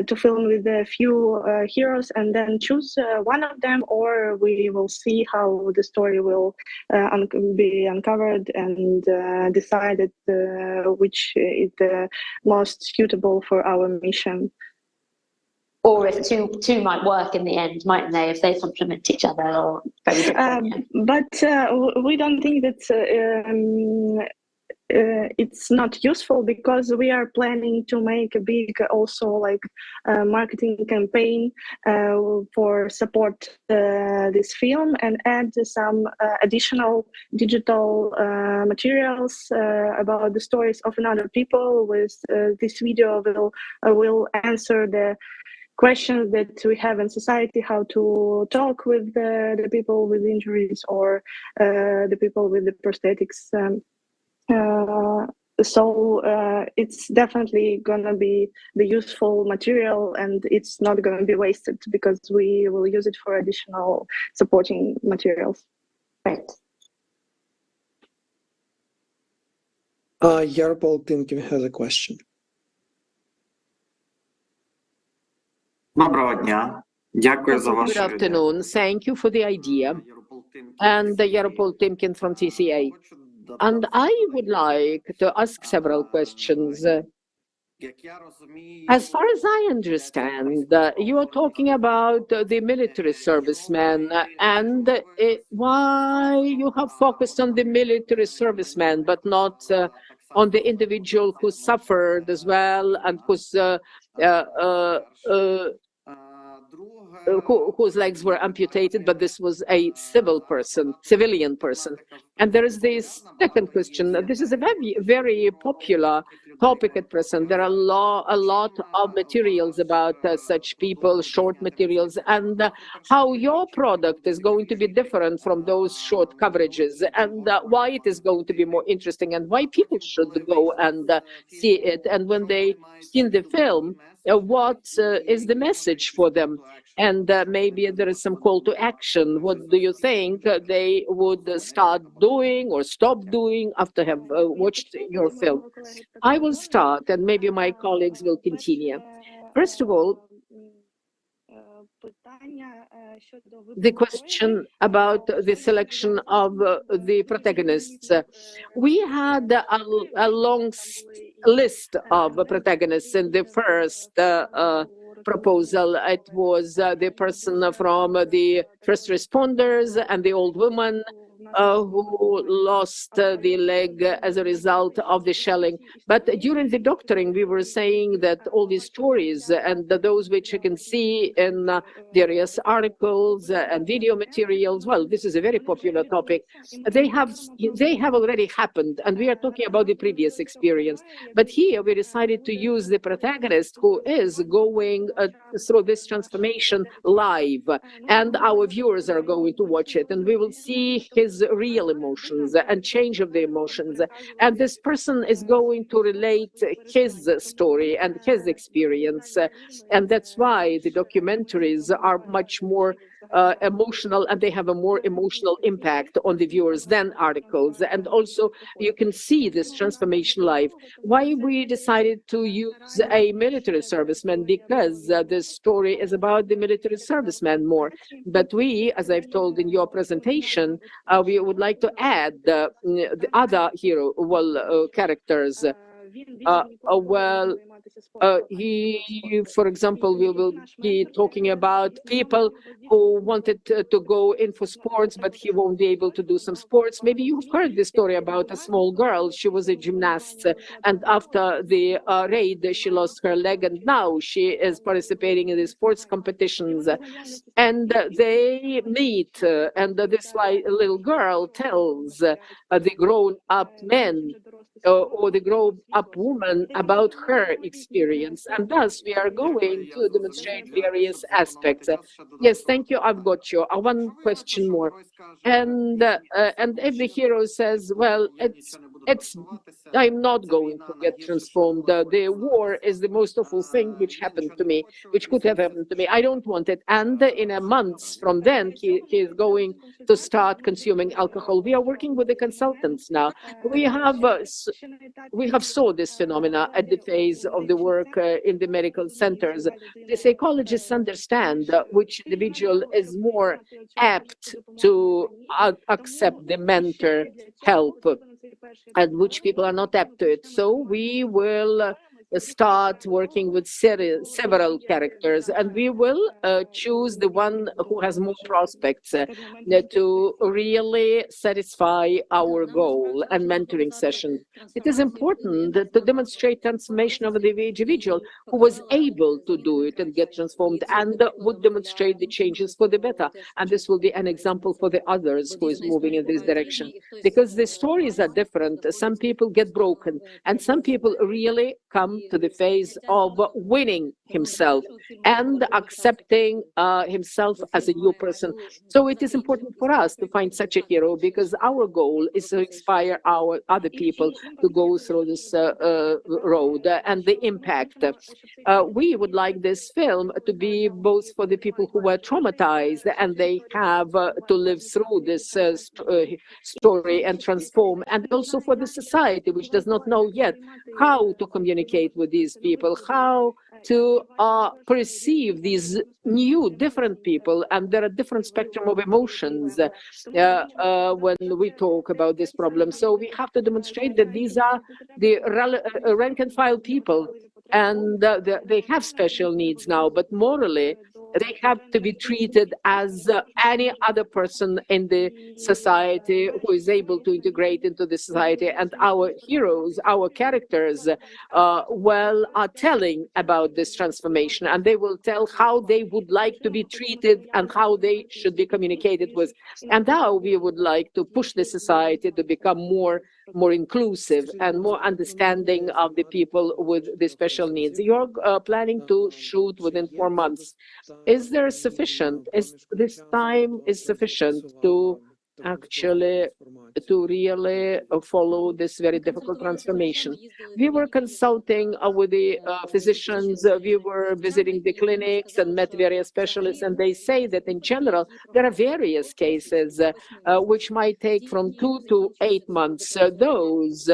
to film with a few heroes and then choose one of them, or we will see how the story will be uncovered and decided which is the most suitable for our mission. Or if two might work in the end, mightn't they, if they complement each other or very different? But we don't think that it's not useful, because we are planning to make a big also marketing campaign for support this film, and add some additional digital materials about the stories of another people. With this video will answer the questions that we have in society, how to talk with the people with injuries or the people with the prosthetics. So it's definitely gonna be the useful material, and it's not gonna be wasted because we will use it for additional supporting materials. Right. Yaropol Timkin has a question. Доброго дня. Дякую за Good вашу afternoon. Thank you for the idea. And Yaropol Timkin from TCA. And I would like to ask several questions. As far as I understand, you are talking about the military servicemen and why you have focused on the military servicemen, but not on the individual who suffered as well and whose legs were amputated, but this was a civilian person. And there is this second question. This is a very, very popular topic at present. There are a lot of materials about such people, short materials, and how your product is going to be different from those short coverages, and why it is going to be more interesting, and why people should go and see it. And when they see the film, what is the message for them? And maybe there is some call to action. What do you think they would start doing or stop doing after have watched your film? I will start, and maybe my colleagues will continue. First of all, the question about the selection of the protagonists. We had a long list of protagonists in the first proposal. It was the person from the first responders and the old woman who lost the leg as a result of the shelling. But during the doctoring, we were saying that all these stories and those which you can see in various articles and video materials, well, this is a very popular topic. They have already happened, and we are talking about the previous experience. But here we decided to use the protagonist who is going through this transformation live, and our viewers are going to watch it, and we will see his real emotions and change of the emotions. And this person is going to relate his story and his experience. And that's why the documentaries are much more emotional, and they have a more emotional impact on the viewers than articles. And also you can see this transformation live. Why we decided to use a military serviceman? Because this story is about the military serviceman more. But we, as I've told in your presentation, we would like to add the other hero, characters. He, for example, we will be talking about people who wanted to go in for sports, but he won't be able to do some sports. Maybe you've heard the story about a small girl. She was a gymnast, and after the raid, she lost her leg, and now she is participating in the sports competitions. And they meet, and this little girl tells the grown-up men or the grown-up woman about her experience. And thus, we are going to demonstrate various aspects. Yes, thank you, I've got you. One question more. And if the hero says, well, I'm not going to get transformed. The war is the most awful thing which happened to me, which could have happened to me. I don't want it. And in a month from then, he is going to start consuming alcohol. We are working with the consultants now. We have saw this phenomena at the phase of the work in the medical centers. The psychologists understand which individual is more apt to accept the mentor help and which people are not apt to it. So we will start working with several characters, and we will choose the one who has more prospects to really satisfy our goal and mentoring session. It is important to demonstrate transformation of the individual who was able to do it and get transformed and would demonstrate the changes for the better. And this will be an example for the others who is moving in this direction. Because the stories are different. Some people get broken, and some people really come to the phase of winning himself and accepting himself as a new person. So it is important for us to find such a hero, because our goal is to inspire our other people to go through this road and the impact. We would like this film to be both for the people who were traumatized and they have to live through this story and transform, and also for the society which does not know yet how to communicate with these people, how to perceive these new different people, and there are different spectrum of emotions when we talk about this problem. So we have to demonstrate that these are the rank and file people, and they have special needs now, but morally they have to be treated as any other person in the society who is able to integrate into the society. And our heroes, our characters, are telling about this transformation, and they will tell how they would like to be treated and how they should be communicated with, and how we would like to push the society to become more inclusive and more understanding of the people with the special needs. You're planning to shoot within 4 months. Is there sufficient? Is this time is sufficient to actually to really follow this very difficult transformation? We were consulting with the physicians, we were visiting the clinics and met various specialists, and they say that in general there are various cases which might take from 2 to 8 months. Those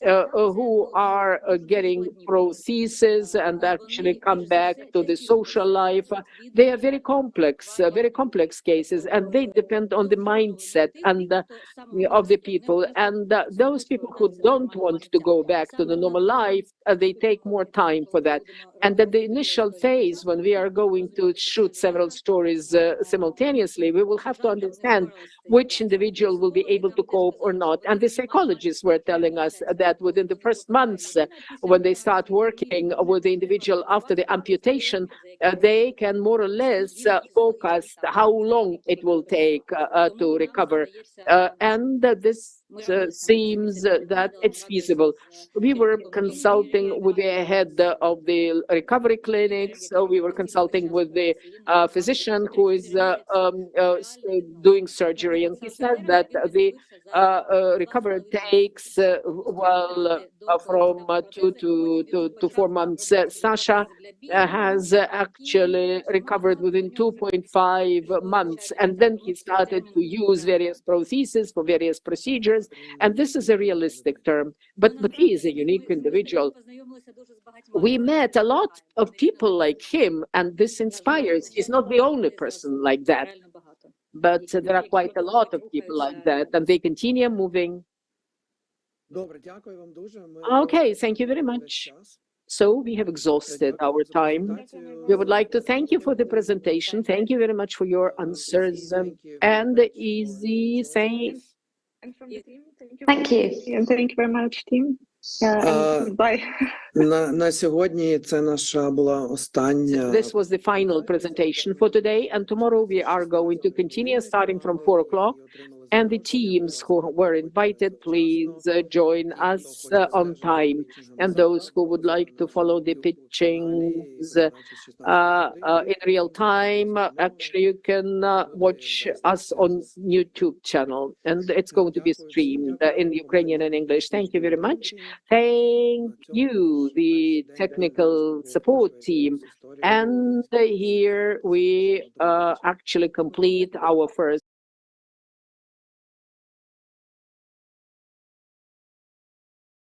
who are getting prostheses and actually come back to the social life, they are very complex cases, and they depend on the mindset and of the people. And those people who don't want to go back to the normal life, they take more time for that. And at the initial phase, when we are going to shoot several stories simultaneously, we will have to understand which individual will be able to cope or not. And the psychologists were telling us that within the first months, when they start working with the individual after the amputation, they can more or less forecast how long it will take to recover. And this seems that it's feasible. We were consulting with the head of the recovery clinics. We were consulting with the physician who is doing surgery, and he said that the recovery takes from 2 to 4 months. Sasha has actually recovered within 2.5 months, and then he started to use various prostheses for various procedures, and this is a realistic term, but he is a unique individual. We met a lot of people like him, and this inspires. He's not the only person like that, but there are quite a lot of people like that, and they continue moving. Okay, thank you very much. So we have exhausted our time. We would like to thank you for the presentation. Thank you very much for your answers. And Easy saying, thank you. And thank you very much, team. Bye. На сьогодні це наша була остання. This was the final presentation for today, and tomorrow we are going to continue starting from 4 o'clock. And the teams who were invited, please join us on time. And those who would like to follow the pitchings in real time, actually you can watch us on YouTube channel, and it's going to be streamed in Ukrainian and English. Thank you very much. Thank you, the technical support team. And here we actually complete our first